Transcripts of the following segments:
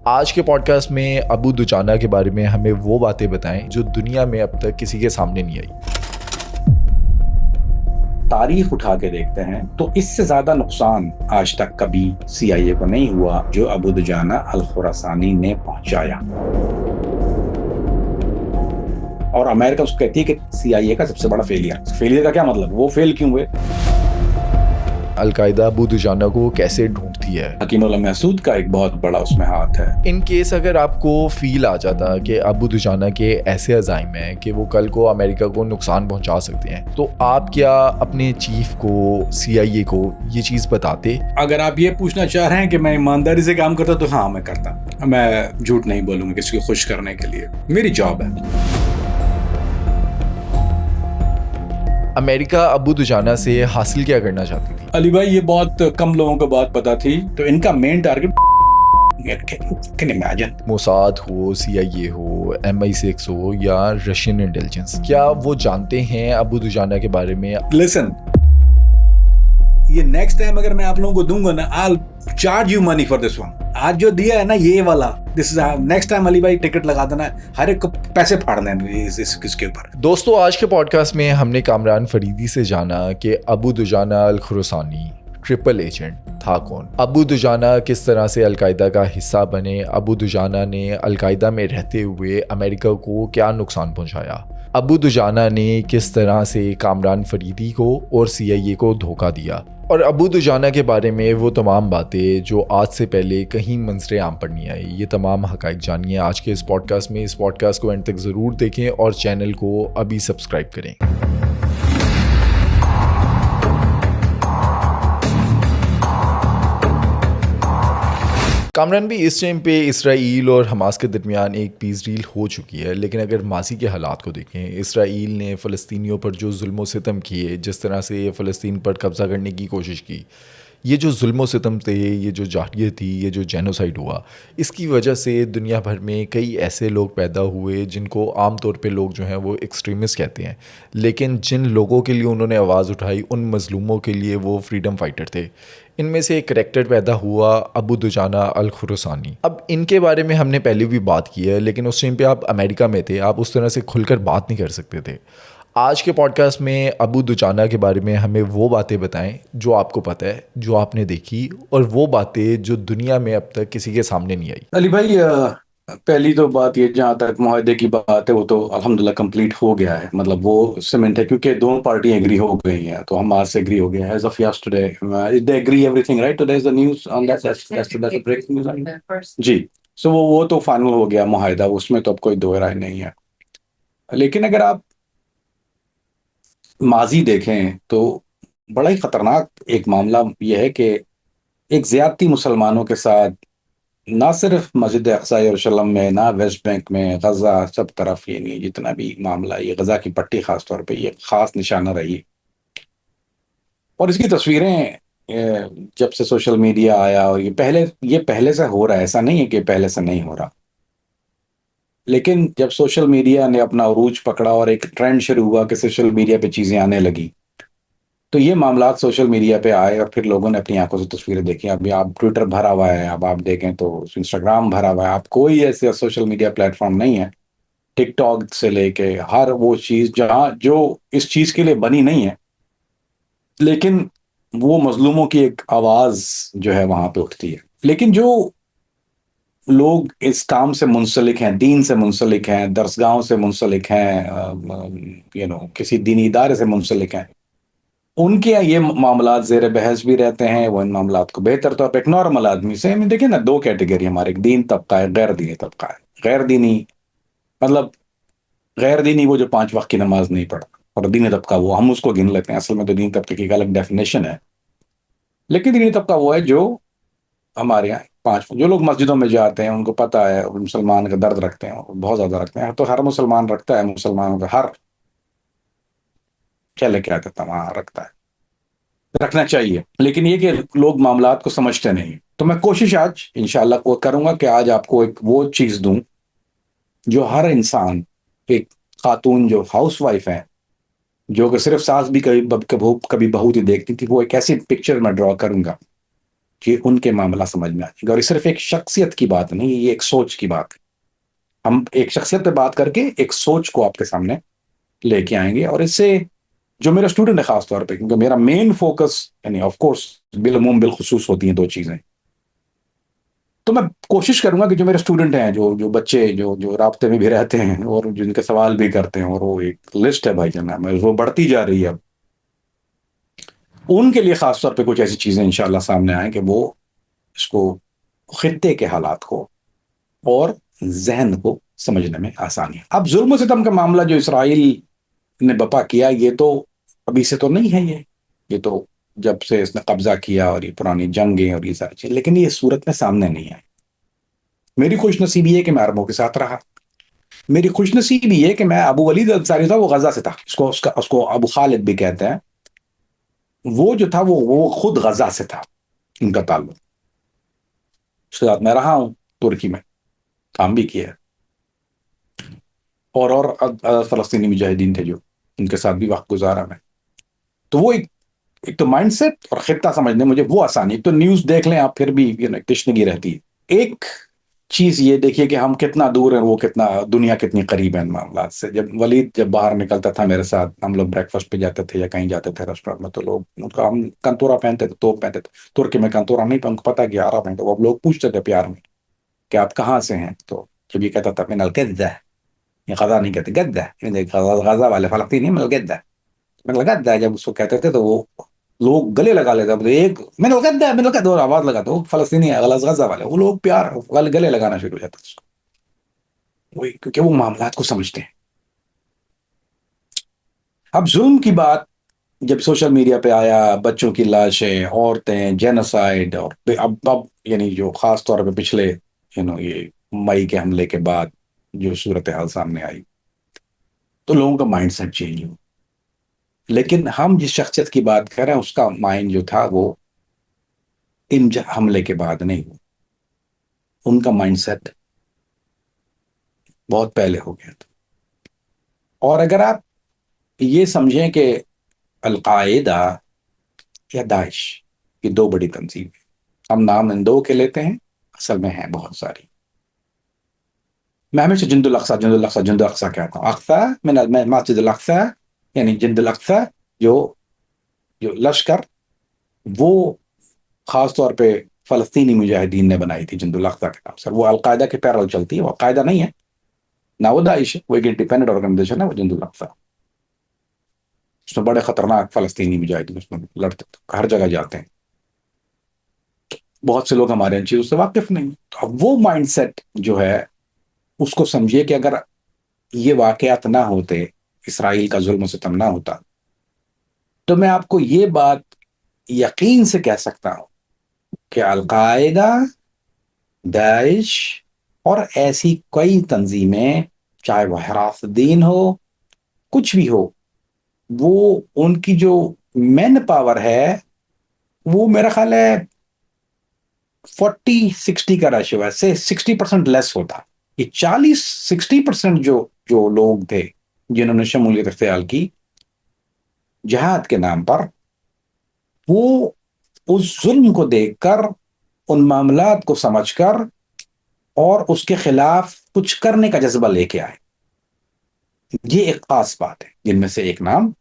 आज के पॉडकास्ट में अबू दुजाना के बारे में हमें वो बातें बताएं जो दुनिया में अब तक किसी के सामने नहीं आई। तारीख उठा के देखते हैं तो इससे ज्यादा नुकसान आज तक कभी CIA को नहीं हुआ जो अबू दुजाना अल खुरासानी ने पहुंचाया। और अमेरिका उसको कहती है कि CIA का सबसे बड़ा फेलियर का क्या मतलब, वो फेल क्यों हुए? अलकायदा अबू दुजाना को कैसे ढूंढती है? हकीमुल्लाह महसूद का एक बहुत बड़ा उसमें हाथ है। इन केस अगर आपको फील आ जाता कि अबू दुजाना के ऐसे अज़ाइम हैं कि वो कल को अमेरिका को नुकसान पहुंचा सकते हैं, तो आप क्या अपने चीफ को, CIA को ये चीज़ बताते? अगर आप ये पूछना चाह रहे हैं कि मैं ईमानदारी से काम करता तो हाँ, मैं करता। मैं झूठ नहीं बोलूंगा किसी को खुश करने के लिए, मेरी जॉब है। अमेरिका अबू दुजाना से हासिल क्या करना चाहती थी? अली भाई, ये बहुत कम लोगों को बात पता थी। तो इनका main target can imagine, Mossad हो, CIA हो, MI6 हो या रशियन इंटेलिजेंस, क्या वो जानते हैं अबू दुजाना के बारे में? लिसन, ये नेक्स्ट टाइम अगर मैं आप लोगों को दूंगा ना, I'll charge you money for this one। आज जो दिया है ना ये वाला, this is next time Ali भाई टिकट लगा देना, हर एक को पैसे फाड़ने हैं इसके ऊपर। दोस्तों, आज के पॉडकास्ट में हमने कामरान फरीदी से जाना कि अबू दुजाना अल खुरासानी ट्रिपल एजेंट था कौन। अबू दुजाना किस तरह से अलकायदा का हिस्सा बने, अबू दुजाना ने अलकायदा में रहते हुए अमेरिका को क्या नुकसान पहुंचाया, अबू दुजाना ने किस तरह से कामरान फरीदी को और CIA को धोखा दिया, और अबू दुजाना के बारे में वो तमाम बातें जो आज से पहले कहीं मंजरे आम पर नहीं आई। ये तमाम हक़ाइक़ जानिए आज के इस पॉडकास्ट में। इस पॉडकास्ट को एंड तक ज़रूर देखें और चैनल को अभी सब्सक्राइब करें। कामरान भी इस टाइम पे इसराइल और हमास के दरमियान एक पीस डील हो चुकी है, लेकिन अगर माजी के हालात को देखें, इसराइल ने फ़लस्तीनियों पर जो जुल्म व सितम किए, जिस तरह से ये फ़लस्तीन पर कब्ज़ा करने की कोशिश की, ये जो जुल्म व सितम थे, ये जो जाहिलियत थी, ये जो जेनोसाइड हुआ, इसकी वजह से दुनिया भर में कई ऐसे लोग पैदा हुए जिनको आम तौर पे लोग जो हैं वो एक्सट्रीमिस्ट कहते हैं, लेकिन जिन लोगों के लिए उन्होंने आवाज़ उठाई, उन मज़लूमों के लिए वो फ्रीडम फाइटर थे। इनमें से एक करैक्टर पैदा हुआ अबू दुजाना अल खुरासानी। अब इनके बारे में हमने पहले भी बात की है, लेकिन उस टाइम पे आप अमेरिका में थे, आप उस तरह से खुलकर बात नहीं कर सकते थे। आज के पॉडकास्ट में अबू दुजाना के बारे में हमें वो बातें बताएं जो आपको पता है, जो आपने देखी, और वो बातें जो दुनिया में अब तक किसी के सामने नहीं आई। अली भाई, पहली तो बात ये, जहाँ तक मुआहदे की बात है वो तो अल्हम्दुलिल्लाह कंप्लीट हो गया है। मतलब वो सीमेंट है क्योंकि दोनों पार्टी एग्री हो गई हैं। तो हमास से एग्री हो गया है as of yesterday, they agree everything, right? Today is the news on that, that's the breaking news जी। सो वो तो फाइनल हो गया मुआहदा, उसमें तो अब कोई दो राय नहीं है। लेकिन अगर आप माजी देखें तो बड़ा ही खतरनाक एक मामला यह है कि एक ज्यादती मुसलमानों के साथ, ना सिर्फ मस्जिद अक्सा यरूशलेम में, ना वेस्ट बैंक में, गजा, सब तरफ ये नहीं, जितना भी मामला, ये गजा की पट्टी खास तौर पे ये खास निशाना रही। और इसकी तस्वीरें जब से सोशल मीडिया आया, और ये पहले से हो रहा है, ऐसा नहीं है कि पहले से नहीं हो रहा, लेकिन जब सोशल मीडिया ने अपना उरूज पकड़ा और एक ट्रेंड शुरू हुआ कि सोशल मीडिया पे चीजें आने लगी, तो ये मामला सोशल मीडिया पे आए और फिर लोगों ने अपनी आंखों से तस्वीरें देखी। अभी आप ट्विटर भरा हुआ है, अब आप देखें तो इंस्टाग्राम भरा हुआ है, आप कोई ऐसे सोशल मीडिया प्लेटफॉर्म नहीं है, टिकटॉक से लेके हर वो चीज जहाँ जो इस चीज के लिए बनी नहीं है, लेकिन वो मजलूमों की एक आवाज जो है वहां पे उठती है। लेकिन जो लोग इस काम से मुंसलिक हैं, दीन से मुंसलिक हैं, दरसगाहों से मुंसलिक हैं, किसी दीनी इदारे से मुंसलिक हैं, उनके यहाँ ये मामला जेर बहस भी रहते हैं। वो इन मामला को बेहतर तौर पर एक नॉर्मल आदमी से, देखिए ना, दो कैटेगरी हमारे, एक दीन तबका है, गैर दीनी तबका है। गैर दीनी मतलब गैर दीनी वो जो 5 वक्त की नमाज नहीं पढ़ता, और दीनी तबका वो हम उसको गिन लेते हैं। असल में तो दीनी तबके की एक अलग डेफिनेशन है, लेकिन दीनी तबका वो है जो हमारे यहाँ 5, जो लोग मस्जिदों में जाते हैं, उनको पता है मुसलमान का दर्द रखते हैं, बहुत ज्यादा रखते हैं। तो हर मुसलमान रखता है, मुसलमानों का हर क्या लेके आता है वहां रखता है, रखना चाहिए। लेकिन ये कि लोग मामलात को समझते नहीं। तो मैं कोशिश आज इंशाल्लाह को करूंगा कि आज आपको एक वो चीज दूं जो हर इंसान, एक खातून जो हाउस वाइफ है, जो कि सिर्फ सास भी कभी कभी बहू ही देखती थी, वो एक ऐसी पिक्चर मैं ड्रॉ करूंगा कि उनके मामला समझ में आ जाएगा। और ये सिर्फ एक शख्सियत की बात नहीं, ये एक सोच की बात है। हम एक शख्सियत पे बात करके एक सोच को आपके सामने लेके आएंगे, और इससे जो मेरा स्टूडेंट है खास तौर पे, क्योंकि मेरा मेन फोकस यानी ऑफ कोर्स बिलअमूम बिलखुसूस होती हैं दो चीजें, तो मैं कोशिश करूंगा कि जो मेरे स्टूडेंट हैं, जो जो बच्चे जो जो राब्ते में भी रहते हैं और जिनके सवाल भी करते हैं, और वो एक लिस्ट है भाई जनाब, वो बढ़ती जा रही है अब, उनके लिए खास तौर पे कुछ ऐसी चीजें इंशाल्लाह सामने आए कि वो इसको, खित्ते के हालात को और जहन को समझने में आसानी है। अब जुल्म सितम का मामला जो इसराइल ने बपा किया, ये तो अभी से तो नहीं है, ये तो जब से इसने कब्जा किया और ये पुरानी जंगें और ये सारी चीजें, लेकिन ये सूरत में सामने नहीं आई। मेरी खुशनसीबी है कि मैं अरबों के साथ रहा। मेरी खुशनसीबी ये कि मैं अबू वलीद अंसारी था, वो गजा से था, उसको अबू खालिद भी कहते हैं। वो जो था वो खुद गजा से था, उनका ताल्लुक। उसके साथ मैं रहा हूँ तुर्की में, काम भी किया है। और फलस्तीनी मुजाहिदीन थे जो, उनके साथ भी वक्त गुजारा मैं। तो वो एक तो माइंडसेट और खित्ता समझने मुझे वो आसानी। एक तो न्यूज देख लें आप, फिर भी तशनगी रहती है। एक चीज ये देखिए कि हम कितना दूर हैं, वो कितना, दुनिया कितनी करीब है इन मामला से। जब वलीद जब बाहर निकलता था मेरे साथ, हम लोग ब्रेकफास्ट पे जाते थे या कहीं जाते थे रेस्टोरेंट में, तो लोग उनका, हम कंतूरा पहनते थे, तोप पहनते थे। तुर्की में कंतूरा नहीं, पर उनको पता कि आरा पहनते, वो अब लोग पूछते थे प्यार में कि आप कहाँ से हैं, तो जब ये कहता था मिनल गद्दा, ये गजा नहीं कहते, गद्दा, गजा वाले फलस्तीनी मिनल गद्दा, मिनल गद्दा, जब उसको कहते थे तो वो लोग गले लगा लेते। अब एक मिनल गद्दा और आवाज लगाते, वो फलस्तीनी है, गजा वाले, वो लोग प्यार गले लगाना शुरू हो जाता है उसको, वही, क्योंकि वो मामलात को समझते हैं। अब जुल्म की बात जब सोशल मीडिया पे आया, बच्चों की लाशें, औरतें, जेनोसाइड, और अब यानी जो खास तौर पे पिछले ये मई के हमले के बाद जो सूरत हाल सामने आई, तो लोगों का माइंड सेट चेंज हुआ। लेकिन हम जिस शख्सियत की बात कर रहे हैं, उसका माइंड जो था वो इन हमले के बाद नहीं हुआ, उनका माइंड सेट बहुत पहले हो गया था। और अगर आप ये समझें कि अलकायदा या दाइश, ये दो बड़ी तंजीम है, हम नाम इन दो के लेते हैं, असल में है बहुत सारी। मैं हमेशा जिंदुल अक्सा, जिंदुल अक्सा, जिंदुल अक्सा कहता हूँ। अक्सा मिन मस्जिद अल अक्सा, यानी जिंदुल अक्सा, जो जो लश्कर, वो खास तौर पे फलस्तीनी मुजाहिदीन ने बनाई थी जिंदुल अक्सा के नाम से। वो अलकायदा के पैरल चलती है, वो अलकायदा नहीं है ना, वो दाइश है, वो एक इंडिपेंडेंट ऑर्गेनाइजेशन है, वो जिंदुल अक्सा। उसमें बड़े खतरनाक फलस्तीनी मुजाहिदीन उसमें लड़ते, हर जगह जाते हैं। बहुत से लोग हमारे इन चीजों से वाकिफ नहीं। तो अब वो माइंडसेट जो है, उसको समझिए कि अगर ये वाकयात ना होते, इसराइल का जुल्म सितम ना होता, तो मैं आपको ये बात यकीन से कह सकता हूं कि अलकायदा, दाइश और ऐसी कई तंजीमें, चाहे वह हरासदीन हो, कुछ भी हो, वो उनकी जो मैन पावर है, वो मेरा ख्याल है 40-60 का रेशियो है, से 60% लेस होता। ये 40-60% जो जो लोग थे जिन्होंने शमूलियत इख्तियार की जिहाद के नाम पर, वो उस जुल्म को देखकर, उन मामलात को समझकर और उसके खिलाफ कुछ करने का जज्बा लेके आए। ये एक खास बात है, जिनमें से एक नाम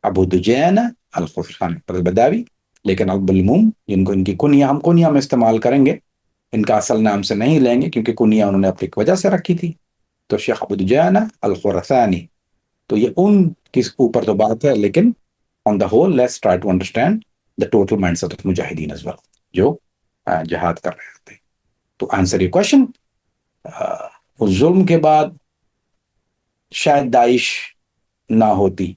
अबू दुजैन अल खुफरान अल बदावी, लेकिन अल-बुलमुम, जिनको इनकी कुनिया, हम कुनिया में इस्तेमाल करेंगे, इनका असल नाम से नहीं लेंगे, क्योंकि कुनिया उन्होंने अपनी वजह से रखी थी। तो शेख अबू दुजैन अल खुरसानी, तो ये उन किस ऊपर तो बात है, लेकिन on the whole let's try to understand the total mindset of मुजाहिदीन एज वेल, जो जिहाद कर रहे थे। तो आंसर ये क्वेश्चन, उस जुल्म के बाद शायद दाइश ना होती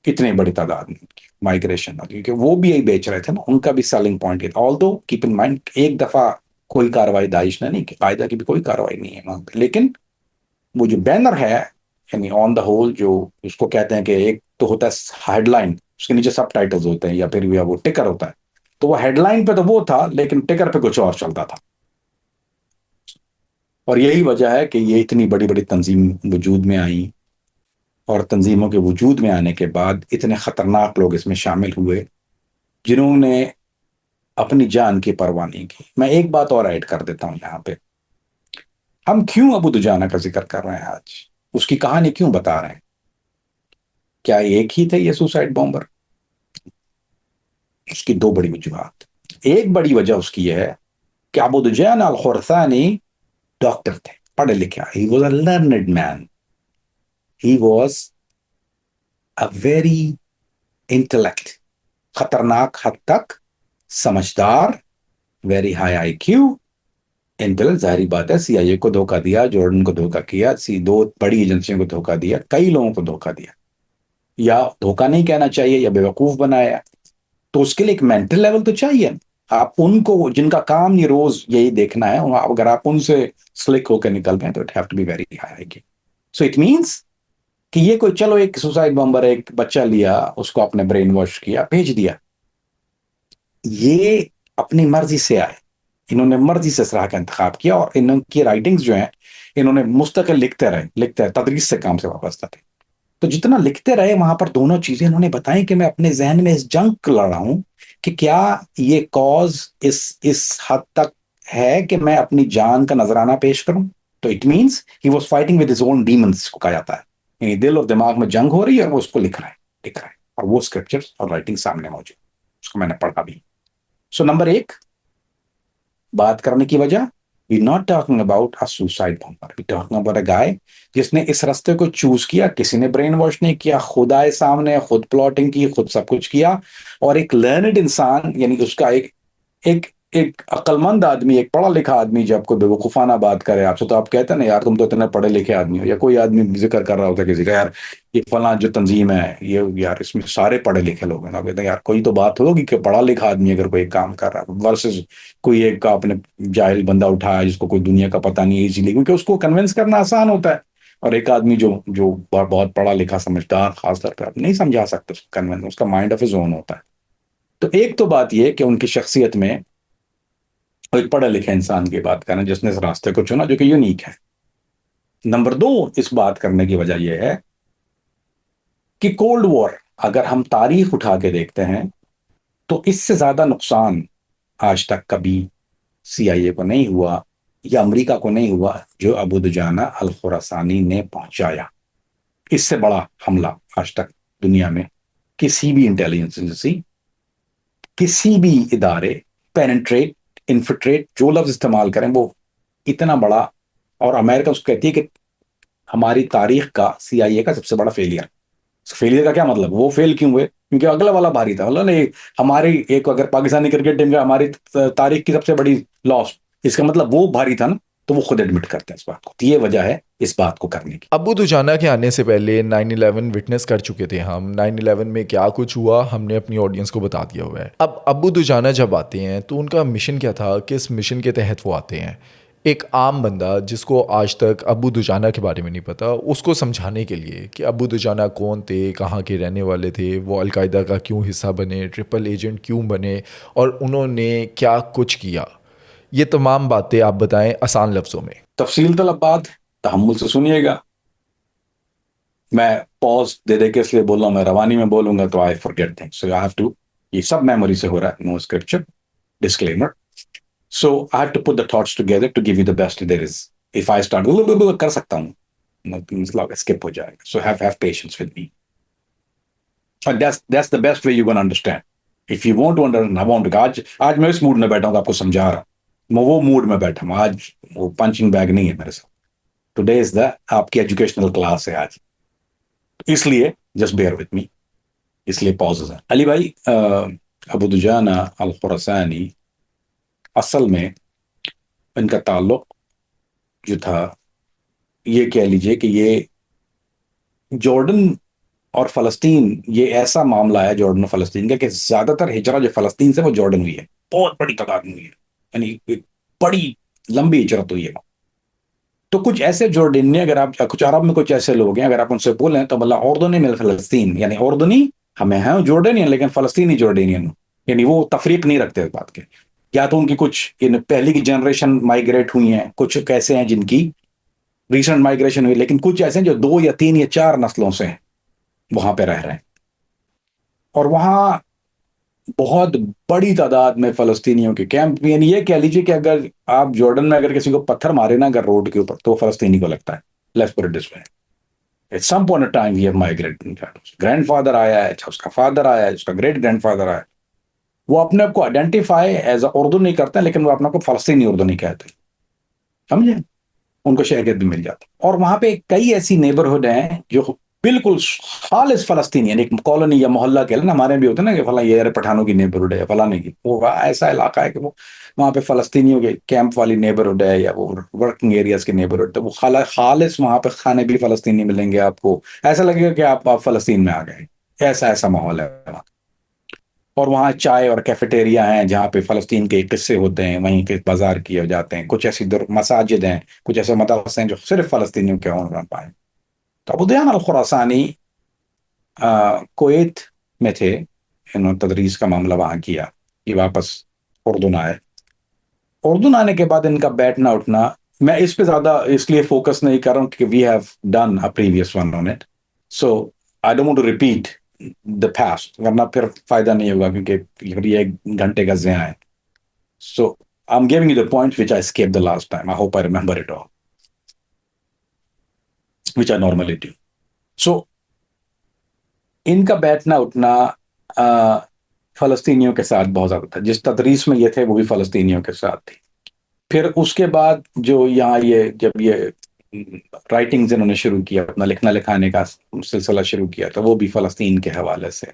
इतनी बड़ी तादाद में, माइग्रेशन ना, क्योंकि वो भी यही बेच रहे थे ना, उनका भी सेलिंग पॉइंट है। ऑल दो कीप इन माइंड, एक दफा कोई कार्रवाई दाइश ने नहीं की, कायदा की भी कोई कार्रवाई नहीं है वहां पे, लेकिन वो जो बैनर है, यानी ऑन द होल, जो उसको कहते हैं कि एक तो होता है हेडलाइन, उसके नीचे सब टाइटल्स होते हैं, या फिर वो टिकर होता है। तो वो हेडलाइन पे तो वो था, लेकिन टिकर पे कुछ और चलता था। और यही वजह है कि ये इतनी बड़ी बड़ी तंजीम वजूद में आई, और तंजीमों के वजूद में आने के बाद इतने खतरनाक लोग इसमें शामिल हुए, जिन्होंने अपनी जान की परवाह नहीं की। मैं एक बात और ऐड कर देता हूं यहाँ पे, हम क्यों अबू दुजाना का जिक्र कर रहे हैं आज, उसकी कहानी क्यों बता रहे हैं? क्या एक ही थे ये सुसाइड बॉम्बर? उसकी दो बड़ी वजूहत। एक बड़ी वजह उसकी यह है कि अबू दुजाना अल खुरसानी डॉक्टर थे, पढ़े लिखे, he was a learned man, he was a very intellect, खतरनाक हद तक समझदार, वेरी हाई आईक्यू, इंटेल। जाहिर बात है सीआईए को धोखा दिया, जॉर्डन को धोखा किया, सी दो बड़ी एजेंसियों को धोखा दिया, कई लोगों को धोखा दिया, या धोखा नहीं कहना चाहिए, या बेवकूफ बनाया। तो उसके लिए एक मेंटल लेवल तो चाहिए। आप उनको जिनका काम ये रोज यही देखना है, अगर आप उनसे स्लिक होकर निकल रहे हैं तो it have to be very high. So it means कि ये कोई चलो एक सुसाइड बॉम्बर, एक बच्चा लिया, उसको आपने ब्रेन वॉश किया, भेज दिया, ये अपनी मर्जी से आए, इन्होंने मर्जी से इस राह का इंतखाब किया, और इनकी राइटिंग्स जो हैं, इन्होंने मुस्तकिल लिखते रहे, तदरीस से काम से वाबस्ता थे। तो जितना लिखते रहे वहां पर दोनों चीजें इन्होंने बताई कि मैं अपने जहन में इस जंग लड़ रहा हूं कि क्या ये कॉज इस हद तक है कि मैं अपनी जान का नजराना पेश करूं। तो it means he was fighting with his own demons को कहा जाता है, यानी दिल और दिमाग में जंग हो रही है और वो उसको लिख रहा है, और वो स्क्रिप्चर्स और राइटिंग सामने मौजूद, उसको मैंने पढ़ा भी। सो नंबर एक बात करने की वजह, we not talking about a suicide bomber, we talking about a guy जिसने इस रास्ते को चूज किया, किसी ने ब्रेन वॉश नहीं किया, खुद आए सामने, खुद प्लॉटिंग की, खुद सब कुछ किया, और एक लर्नड इंसान, यानी उसका एक एक अक्लमंद आदमी, एक पढ़ा लिखा आदमी जब कोई बेवकूफाना बात करे आपसे, तो आप कहते हैं ना यार तुम तो इतने पढ़े लिखे आदमी हो, या कोई आदमी जिक्र कर रहा होता है किसी का, यार ये फला जो तंजीम है ये यार इसमें सारे पढ़े लिखे लोग हैं, आप कहते हैं यार कोई तो बात होगी कि पढ़ा लिखा आदमी अगर कोई काम कर रहा है वर्सेस कोई एक का आपने जाहिल बंदा उठाया जिसको कोई दुनिया का पता नहीं है इजीली, क्योंकि उसको कन्विंस करना आसान होता है, और एक आदमी जो जो बहुत पढ़ा लिखा समझदार, खासतौर पर आप नहीं समझा सकते उसको कन्विंस, उसका माइंड ऑफ इज ओन होता है। तो एक तो बात यह कि उनकी शख्सियत में एक पढ़े लिखे इंसान की बात करें जिसने इस रास्ते को चुना जो कि यूनिक है। नंबर दो इस बात करने की वजह यह है कि कोल्ड वॉर, अगर हम तारीख उठा के देखते हैं, तो इससे ज्यादा नुकसान आज तक कभी सीआईए को नहीं हुआ, या अमेरिका को नहीं हुआ, जो अबू दुजाना अल खुरासानी ने पहुंचाया। इससे बड़ा हमला आज तक दुनिया में किसी भी इंटेलिजेंस एजेंसी, किसी भी इदारे, पेनिट्रेट, इन्फिल्ट्रेट, जो लफ्ज इस्तेमाल करें वो इतना बड़ा, और अमेरिका उसको कहती है कि हमारी तारीख का सीआईए का सबसे बड़ा फेलियर। फेलियर का क्या मतलब, वो फेल क्यों हुए, क्योंकि अगला वाला भारी था, मतलब नहीं, हमारी एक अगर पाकिस्तानी क्रिकेट टीम का हमारी तारीख की सबसे बड़ी लॉस, इसका मतलब वो भारी था ना, तो वो खुद एडमिट करते हैं इस बात को, तो ये वजह है इस बात को करने की। अबू दुजाना के आने से पहले 9/11 विटनेस कर चुके थे हम। 9/11 में क्या कुछ हुआ हमने अपनी ऑडियंस को बता दिया हुआ है। अब अबू दुजाना जब आते हैं तो उनका मिशन क्या था, किस मिशन के तहत वो आते हैं? एक आम बंदा जिसको आज तक अबू दुजाना के बारे में नहीं पता, उसको समझाने के लिए कि अबू दुजाना कौन थे, कहाँ के रहने वाले थे, वो अलकायदा का क्यों हिस्सा बने, ट्रिपल एजेंट क्यों बने, और उन्होंने क्या कुछ किया। ये तमाम बातें आप बताएं आसान लफ्ज़ों में। तफसील तलब बात, तहम्मुल से सुनिएगा। मैं पॉज दे दे के इसलिए बोल रहा हूँ, मैं रवानी में बोलूंगा तो I forget things, so I have to, ये सब मेमोरी से हो रहा है, no scripture, disclaimer. So I have to put the thoughts together to give you the best there is. If I start कर सकता हूँ, मतलब स्किप हो जाएगा, so have patience with me, and that's the best way you're going to understand. If you want to understand, I want to, आज मैं इस मूड में बैठा हूँ आपको समझा रहा हूँ, मैं वो मूड में बैठा हूँ आज, वो पंचिंग बैग नहीं है मेरे साथ। टुडे इज द आपकी एजुकेशनल क्लास है आज, इसलिए जस्ट बेयर विद मी, इसलिए पॉजेज है। अली भाई, अबू दुजाना अल खुरासानी, असल में इनका ताल्लुक जो था, ये कह लीजिए कि ये जॉर्डन और फलस्तीन, ये ऐसा मामला है जॉर्डन और फलस्तीन का कि ज्यादातर हिजरा जो फलस्तीन से वो जॉर्डन हुई है, बहुत बड़ी तादाद में हुई है, यानी एक बड़ी लंबी हिजरत हुई है। तो कुछ ऐसे जॉर्डनी, अगर आप कुछ अरब में कुछ ऐसे लोग हैं, अगर आप उनसे बोलें तो बोला उर्दूनी मिल फलस्तीन, यानी उर्दूनी हमें हैं जॉर्डनियन, लेकिन फलस्तीनी जॉर्डनियन, यानी वो तफरीक नहीं रखते इस बात के। या तो उनकी कुछ इन पहली की जनरेशन माइग्रेट हुई हैं, कुछ कैसे हैं जिनकी रिसेंट माइग्रेशन हुई, लेकिन कुछ ऐसे हैं जो 2 या 3 या 4 नस्लों से वहां पे रह रहे हैं। और वहां बहुत बड़ी तादाद में फ़लस्तीनियों के कैंप भी, यानी ये कह लीजिए कि अगर आप जॉर्डन में अगर किसी को पत्थर मारे ना अगर रोड के ऊपर, तो फ़लस्तीनी को लगता है। Let's put it this way, at some point of time we have migrated. Grandfather आया है, अच्छा उसका फादर आया है, उसका ग्रेट ग्रैंडफादर आया है। वो अपने आप को आइडेंटिफाई एज अ उर्दू नहीं करते हैं, लेकिन वो अपने आप को फ़लस्तीनी उर्दू नहीं कहते, समझे? उनको शहरियत भी मिल जाती। और वहां पे कई ऐसी नेबरहुड हैं जो बिल्कुल खालिस फलस्तीनी, यानी एक कॉलोनी या मोहल्ला कह लेना, हमारे भी होते हैं ना कि फला ये अरे पठानों की नेबरहुड है, फलाने की, वो ऐसा इलाका है कि वो वहां पे फलस्तीनियों के कैंप वाली नेबरहुड है, या वो वर्किंग एरियाज की नेबरहुड, तो वो खालिस वहां पे खाने भी फलस्तीनी मिलेंगे आपको। ऐसा लगेगा कि आप फलस्तीन में आ गए, ऐसा ऐसा माहौल है वहाँ। और वहाँ चाय और कैफेटेरिया हैं जहाँ पे फ़लस्तीन के किस्से होते हैं, वहीं के बाजार किए जाते हैं। कुछ ऐसी मसाजिद हैं, कुछ ऐसे मदरसे हैं जो सिर्फ फ़लस्तीनियों के हों पाए। तो अबू दयान अल खुरासानी कुवैत में थे, इन्होंने तदरीस का मामला वहाँ किया, ये वापस उर्दू आए। उर्दू आने के बाद इनका बैठना उठना, मैं इस पे ज़्यादा इसलिए फोकस नहीं कर रहा हूँ क्योंकि we have done a previous one on it, so I don't want to repeat the past, वरना फिर फायदा नहीं होगा, क्योंकि फिर ये 1 घंटे का ज़िया है। So I am giving you the points which I skip the last time, I hope I remember it all, which I normally do. So इनका बैठना उठना अ, फलस्तीनियों के साथ बहुत ज्यादा था, जिस तदरीस में ये थे वो भी फलस्तीनियों के साथ थी। फिर उसके बाद जो यहाँ ये जब ये राइटिंग्स इन्होंने शुरू किया, अपना लिखना लिखाने का सिलसिला शुरू किया, तो वो भी फलस्तीन के हवाले से।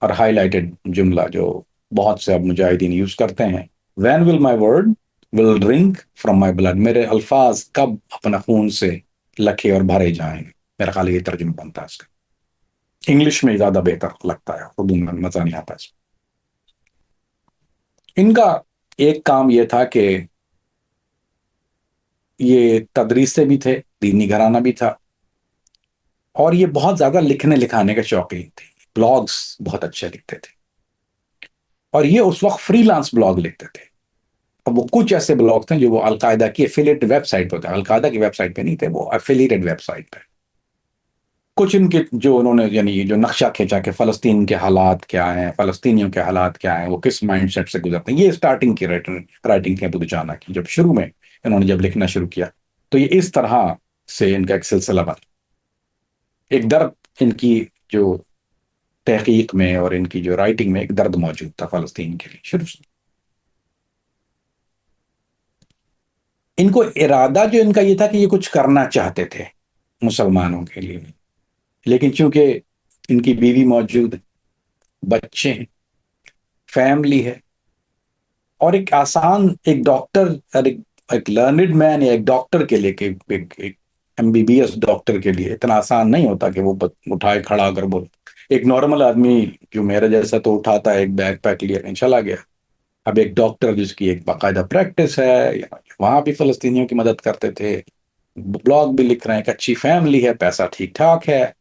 और हाईलाइटेड जुमला जो बहुत से अब मुजाहिदीन यूज करते हैं, van will my word will drink from my blood, मेरे अल्फाज कब अपना खून से लखे और भरे जाएंगे। मेरा ख्याल ये तर्जुमा बनता है इसका, इंग्लिश में ज्यादा बेहतर लगता है, उर्दू में मजा नहीं आता इसमें। इनका एक काम ये था कि ये तदरीस से भी थे, दीनी घराना भी था, और ये बहुत ज्यादा लिखने लिखाने के शौकीन थे। ब्लॉग्स बहुत अच्छे लिखते थे, और ये उस वक्त फ्रीलांस ब्लॉग लिखते थे। और वो कुछ ऐसे ब्लॉग थे जो वो अलकायदा की एफिलिएट वेबसाइट पर थे, अलकायदा की वेबसाइट पे नहीं थे, वो एफिलिएटेड वेबसाइट पे। कुछ इनके जो उन्होंने यानी जो नक्शा खींचा कि फलस्तीन के हालात क्या हैं, फलस्तीनियों के हालात क्या हैं, वो किस माइंडसेट से गुजरते हैं, ये स्टार्टिंग की राइटिंग थी अबू दुजाना की। जब शुरू में इन्होंने जब लिखना शुरू किया, तो ये इस तरह से इनका एक सिलसिला बना। एक दर्द इनकी जो तहकीक में और इनकी जो राइटिंग में एक दर्द मौजूद था फलस्तीन के लिए शुरू से। इनको इरादा जो इनका ये था कि ये कुछ करना चाहते थे मुसलमानों के लिए, लेकिन चूंकि इनकी बीवी मौजूद है, बच्चे हैं, फैमिली है, और एक आसान एक डॉक्टर और एक लर्निड मैन या एक डॉक्टर के लिए कि एक एमबीबीएस डॉक्टर के लिए इतना आसान नहीं होता कि वो उठाए खड़ा कर बोल। एक नॉर्मल आदमी जो मेरा जैसा तो उठाता है, एक बैग पैक लिया कहीं चला गया। अब एक डॉक्टर जिसकी एक बाकायदा प्रैक्टिस है, वहां भी फलस्तीनियों की मदद करते थे, ब्लॉग भी लिख रहे हैं, एक अच्छी फैमिली है, पैसा ठीक ठाक है,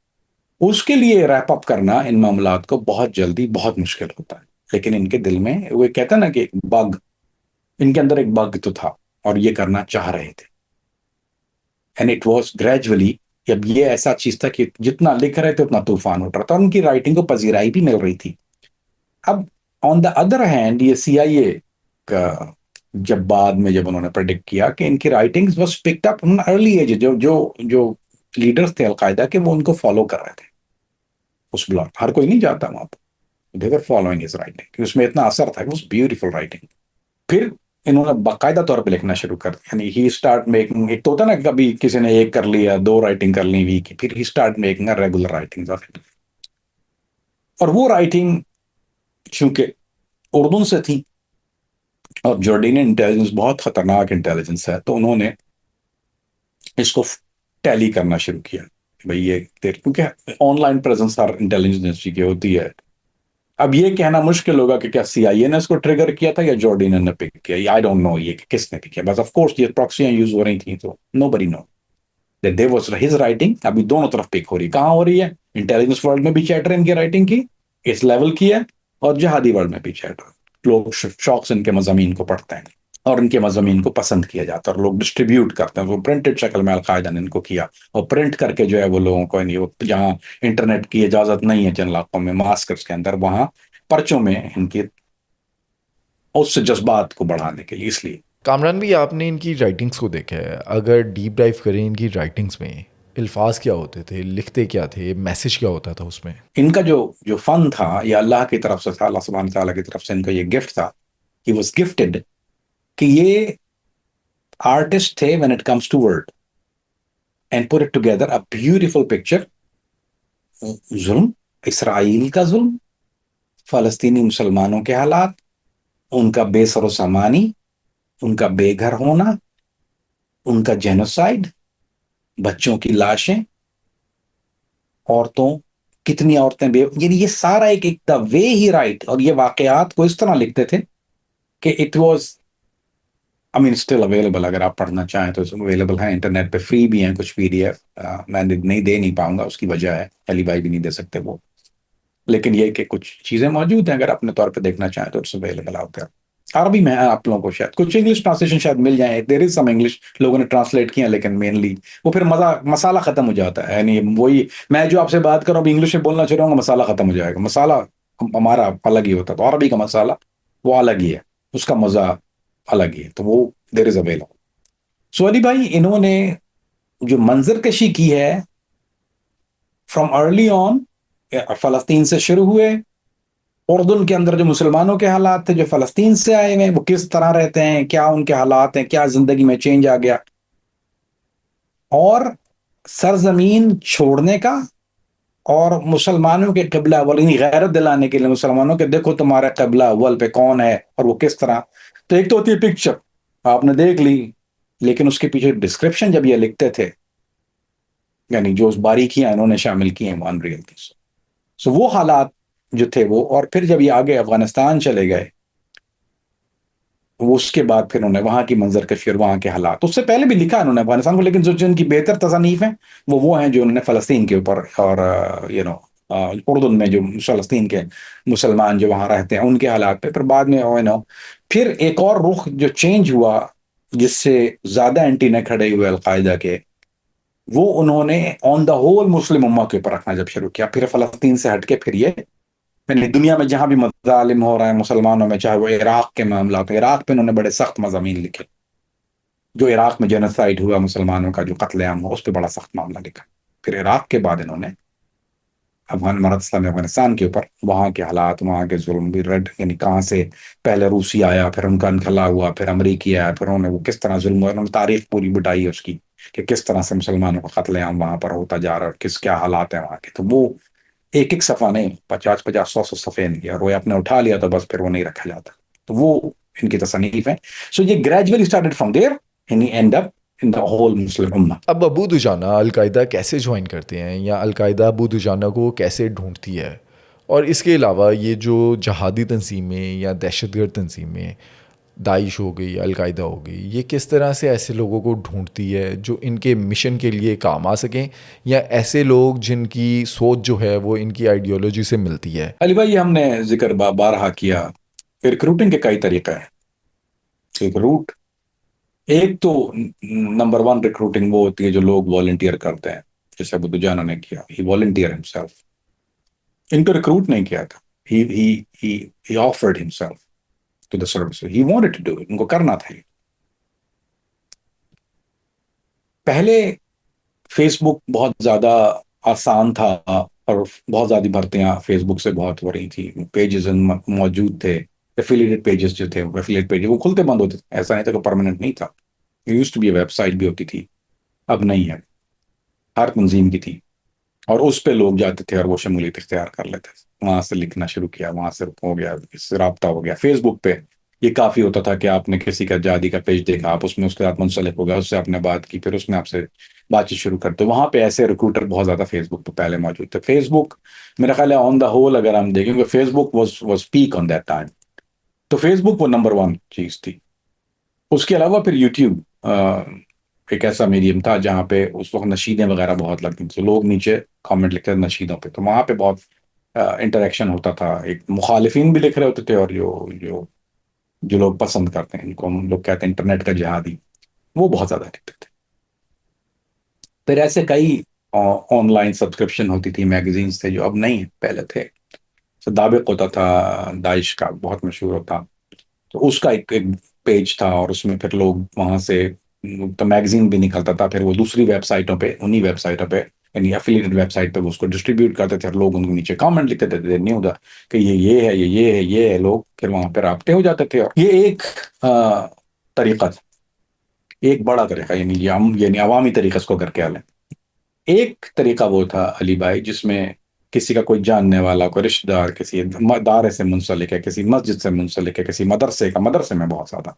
उसके लिए रैप अप करना इन मामलात को बहुत जल्दी बहुत मुश्किल होता है। लेकिन इनके दिल में वो कहता है ना कि एक बग, इनके अंदर एक बग तो था, और ये करना चाह रहे थे। एंड इट वॉज ग्रेजुअली, अब ये ऐसा चीज था कि जितना लिख रहे थे उतना तूफान उठ रहा था, और उनकी राइटिंग को पजीराई भी मिल रही थी। अब ऑन द अदर हैंड ये सीआईए का जब बाद में जब उन्होंने प्रेडिक्ट किया कि इनकी writings was picked up in early age, जो जो जो लीडर्स थे अलकायदा के वो उनको फॉलो कर रहे थे। उस ब्लॉग हर कोई नहीं जाता वहां पर, दे वर फॉलोइंग हिज राइटिंग, उसमें इतना असर था, उस ब्यूटीफुल राइटिंग। फिर इन्होंने बाकायदा तौर पे लिखना शुरू कर दिया, यानी ही स्टार्ट मेकिंग, एक तो होता ना कभी किसी ने एक कर लिया, दो राइटिंग कर ली वीक की, फिर ही start making regular writing of it. और वो राइटिंग चूंकि उर्दू से थी, और जॉर्डेनियन इंटेलिजेंस बहुत खतरनाक इंटेलिजेंस है, तो उन्होंने इसको टैली करना शुरू किया कि भाई ये क्योंकि ऑनलाइन प्रेजेंस हर इंटेलिजेंस एजेंसी की होती है। अब ये कहना मुश्किल होगा कि क्या सीआईए ने इसको ट्रिगर किया था या जॉर्डेनियन ने पिक किया, आई डोंट नो ये कि किसने पिक किया, बस ऑफ कोर्स ये प्रॉक्सियां यूज हो रही थी, तो nobody know that they was his writing. अभी दोनों तरफ पिक हो रही, कहाँ हो रही है? इंटेलिजेंस वर्ल्ड में भी चैटर इनकी राइटिंग की इस लेवल की है, और जिहादी वर्ल्ड में भी चैटर, लोग शौक से इनके मजामीन को पढ़ते हैं, और इनके मजामीन को पसंद किया जाता है, और लोग डिस्ट्रीब्यूट करते हैं। वो प्रिंटेड शक्ल में अलकायदा ने इनको किया, और प्रिंट करके जो है वो लोगों को नहीं, वो जहाँ इंटरनेट की इजाजत नहीं है जिन इलाकों में, मास्कर्स के अंदर, वहाँ पर्चों में इनके उस जज्बात को बढ़ाने के लिए, इसलिए। कामरान भी, आपने इनकी राइटिंग्स को देखा है, अगर डीप डाइव करें इनकी राइटिंग्स में, अल्फाज क्या होते थे, लिखते क्या थे, मैसेज क्या होता था उसमें? इनका जो जो फन था, ये अल्लाह की तरफ से था, अल्लाह सुब्हान तआला की तरफ से इनका ये गिफ्ट था, ही वाज गिफ्टेड, कि ये आर्टिस्ट थे when it comes to word and put it together a beautiful picture. जुल्म, इसराइल का जुल्म, फलस्तीनी मुसलमानों के हालात, उनका बेसरो सामानी, उनका बेघर होना, उनका जेनोसाइड, बच्चों की लाशें, औरतों, कितनी औरतें यानी ये सारा एक द वे ही राइट, और ये वाकयात को इस तरह लिखते थे कि it was, I mean still available, अगर आप पढ़ना चाहें तो अवेलेबल है इंटरनेट पे, फ्री भी हैं कुछ पीडीएफ। मैं नहीं दे नहीं पाऊंगा, उसकी वजह है, अली भाई भी नहीं दे सकते वो, लेकिन ये कि कुछ चीजें मौजूद हैं, अगर अपने तौर पे देखना चाहें तो इट्स अवेलेबल आउट देयर। अरबी में है, आप लोगों को शायद कुछ इंग्लिश ट्रांसलेशन शायद मिल जाए, देयर इज सम इंग्लिश लोगों ने ट्रांसलेट किया, लेकिन मेनली वो फिर मजा मसाला खत्म हो जाता है, यानी वही मैं जो आपसे बात कर रहा हूँ इंग्लिश में बोलना चाह रहा हूँ, मसाला खत्म हो जाएगा। मसाला हमारा अलग ही होता है, तो अरबी का मसाला वो अलग ही है, उसका मजा अलग ही है, तो वो देयर इज अवेलेबल। सो अली भाई, इन्होंने जो मंजर कशी की है फ्रॉम अर्ली ऑन, फलस्तीन से शुरू हुए, उर्दून के अंदर जो मुसलमानों के हालात थे जो फलस्तीन से आए हुए हैं, वो किस तरह रहते हैं, क्या उनके हालात हैं, क्या जिंदगी में चेंज आ गया, और सरजमीन छोड़ने का, और मुसलमानों के क़िबला अव्वल, यानी गैरत दिलाने के लिए मुसलमानों के, देखो तुम्हारा क़िबला अव्वल पे कौन है और वो किस तरह। तो एक तो होती है पिक्चर, आपने देख ली, लेकिन उसके पीछे डिस्क्रिप्शन जब ये लिखते थे, यानी जो उस बारीकियां इन्होंने शामिल की हैं वन रियल थी। सो वो हालात जो थे वो, और फिर जब ये आगे अफगानिस्तान चले गए, वो उसके बाद फिर उन्होंने वहां की मंजरकशी और वहां के हालात, उससे पहले भी लिखा उन्होंने अफगानिस्तान को, लेकिन जो जो उनकी बेहतर तसनीफ है वो हैं जो उन्होंने फलस्तीन के ऊपर, और उर्दू में जो फलस्तीन के मुसलमान जो वहां रहते हैं उनके हालात पे। फिर बाद में फिर एक और रुख जो चेंज हुआ, जिससे ज्यादा एंटीने खड़े हुए अलकायदा के, वो उन्होंने ऑन द होल मुस्लिम उम्मा के ऊपर रखना जब शुरू किया, फिर फलस्तीन से हटके फिर ये, मैंने दुनिया में जहां भी मजालिम हो रहे हैं मुसलमानों में, चाहे वो इराक के मामला, तो इराक पे उन्होंने बड़े सख्त मज़ामीन लिखे, जो इराक में जेनोसाइड हुआ मुसलमानों का, जो कत्लेआम हुआ, उस पर बड़ा सख्त मामला लिखा। फिर इराक के बाद इन्होंने अफगानिस्तान के ऊपर वहाँ के हालात, वहाँ के जुल्म भी, रेड यानी कहाँ से पहले रूसी आया, फिर उनका इनखला हुआ, फिर अमरीकी आया, फिर उन्होंने वो किस तरह जुल्म हुआ, उन्होंने तारीख पूरी बिटाई है उसकी, कि किस तरह से मुसलमानों का कत्लेआम वहाँ पर होता जा रहा है और किस क्या हालात है वहाँ के। तो वो एक एक सफ़ा नहीं, 50-50, 100-100 सफ़े नहीं, और वो आपने उठा लिया तो बस फिर वो नहीं रखा जाता। तो वो इनकी तसनीफ है। सो ये gradually started from there and he end up in the whole Muslim उम्मा। अब अबू दुजाना अलकायदा कैसे ज्वाइन करते हैं, या अलकायदा अबू दुजाना को कैसे ढूंढती है? और इसके अलावा ये जो जहादी तंजीमें या दहशतगर्द तंजीमें, दाइश हो गई, अलकायदा हो गई, ये किस तरह से ऐसे लोगों को ढूंढती है जो इनके मिशन के लिए काम आ सकें, या ऐसे लोग जिनकी सोच जो है वो इनकी आइडियोलॉजी से मिलती है? अली भाई, ये हमने जिक्र बारहा किया, रिक्रूटिंग के कई तरीके हैं। रिक्रूट, एक तो नंबर वन रिक्रूटिंग वो होती है जो लोग वॉलंटियर करते हैं, जैसे अबू दुजाना ने किया, ही वॉलंटियर हिमसेल्फ, इनको रिक्रूट नहीं किया था, he offered himself to the service, he wanted to do it, उनको करना था। पहले फेसबुक बहुत ज्यादा आसान था, और बहुत ज्यादा भर्तियां फेसबुक से बहुत हो रही थी, पेजेस मौजूद थे, एफिलिएटेड पेजेस जो थे, एफिलिएट पेज वो खुलते बंद होते थे, ऐसा नहीं था कि परमानेंट नहीं था। यूज्ड टू बी वेबसाइट भी होती थी, अब नहीं है, हर तंजीम की थी, और उस पे लोग जाते थे और वो शमूलियत इख्तियार कर लेते थे, वहां से लिखना शुरू किया, वहां से हो गया, इससे राब्ता हो गया। फेसबुक पे ये काफी होता था कि आपने किसी का जादी का पेज देखा, आप उसमें उसके साथ मुंसलिक हो गया, उससे आपने बात की, फिर उसने आपसे बातचीत शुरू कर, तो वहां पे ऐसे रिक्रूटर बहुत ज्यादा फेसबुक पे पहले मौजूद थे। फेसबुक मेरा ख्याल है ऑन द होल अगर हम देखेंगे, Facebook was peak on that time, तो फेसबुक वो नंबर वन चीज थी। उसके अलावा फिर यूट्यूब एक ऐसा मीडियम था जहाँ पे उस वक्त नशीदें वगैरह बहुत लगती थी, तो लोग नीचे कमेंट लिखते थे नशीदों पे, तो वहाँ पे बहुत इंटरेक्शन होता था, एक मुखालिफिन भी लिख रहे होते थे, और जो जो जो लोग पसंद करते हैं, इनको हम लोग कहते हैं इंटरनेट का जिहादी, वो बहुत ज्यादा लिखते थे। फिर ऐसे कई ऑनलाइन सब्सक्रिप्शन होती थी, मैगजीन्स थे जो अब नहीं है, पहले थे। दाबिक होता था दाइश का, बहुत मशहूर होता। तो उसका एक पेज था, और उसमें फिर लोग वहां से, तो मैगजीन भी निकलता था, फिर वो दूसरी वेबसाइटों पे, उन्हीं वेबसाइटों पे, यानी एफिलिएटेड वेबसाइट पे वो उसको डिस्ट्रीब्यूट करते थे, और लोग उनके नीचे कमेंट लिखते थे, नहीं होता कि ये है, ये है, ये है, लोग फिर वहां पे राब्ते हो जाते थे। और ये एक तरीका था, एक बड़ा तरीका, यानी अवामी तरीका इसको करके आले। एक तरीका वो था अली भाई, जिसमें किसी का कोई जानने वाला, कोई रिश्तेदार किसी दारे से मुंसलिक है, किसी मस्जिद से मुंसलिक है, किसी मदरसे का, मदरसे में बहुत ज्यादा,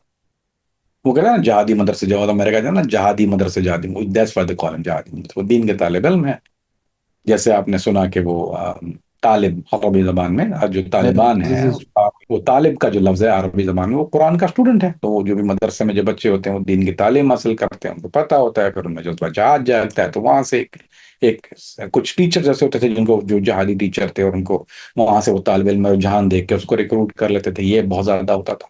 वो कह रहे हैं ना जहादी मदरसे, जो मतलब मेरे कहते हैं ना जहादी मदरसे, जहादी, that's why they call him जहादी मदरसे, वो दीन के तालिब इल्म है। जैसे आपने सुना कि वो तालिब अरबी जबान में, जो तालिबान जी है जी। उसका, वो तालिब का जो लफ्ज है अरबी जबान में, वो कुरान का स्टूडेंट है। तो वो जो भी मदरसे में जो बच्चे होते हैं वो दीन की तालीम हासिल करते हैं, उनको पता होता है, फिर उनमें जज्बा जहाद जागता है। तो वहां से एक कुछ टीचर जैसे होते थे, जिनको, जो जहादी टीचर थे, और उनको वहां से वो तालिब इल्म में रुझान देख के उसको रिक्रूट कर लेते थे, ये बहुत ज्यादा होता था।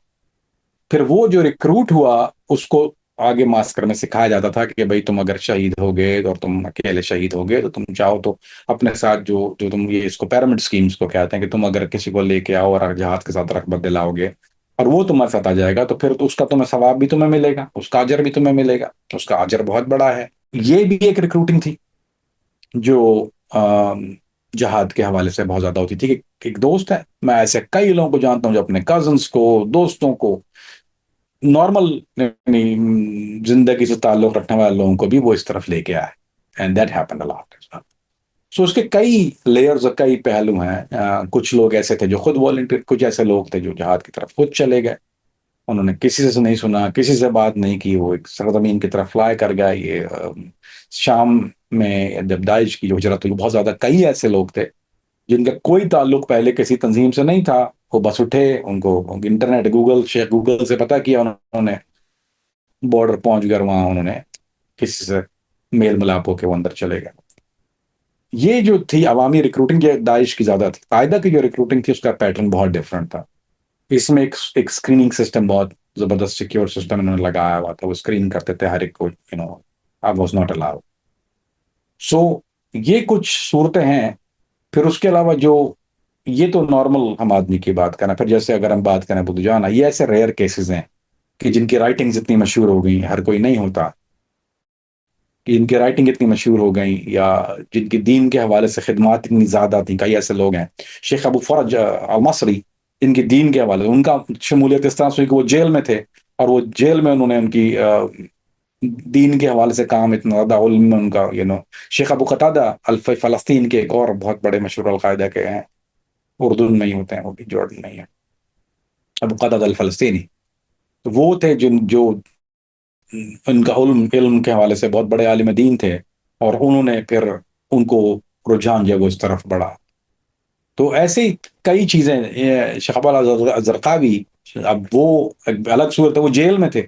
फिर वो जो रिक्रूट हुआ, उसको आगे मास्कर में सिखाया जाता था कि भाई तुम अगर शहीद हो गए, और तुम अकेले शहीद हो गए, तो तुम चाहो तो अपने साथ जो जो तुम, ये इसको पिरामिड स्कीम्स को कहते हैं, कि तुम अगर किसी को लेके आओ और जहाज के साथ रकबत दिलाओगे, और वो तुम्हारे साथ आ जाएगा, तो फिर तो उसका तुम्हें सवाब भी तुम्हें मिलेगा, उसका अजर भी तुम्हें मिलेगा, उसका अजर बहुत बड़ा है। ये भी एक रिक्रूटिंग थी, जो जहाद के हवाले से बहुत ज्यादा होती थी। कि एक दोस्त है, मैं ऐसे कई लोगों को जानता हूँ जो अपने कजन्स को, दोस्तों को, नॉर्मल जिंदगी से ताल्लुक रखने वाले लोगों को भी वो इस तरफ लेके आए, and that happened a lot. So उसके कई लेयर्स और कई पहलू हैं। कुछ लोग ऐसे थे जो खुद वॉलंटियर, कुछ ऐसे लोग थे जो जहाद की तरफ खुद चले गए, उन्होंने किसी से नहीं सुना, किसी से बात नहीं की, वो एक सरजमीन की तरफ फ्लाई कर गया। ये शाम में जब दाइश की जो हिजरत हुई, बहुत ज्यादा कई ऐसे लोग थे जिनका कोई ताल्लुक पहले किसी तंजीम से नहीं था। वो बस उठे, उनको इंटरनेट, गूगल, शेख गूगल से पता किया उन्होंने, बॉर्डर पहुंच गए, वहां उन्होंने किसी से मेल मिलाप होकर वो अंदर चले गए। ये जो थी अवामी रिक्रूटिंग, ये दाइश की ज्यादा थी। कायदा की जो रिक्रूटिंग थी उसका पैटर्न बहुत डिफरेंट था। इसमें एक स्क्रीनिंग सिस्टम, बहुत जबरदस्त सिक्योर सिस्टम इन्होंने लगाया हुआ था। वो स्क्रीन करते थे हर एक को, आई वाज नॉट अलाउड। सो ये कुछ सूरतें हैं। फिर उसके अलावा जो, ये तो नॉर्मल हम आदमी की बात करें, फिर जैसे अगर हम बात करें बुद्ध जाना, ये ऐसे रेयर केसेस हैं कि जिनकी राइटिंग्स इतनी मशहूर हो गई, हर कोई नहीं होता कि इनकी राइटिंग इतनी मशहूर हो गई, या जिनकी दीन के हवाले से खिदमात इतनी ज्यादा थी। कई ऐसे लोग हैं, शेख अबू फरज अल मसरी, इनकी दीन के हवाले, उनका शमूलियत इस तरह से हुई कि वो जेल में थे, और वो जेल में उन्होंने उनकी दीन के हवाले से काम इतना ज्यादा, उल्म में उनका, शेख अबू कतादा अल फलस्तीन के एक और बहुत बड़े मशहूर अलकायदा के हैं, उर्दू में ही होते हैं, वो भी जॉर्डन में ही है, अबू कतादा अल फलस्तीनी। तो वो थे जिन जो उनका इल्म इल्म के हवाले से बहुत बड़े आलिम दीन थे, और उन्होंने फिर, उनको रुझान जो है वो इस तरफ बढ़ा। तो ऐसे ही कई चीजें, शहबाज जरकावी, अब वो एक अलग सूरत है, वो जेल में थे,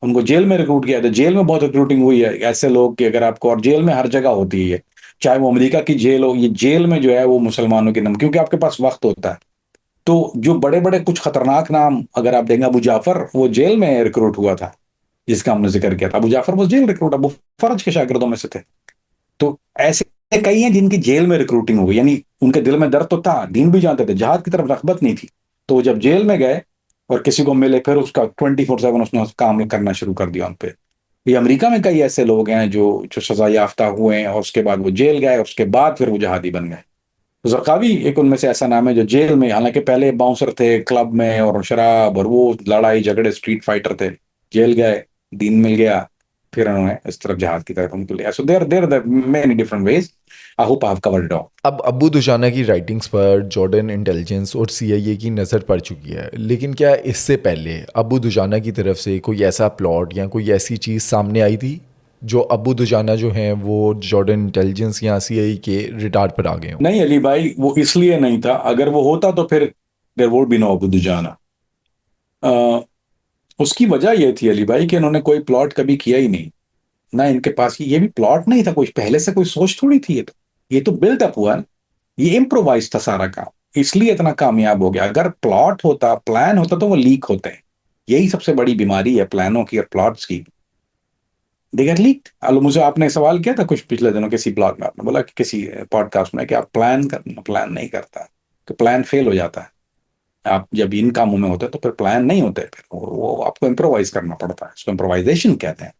उनको जेल में रिक्रूट किया था। जेल में बहुत रिक्रूटिंग हुई है ऐसे लोग कि अगर आपको, और जेल में हर जगह होती है, चाहे वो अमेरिका की जेल हो, ये जेल में जो है वो मुसलमानों के नाम, क्योंकि आपके पास वक्त होता है। तो जो बड़े बड़े कुछ खतरनाक नाम अगर आप देंगे, अबू जाफर वो जेल में रिक्रूट हुआ था, जिसका हमने जिक्र किया था, अबू जाफर वो जेल रिक्रूट अबू फरज के शागिर्दों में से थे। तो ऐसे कई हैं जिनकी जेल में रिक्रूटिंग हो गई, यानी उनके दिल में दर्द तो था, दीन भी जानते थे, जहाद की तरफ रगबत नहीं थी, तो वो जब जेल में गए और किसी को मिले, फिर उसका 24/7 उसने काम करना शुरू कर दिया उन पे। ये अमेरिका में कई ऐसे लोग हैं जो जो सजा याफ्ता हुए हैं, और उसके बाद वो जेल गए, उसके बाद फिर वो जहादी बन गए। तो जरकावी एक उनमें से ऐसा नाम है, जो जेल में, हालांकि पहले बाउंसर थे क्लब में, और शराब और वो लड़ाई झगड़े, स्ट्रीट फाइटर थे, जेल गए, दीन मिल गया, फिर उन्होंने इस तरफ जहाद की तरफ उनको लिया। So there many different ways. I hope I have covered it all. अब अब्बू दुजाना की राइटिंग्स पर जॉर्डन इंटेलिजेंस और सीआईए की नज़र पड़ चुकी है, लेकिन क्या इससे पहले अब्बू दुजाना की तरफ से कोई ऐसा प्लॉट या कोई ऐसी चीज़ सामने आई थी जो अब्बू दुजाना जो हैं वो जॉर्डन इंटेलिजेंस या सीआईए के रिडार पर आ गए हों? नहीं अली भाई, वो इसलिए नहीं था, अगर वो होता तो फिर there would be no Abu Dujana. उसकी वजह यह थी अली भाई कि इन्होंने कोई प्लॉट कभी किया ही नहीं, ना इनके पास ये भी प्लॉट नहीं था, कुछ पहले से कोई सोच थोड़ी थी। ये तो बिल्ट अप हुआ, ये इम्प्रोवाइज था सारा काम, इसलिए इतना कामयाब हो गया। अगर प्लॉट होता, प्लान होता, तो वो लीक होते हैं। यही सबसे बड़ी बीमारी है प्लानों की और प्लॉट्स की, दे गेट लीक्ड। मुझे आपने सवाल किया था कुछ पिछले दिनों किसी ब्लॉग में, आपने बोला कि किसी पॉडकास्ट में कि आप प्लान नहीं करता, कि प्लान फेल हो जाता है। आप जब इन कामों में होते हैं तो फिर प्लान नहीं होते, फिर वो आपको इम्प्रोवाइज करना पड़ता है, इसको इम्प्रोवाइजेशन कहते हैं।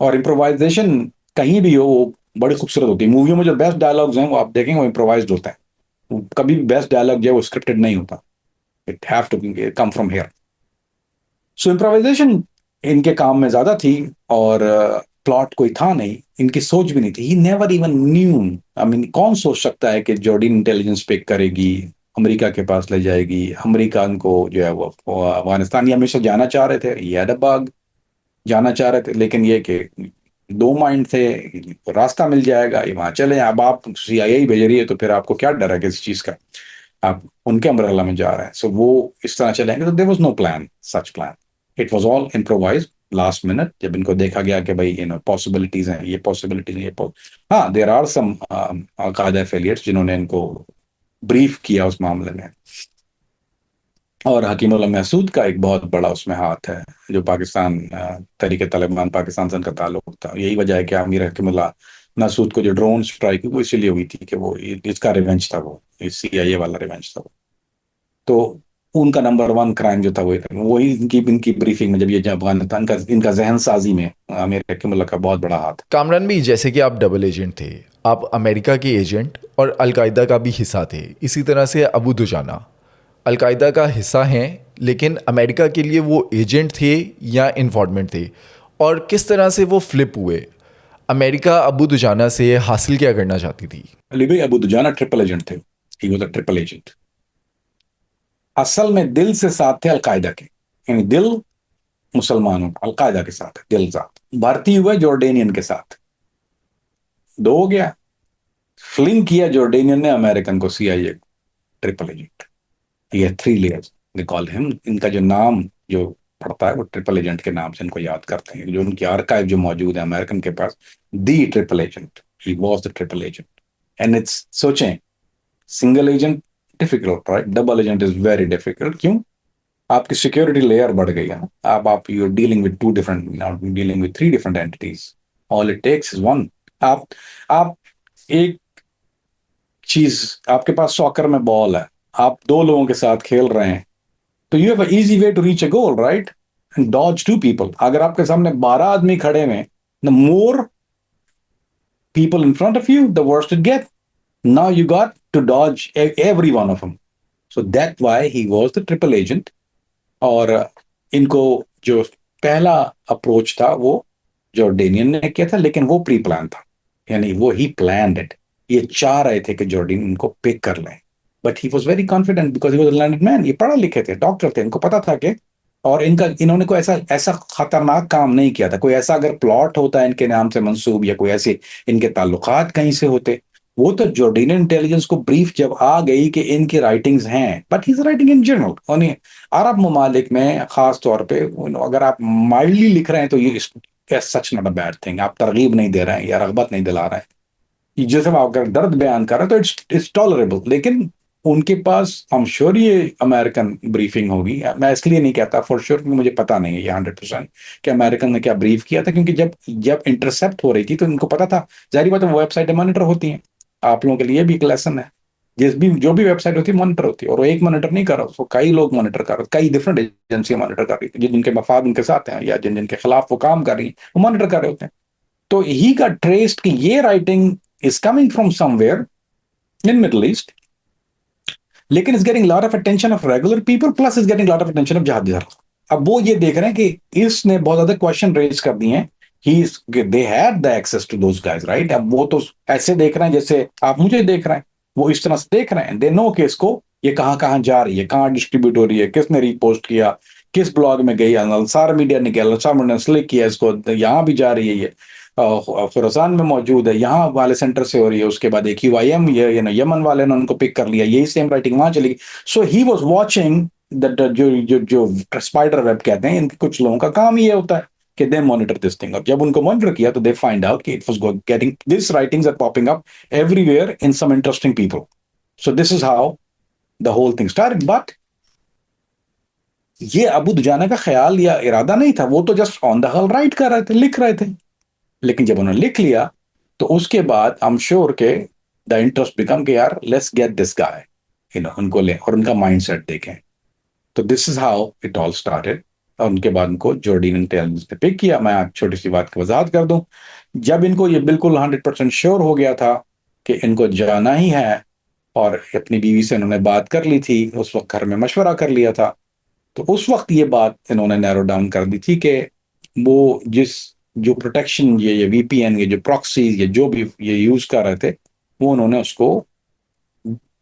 और इम्प्रोवाइजेशन कहीं भी हो वो बड़ी खूबसूरत होती है। मूवियों में जो बेस्ट डायलॉग्स हैं वो आप देखेंगे वो इम्प्रोवाइज्ड होते हैं, कभी भी बेस्ट डायलॉग जो है वो स्क्रिप्टेड नहीं होता, it have to come from here. So improvisation इनके काम में ज्यादा थी, और प्लॉट कोई था नहीं, इनकी सोच भी नहीं थी। He never even new, I mean कौन सोच सकता है कि जॉर्डिन इंटेलिजेंस पिक करेगी, अमेरिका के पास ले जाएगी, अमेरिका को जो है वो अफगानिस्तान, ये हमेशा जाना चाह रहे थे, ये हैदराबाद जाना चाह रहे थे, लेकिन ये कि दो माइंड थे, रास्ता मिल जाएगा ये वहां चले। अब आप सीआईए भेज रही है तो फिर आपको क्या डर है किसी चीज का, आप उनके अम्ब्रेला में जा रहे हैं। सो वो इस तरह चलेंगे, तो there was no plan, such plan, it was all improvise last minute, जब इनको देखा गया कि भाई पॉसिबिलिटीज हैं, ये पॉसिबिलिटीज हैं, हाँ there are some al Qaeda affiliates जिन्होंने इनको ब्रीफ किया उस मामले में, और हकीमुल्लाह महसूद का एक बहुत बड़ा उसमें हाथ है, जो पाकिस्तान तहरीक तालिबान पाकिस्तान से उनका ताल्लुक था। यही वजह है कि अमीर हकीमुल्लाह महसूद को जो ड्रोन स्ट्राइक हुई वो इसीलिए हुई थी कि वो इसका रिवेंज था, वो सीआईए वाला रिवेंज था वो। तो उनका नंबर वन क्राइम जो था वो वही इनकी इनकी ब्रीफिंग में, जब ये अफगानिस्तान का इनका जहन साजी में आमिर हकीमुल्लाह का बहुत बड़ा हाथ। कामरान भी, जैसे कि आप डबल एजेंट थे, आप अमेरिका के एजेंट और अलकायदा का भी हिस्सा थे, इसी तरह से अबू दुजाना अलकायदा का हिस्सा हैं, लेकिन अमेरिका के लिए वो एजेंट थे या इन्फॉर्मेंट थे, और किस तरह से वो फ्लिप हुए? अमेरिका अबू दुजाना से हासिल क्या करना चाहती थी? अली भाई अबू दुजाना ट्रिपल एजेंट थे, ही वाज अ ट्रिपल एजेंट। असल में दिल से साथ थे अलकायदा के, यानी दिल मुसलमानों का अलकायदा के साथ है, दिल साथ भर्ती हुए जॉर्डेनियन के साथ, दो हो गया। फ्लिंग किया जॉर्डेनियन ने अमेरिकन को, सीआईए ट्रिपल एजेंट, ये थ्री लेयर्स दे कॉल हिम। इनका जो नाम जो पड़ता है वो ट्रिपल एजेंट के नाम से इनको याद करते हैं, जो उनकी आर्काइव जो मौजूद है अमेरिकन के पास, the triple agent, he was the triple agent. And it's सोचें, single agent difficult, right, double agent is very difficult. क्यों? आपकी सिक्योरिटी लेयर बढ़ गई है ना, आप you are dealing with two different, not dealing with three different entities, all it takes is one. आप आप एक चीज, आपके पास सॉकर में बॉल है, आप दो लोगों के साथ खेल रहे हैं, तो you have easy way to reach a goal, right, and dodge to people. अगर आपके सामने 12 आदमी खड़े हैं, the more people in front of you the worst it get, now you got to dodge every one of them. So that why he was the triple agent. और इनको जो पहला अप्रोच था वो जॉर्डेनियन ने किया था, लेकिन वो प्री प्लान था, यानी वो ही प्लान इट। ये चाह रहे थे कि जॉर्डिन इनको पिक कर लें, but he was very confident because he was learned man, ये पढ़े लिखे थे, डॉक्टर थे, इनको पता था कि, और इनका इन्होंने कोई ऐसा ऐसा खतरनाक काम नहीं किया था। कोई ऐसा अगर प्लॉट होता है इनके नाम से मंसूब, या कोई ऐसे इनके ताल्लुकात कहीं से होते, वो तो जॉर्डिनियन इंटेलिजेंस को ब्रीफ जब आ गई कि इनकी राइटिंग्स हैं, but he is writing in general, अरब ममालिक में खास तौर पे अगर आप माइल्डली लिख रहे हैं तो ये सच नॉट अ बैड थिंग, आप तरगीब नहीं दे रहे हैं या रगबत नहीं दिला रहे हैं, जैसे आप अगर दर्द बयान कर रहे हैं तो इट्स टॉलरेबल। लेकिन उनके पास आई एम श्योर ये अमेरिकन ब्रीफिंग होगी, मैं इसलिए नहीं कहता फॉर श्योर क्योंकि मुझे पता नहीं है ये 100% कि अमेरिकन ने क्या ब्रीफ किया था, क्योंकि जब जब इंटरसेप्ट हो रही थी तो इनको पता था, जाहिर बात है वो वेबसाइटें मॉनिटर होती हैं, आप लोगों के लिए भी एक लेसन है, जो भी वेबसाइट होती है मॉनिटर होती है, और वो एक मॉनिटर नहीं कर रहा, उसको कई लोग मॉनिटर कर रहे, कई डिफरेंट एजेंसियां मॉनिटर कर रही थी, जिनके मफाद उनके साथ हैं या जिन जिनके खिलाफ वो काम कर रही हैं वो मॉनिटर कर रहे होते हैं। तो ही का ट्रेस्ड कि ये writing is coming from somewhere in Middle East, लेकिन is getting lot of attention of regular people, plus is getting lot of attention of जहादीर। अब वो ये देख रहे हैं कि इसने बहुत ज्यादा क्वेश्चन रेज कर दिए हैं, he they had the access to those guys, right. अब वो तो ऐसे देख रहे हैं जैसे आप मुझे देख रहे हैं, वो इस तरह से देख रहे हैं, दे नो कि इसको ये कहाँ कहाँ जा रही है, कहाँ डिस्ट्रीब्यूट हो रही है, किसने रीपोस्ट किया, किस ब्लॉग में गई, अलसार मीडिया ने किया, अलसार मीडिया ने स्लिक किया इसको, यहाँ भी जा रही है ये, खुरासान में मौजूद है, यहाँ वाले सेंटर से हो रही है, उसके बाद एक यूआईएम ये यमन वाले ने उनको पिक कर लिया, यही सेम राइटिंग वहां चली गई। सो ही वाज वाचिंग जो स्पाइडर वेब कहते हैं, इनके कुछ लोगों का काम ये होता है कि दे मॉनिटर दिस थिंग, और जब उनको मॉनिटर किया तो दे फाइंड आउट कि it was getting this writings are popping up everywhere in some interesting people. So this is how the whole thing started. But ये अबू दुजाना का ख्याल या इरादा नहीं था, वो तो जस्ट ऑन द हल राइट कर रहे थे, लिख रहे थे। लेकिन जब उन्होंने लिख लिया तो उसके बाद आई एम श्योर के द इंटरेस्ट बिकम कि यार लेट्स गेट दिस गाय, उनको लें और उनका माइंडसेट देखें। तो this is how it all started. और उनके बाद उनको जॉर्डियन इंटेलिजेंस ने पिक किया। मैं एक छोटी सी बात की वजाहत कर दूं, जब इनको ये बिल्कुल 100% श्योर हो गया था कि इनको जाना ही है, और अपनी बीवी से इन्होंने बात कर ली थी, उस वक्त घर में मशवरा कर लिया था, तो उस वक्त ये बात इन्होंने नैरो डाउन कर दी थी कि वो जिस जो प्रोटेक्शन ये वीपीएन, ये जो प्रॉक्सीज, ये जो भी ये यूज कर रहे थे, वो उन्होंने उसको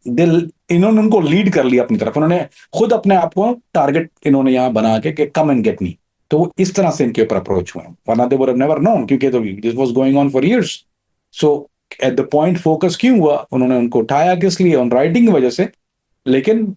दिल इन्होंने उनको लीड कर लिया अपनी तरफ। उन्होंने खुद अपने आप को टारगेट इन्होंने यहाँ बना के कम एंड गेट मी। तो वो इस तरह से इनके ऊपर अप्रोच हुए, वरना दे वुड हैव नेवर नोन, क्योंकि तो this was going on for years. So at the point focus क्यों हुआ, उन्होंने उनको उठाया किस लिए, ऑन राइटिंग की वजह से। लेकिन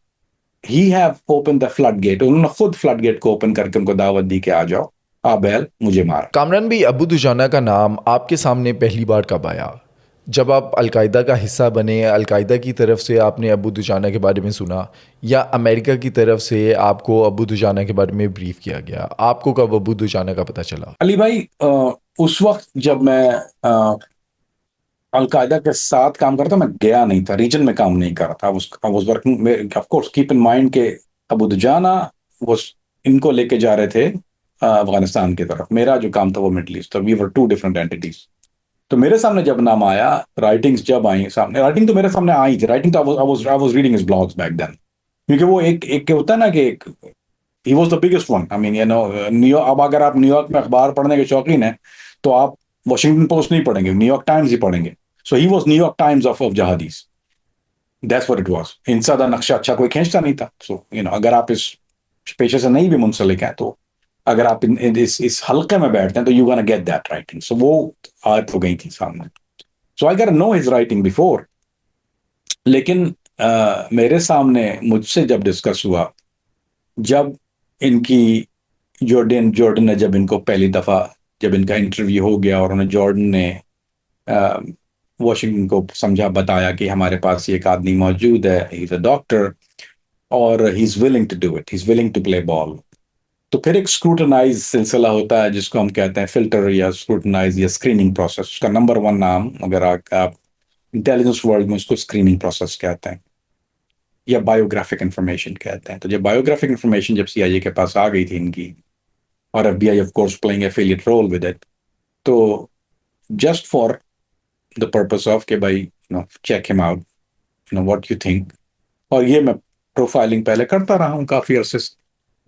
he have open the flood gate, उन्होंने खुद फ्लड गेट को ओपन करके उनको दावत दी कि आ जाओ, आ बैल मुझे मार। कामरान भाई, अबू दुजाना का नाम आपके सामने पहली बार कब आया? जब आप अलकायदा का हिस्सा बने, अलकायदा की तरफ से आपने अबू दुजाना के बारे में सुना, या अमेरिका की तरफ से आपको अबू दुजाना के बारे में ब्रीफ किया गया? आपको कब अबू दुजाना का पता चला? अली भाई, उस वक्त जब मैं अलकायदा के साथ काम करता, मैं गया नहीं था, रीजन में काम नहीं कर रहा था। I was working, of course keep in mind के अबू दुजाना वो इनको लेके जा रहे थे अफगानिस्तान की तरफ। मेरा जो काम था वो मिडल ईस्ट, तो we were two different entities. तो मेरे सामने जब नाम आया, राइटिंग्स जब आई सामने, राइटिंग तो मेरे सामने आई थी, राइटिंग तो I was reading his blogs back then. क्योंकि वो एक एक होता है ना कि he was the biggest one. I mean New York, अब अगर आप न्यूयॉर्क में अखबार पढ़ने के शौकीन हैं, तो आप वॉशिंगटन पोस्ट नहीं पढ़ेंगे, न्यूयॉर्क टाइम्स ही पढ़ेंगे। So he was New York Times of जहादीस, दैट्स व्हाट इट वाज। इनसे ज्यादा नक्शा अच्छा कोई खींचता नहीं था। सो अगर आप इस पेशे से नहीं भी मुंसलिक हैं, तो अगर आप इस हल्के में बैठते हैं, तो you gonna get that writing. So वो आ तो गई थी सामने। So I got know his writing before. लेकिन मेरे सामने मुझसे जब डिस्कस हुआ, जब इनकी जॉर्डन जॉर्डन ने जब इनको पहली दफा, जब इनका इंटरव्यू हो गया और उन्हें जॉर्डन ने वॉशिंगटन को समझा, बताया कि हमारे पास ये एक आदमी मौजूद है, ही इज अ डॉक्टर, और he is willing to do it, he is willing to play ball. तो फिर एक स्क्रूटनाइज सिलसिला होता है, जिसको हम कहते हैं फिल्टर या स्क्रूटनाइज या स्क्रीनिंग प्रोसेस। उसका नंबर वन नाम, अगर आप इंटेलिजेंस वर्ल्ड में उसको स्क्रीनिंग प्रोसेस कहते हैं, या बायोग्राफिक इंफॉर्मेशन कहते हैं। तो जब बायोग्राफिक इंफॉर्मेशन जब सीआईए के पास आ गई थी इनकी, और FBI of course playing affiliate role with it, तो just for the purpose of के भाई check him out, what you think. और ये मैं प्रोफाइलिंग पहले करता रहा हूँ, काफी अरसे से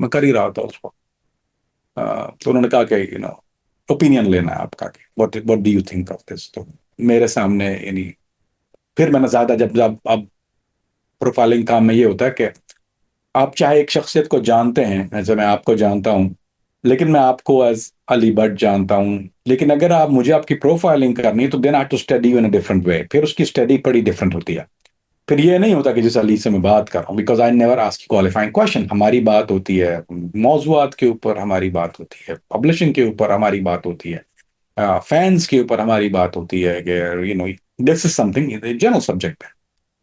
मैं कर ही रहा था उसको। तो उन्होंने कहा कि ओपिनियन लेना है आपका, कि what what do you think of this. तो मेरे सामने यानी फिर मैंने ज्यादा, जब जब अब प्रोफाइलिंग काम में ये होता है कि आप चाहे एक शख्सियत को जानते हैं, जैसे मैं आपको जानता हूँ, लेकिन मैं आपको एज अली भट्ट जानता हूँ। लेकिन अगर आप मुझे आपकी प्रोफाइलिंग करनी है, तो then I to study you in a different way. फिर उसकी स्टडी बड़ी डिफरेंट होती है। फिर ये नहीं होता कि जिस अली से मैं बात कर रहा हूँ, because I never ask qualifying question. हमारी बात होती है मौजूआत के ऊपर, हमारी बात होती है पब्लिशिंग के ऊपर, हमारी बात होती है फैंस के ऊपर, हमारी बात होती है कि this is something general subject है।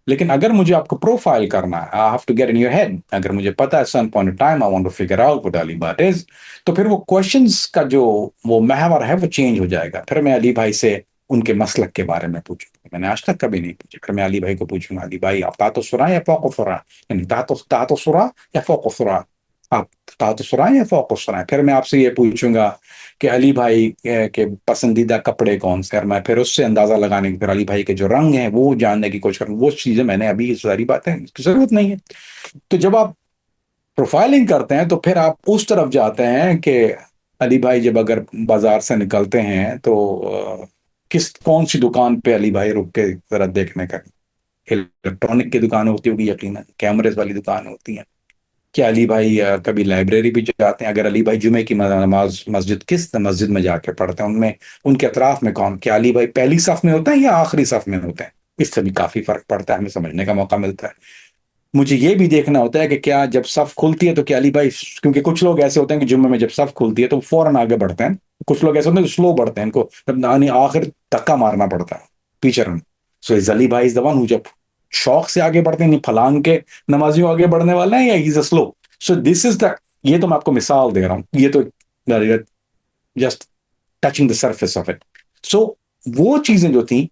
लेकिन अगर मुझे आपको प्रोफाइल करना है, I have to get in your head. अगर मुझे पता है some point of time I want to figure out what Ali Bhatt is, तो फिर वो क्वेश्चंस का जो वो महवर है वो चेंज हो जाएगा। फिर मैं अली भाई से उनके मसलक के बारे में पूछूंगा, मैंने आज तक कभी नहीं पूछा। फिर मैं अली भाई को पूछूंगा, अली भाई आप तातो सुरा या फौको सुरा, यानी तातो तातो सुरा या फौको सुरा, आप तातो सुरा या फौको सुरा। फिर मैं आपसे ये पूछूंगा कि अली भाई के पसंदीदा कपड़े कौन से, और मैं फिर उससे अंदाजा लगाने की, फिर अली भाई के जो रंग हैं वो जानने की कोशिश करूँ। वो चीजें मैंने अभी, सारी बातें की जरूरत नहीं है। तो जब आप प्रोफाइलिंग करते हैं, तो फिर आप उस तरफ जाते हैं कि अली भाई जब अगर बाजार से निकलते हैं, तो किस कौन सी दुकान पे अली भाई रुक के जरा देखने का। इलेक्ट्रॉनिक की दुकान होती होगी यकीनन, कैमरेज वाली दुकान होती है। क्या अली भाई कभी लाइब्रेरी भी जाते हैं? अगर अली भाई जुमे की नमाज मस्जिद, किस मस्जिद में जाके पढ़ते हैं, उनमें उनके अतराफ में कौन, क्या अली भाई पहली सफ में होते हैं या आखिरी सफ में होते हैं? इससे भी काफी फर्क पड़ता है, हमें समझने का मौका मिलता है। मुझे ये भी देखना होता है कि क्या जब सफ खुलती है तो क्या अली भाई, क्योंकि कुछ लोग ऐसे होते हैं कि जुम्मे में जब सफ खुलती है तो फौरन आगे बढ़ते हैं, कुछ लोग ऐसे होते हैं जो स्लो बढ़ते हैं, इनको जब आखिर धक्का मारना पड़ता है पीछे रन। सो इज अली भाई इज द वन हु जब शौक से आगे बढ़ते हैं, नहीं फलांग के नमाजियों आगे बढ़ने वाले हैं, या is a slow. So this is the, ये तो मैं आपको मिसाल दे रहा हूँ, ये तो just touching the surface of it. So वो चीजें जो थी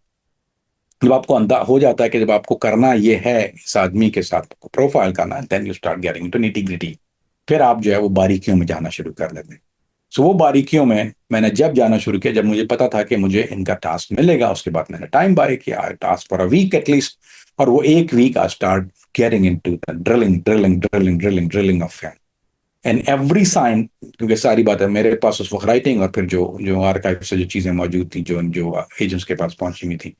जब आपको अंदाजा हो जाता है कि जब आपको करना ये है, इस आदमी के साथ प्रोफाइल करना, then you start getting into nitty gritty. फिर आप जो है वो बारीकियों में जाना शुरू कर लेते हैं। सो वो बारीकियों में मैंने जब जाना शुरू किया, जब मुझे पता था कि मुझे इनका टास्क मिलेगा, उसके बाद मैंने टाइम बाय किया, task for a week at least. और वो एक week I start getting into drilling drilling drilling drilling drilling of film and every sign. क्योंकि सारी बातें मेरे पास उस वक्त राइटिंग और फिर जो जो आर्काइव से जो चीजें मौजूद थी, जो जो एजेंट्स के पास पहुंची हुई थी,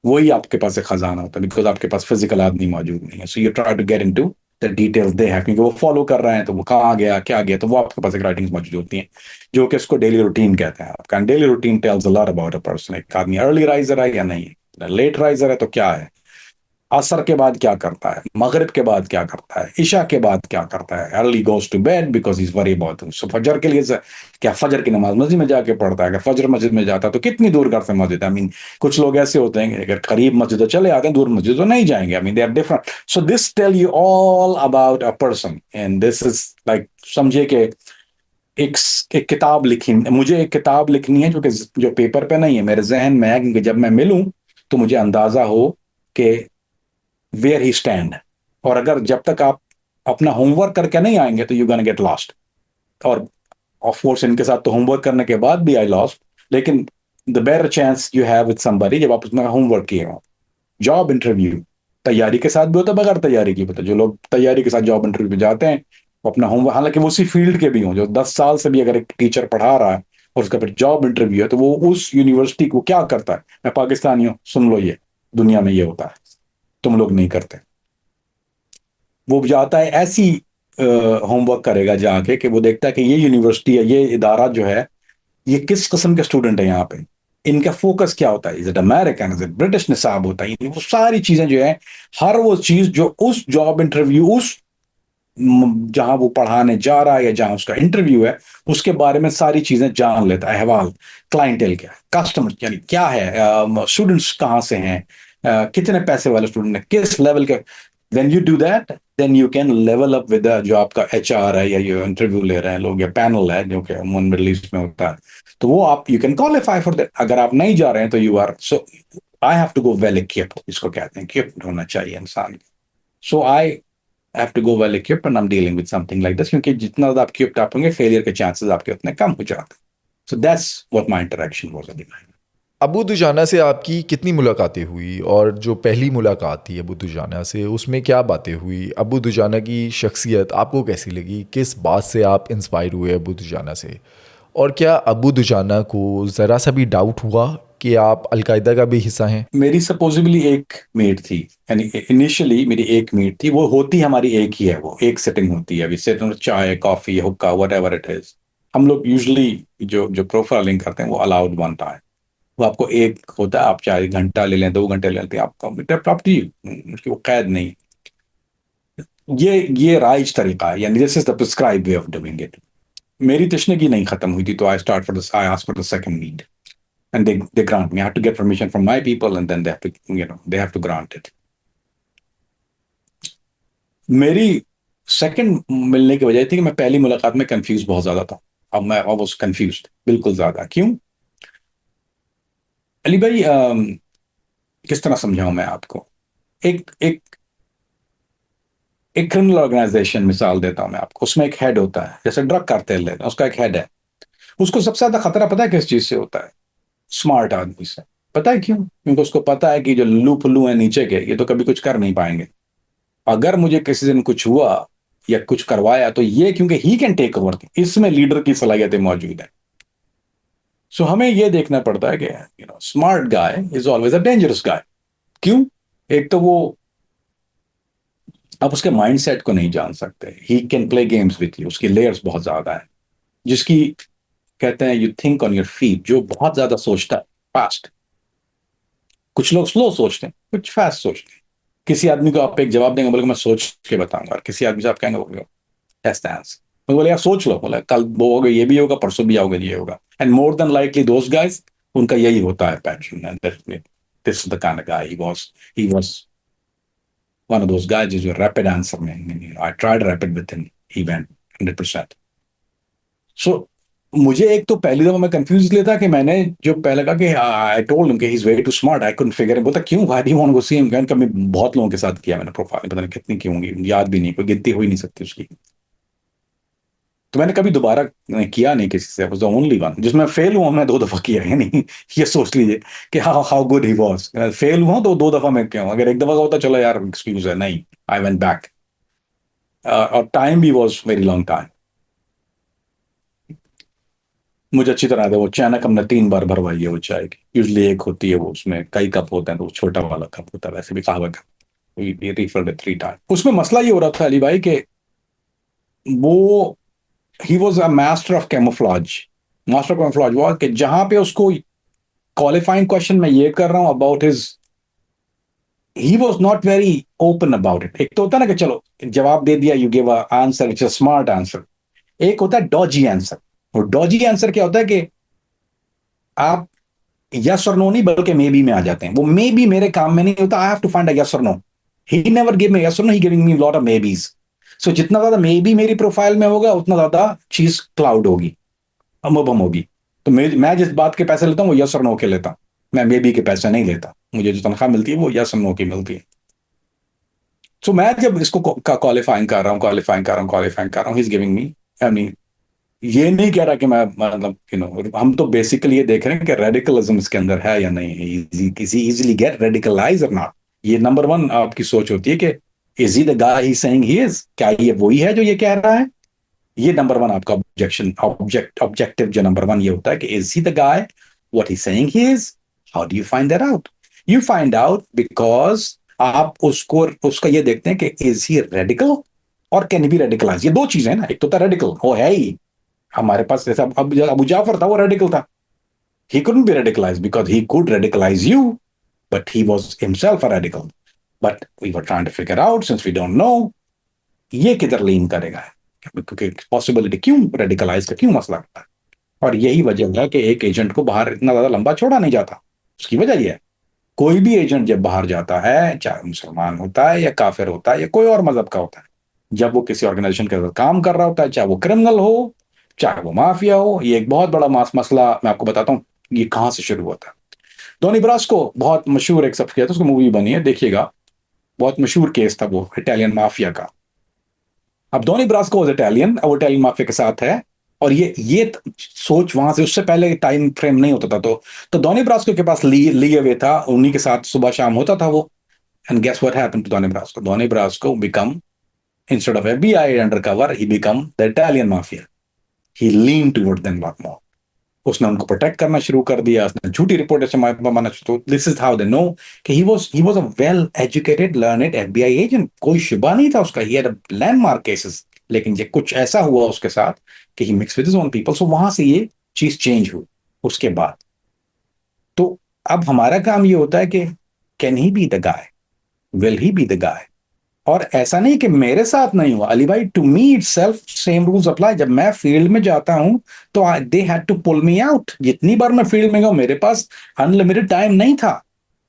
वही आपके पास एक खजाना होता है, बिकॉज आपके पास फिजिकल आदमी मौजूद नहीं है। So you try to get into the details they have, क्योंकि वो फॉलो कर रहे हैं, तो वो कहाँ गया क्या गया, तो वो आपके पास एक राइटिंग्स मौजूद होती हैं, जो कि उसको डेली रूटीन कहते हैं। आपका daily routine tales a lot about a person. एक आदमी अर्ली राइजर है या नहीं, लेट राइजर है तो क्या है, असर के बाद क्या करता है, मगरिब के बाद क्या करता है, इशा के बाद क्या करता है, early goes to bed because is worry about. So फजर के लिए क्या फजर की नमाज मस्जिद में जाके पढ़ता है, अगर फजर मस्जिद में जाता है तो कितनी दूर घर से मस्जिद है। आई मीन कुछ लोग ऐसे होते हैं कि अगर करीब मस्जिद तो चले आते हैं, दूर मस्जिद तो नहीं जाएंगे। I mean they are different. So this tell you all about a person and this is like, समझिए कि एक एक किताब लिखी, मुझे एक किताब लिखनी है जो पेपर पे नहीं है, मेरे जहन में है, क्योंकि जब मैं मिलूं तो मुझे अंदाजा हो कि वेयर ही स्टैंड। और अगर जब तक आप अपना होमवर्क करके नहीं आएंगे तो यू गोना गेट लॉस्ट। और ऑफ कोर्स इनके साथ तो होमवर्क करने के बाद भी आई लॉस्ट, लेकिन the better chance you have with somebody जब आप उसमें होमवर्क किए हो। जॉब इंटरव्यू तैयारी के साथ भी होता है, बगैर तैयारी की होता है। जो लोग तैयारी के साथ जॉब इंटरव्यू पे जाते हैं वो अपना होमवर्क, हालांकि वो उसी फील्ड के भी हों, जो 10 साल से भी अगर एक टीचर पढ़ा रहा है और उसका फिर जॉब इंटरव्यू है, तो वो उस यूनिवर्सिटी को क्या करता है, मैं पाकिस्तानी हूँ सुन लो, ये दुनिया में ये होता है, तुम लोग नहीं करते। वो जाता है ऐसी होमवर्क करेगा जाके कि वो देखता है कि ये यूनिवर्सिटी है, ये इदारा जो है, ये किस किस्म के स्टूडेंट है यहाँ पे, इनका फोकस क्या होता है, is it American, is it British निसाब होता है, वो सारी चीजें जो है, हर वो चीज जो उस जॉब इंटरव्यू, उस जहां वो पढ़ाने जा रहा है या जहां उसका इंटरव्यू है, उसके बारे में सारी चीजें जान लेता है। अहवाल, क्लाइंटेल क्या है, कस्टमर यानी क्या है, स्टूडेंट्स कहाँ से हैं, कितने पैसे वाले स्टूडेंट हैं, किस लेवल के। When you do that then you can level up with जो आपका एचआर है या जो इंटरव्यू ले रहे हैं लोग या पैनल है, जो कि अमूमन मिडल ईस्ट में होता है, तो वो आप you can qualify for that. अगर आप नहीं जा रहे हैं तो you are, so I have to go well equipped, इसको कहते हैं इक्विप्ड होना चाहिए इंसान। So I have to go well equipped and I am dealing with something like this, क्योंकि जितना ज्यादा आप इक्विप्ड आप होंगे, फेलियर के चांसेस आपके उतने कम हो जाते हैं। So that's what my interaction was at the time. Abu Dujana से आपकी कितनी मुलाकातें हुई, और जो पहली मुलाकात थी अबू दुजाना से उसमें क्या बातें हुई, अबू दुजाना की शख्सियत आपको कैसी लगी, किस बात से आप इंस्पायर हुए अबू दुजाना से, और क्या अबू दुजाना को ज़रा सा भी डाउट हुआ कि आप अलकायदा का भी हिस्सा हैं? मेरी सपोजिबली एक मीट थी, यानी इनिशियली मेरी एक मीट थी, वो होती हमारी एक ही है, वो एक सेटिंग होती है, अभी से चाय कॉफी हुक्का वट एवर इट इज। हम लोग यूजली जो जो प्रोफाइलिंग करते हैं वो अलाउड वन टाइम, वो आपको एक होता है, आप चाहे घंटा ले लें 2 घंटे ले लेते हैं, आपका आप उसकी वो कैद नहीं। ये राइज तरीका है, यानी this is the prescribe way of doing it. मेरी तशनगी नहीं खत्म हुई थी, तो I ask for the second meet and they grant me. I have to get permission from my people, and then they have to, they have to grant it. मेरी second मिलने की वजह थी कि मैं पहली मुलाकात में कंफ्यूज बहुत ज्यादा था। अब मैं आई वाज कंफ्यूज्ड बिल्कुल ज्यादा। क्यों अली भाई, किस तरह समझाऊं मैं आपको। एक एक एक क्रिमिनल ऑर्गेनाइजेशन मिसाल देता हूं मैं आपको, उसमें एक हेड होता है, जैसे ड्रग कार्टेल लेते हैं, उसका एक हेड है। उसको सबसे ज्यादा खतरा पता है किस चीज से होता है? स्मार्ट आदमी से। पता है क्यों? क्योंकि उसको पता है कि जो लल्लू फुल्लू है नीचे के, ये तो कभी कुछ कर नहीं पाएंगे। अगर मुझे किसी दिन कुछ हुआ या कुछ करवाया तो ये, क्योंकि ही कैन टेक ओवर, इसमें लीडर की सलाहियतें मौजूद है। सो हमें ये देखना पड़ता है कि smart guy is always a dangerous guy. क्यों? एक तो वो, आप उसके माइंडसेट को नहीं जान सकते, he can play games with you, उसकी लेयर्स बहुत ज्यादा है। जिसकी कहते हैं you think on your feet, जो बहुत ज्यादा सोचता है फास्ट। कुछ लोग स्लो सोचते हैं, कुछ फास्ट सोचते हैं। किसी आदमी को आप एक जवाब देंगे, बोले मैं सोच के बताऊंगा, और किसी आदमी से आप कहेंगे ऐसा आंसर, मैं बोले यार सोच लो, बोला कल वो होगा, ये भी होगा, परसों भी आओगे, ये होगा। And more than likely those guys, उनका यही होता है pattern. And this the kind of guy he was one of those guys is a rapid answer man. I tried rapid with him, he went 100%. So मुझे एक तो पहली दफा मैं कंफ्यूज इसलिए था कि मैंने जो पहले कहा कि आई टोल्ड हिम कि he is way too smart, I couldn't figure, बोलता क्यों, why do you want to see him, कभी बहुत लोगों के साथ किया मैंने प्रोफाइल, पता नहीं कितनी की होंगी, याद भी नहीं, कोई गिनती हो ही नहीं सकती उसकी। तो मैंने कभी दोबारा किया नहीं किसी से, वाज द ओनली वन जिसमें फेल हुआ, मैं 2 दफा किया है नहीं। ये सोच लीजिए कि how how good he was, fail हुआ तो 2 दफा मैं क्यों, अगर एक दफा का होता चलो यार एक्सक्यूज है, नहीं, आई वेंट बैक। और टाइम भी वाज वेरी लॉन्ग टाइम। मुझे अच्छी तरह याद है वो चायना हमने 3 बार भरवाई है वो चाय की, यूजली एक होती है वो, उसमें कई कप होते हैं तो वो छोटा वाला कप होता है, वैसे भी कहवा का, रिफिल्ड 3 टाइम। उसमें मसला ये हो रहा था अली भाई कि वो, he was a master of camouflage. Master of camouflage वो कि जहां पे उसको क्वालिफाइंग क्वेश्चन मैं ये कर रहा हूं about his, he was not very open about it. एक तो होता है ना कि चलो जवाब दे दिया, you give answer which a smart answer, एक होता है डॉजी आंसर। और डॉजी आंसर क्या होता है कि आप यस और नो नहीं बल्कि मे बी में आ जाते हैं, वो मे बी मेरे काम में नहीं होता, I have to find a yes और no. He never give me yes और no, he giving me lot of maybes. So जितना ज्यादा मे बी मेरी प्रोफाइल में होगा उतना ज्यादा चीज क्लाउड होगी, अमोबम होगी। तो मैं जिस बात के पैसे लेता हूँ वो यस और नो के लेता हूँ, मैं मे बी के पैसे नहीं लेता, मुझे जो तनख्वाह मिलती है वो यस और नो की मिलती है। सो मैं जब इसको क्वालिफाइंग कर रहा हूँ, क्वालिफाइंग कर रहा हूँ, he is giving me, I mean ये नहीं कह रहा कि मैं मतलब हम तो बेसिकली ये देख रहे हैं कि रेडिकलिज्म इसके अंदर है या नहीं है, किसी इजीली गेट रेडिकलाइज और नॉट। ये नंबर वन आपकी सोच होती है कि is he the guy he saying he is, क्या ये वही है जो ये कह रहा है। ये नंबर वन आपका ऑब्जेक्शन, ऑब्जेक्टिव जो नंबर वन ये होता है कि is he the guy what he saying he is. How do you find that out? You find out because आप उसको उसका ये देखते हैं कि इज ही रेडिकल और कैन बी रेडिकलाइज। ये 2 चीजें हैं ना, एक तो था रेडिकल, वो है ही हमारे पास, जैसे अब अबू जाफर था वो रेडिकल था, he couldn't be radicalized because he could radicalize you, but he was himself a radical. But we were trying to figure out, since we don't know, ये किधर लीन करेगा, क्योंकि पॉसिबिलिटी क्यों रेडिकलाइज का क्यों मसला होता है। और यही वजह है कि एक एजेंट को बाहर इतना ज्यादा लंबा छोड़ा नहीं जाता। उसकी वजह यह है, कोई भी एजेंट जब बाहर जाता है, चाहे मुसलमान होता है या काफिर होता है या कोई और मजहब का होता है, जब वो किसी ऑर्गेनाइजेशन के अंदर काम कर रहा होता है, चाहे वो क्रिमिनल हो चाहे वो माफिया हो, ये एक बहुत बड़ा मसला मैं आपको बताता हूँ ये कहां से शुरू होता है। डोनी ब्रास्को बहुत मशहूर एक सब किया था, उसको मूवी बनी है देखिएगा, बहुत मशहूर केस था वो इटालियन माफिया का। अब डोनी ब्रास्को वॉज इटालियन, अब वो इटालियन माफिया के साथ है, और ये सोच वहां से उससे पहले टाइम फ्रेम नहीं होता था, तो डोनी ब्रास्को के पास लिए हुए था, उन्हीं के साथ सुबह शाम होता था वो। And guess what happened to Donnie Brasco? Donnie Brasco become, instead of FBI undercover, he become the Italian mafia. He leaned toward them a lot more. उसने उनको प्रोटेक्ट करना शुरू कर दिया, उसने झूठी रिपोर्ट ऐसे बनाना शुरू। This is how they know कि he was a well educated learned FBI agent, कोई शुबा नहीं था उसका, ही हैड लैंडमार्क केसेस। लेकिन ये कुछ ऐसा हुआ उसके साथ कि he mix with his own people, so वहां से ये चीज चेंज हुई उसके बाद। तो अब हमारा काम ये होता है कि can he be the guy, will he be the guy. और ऐसा नहीं कि मेरे साथ नहीं हुआ अली भाई, to me itself same rules apply. जब मैं फील्ड में जाता हूं तो they had to pull me out. जितनी बार मैं फील्ड में गया मेरे पास अनलिमिटेड टाइम नहीं था,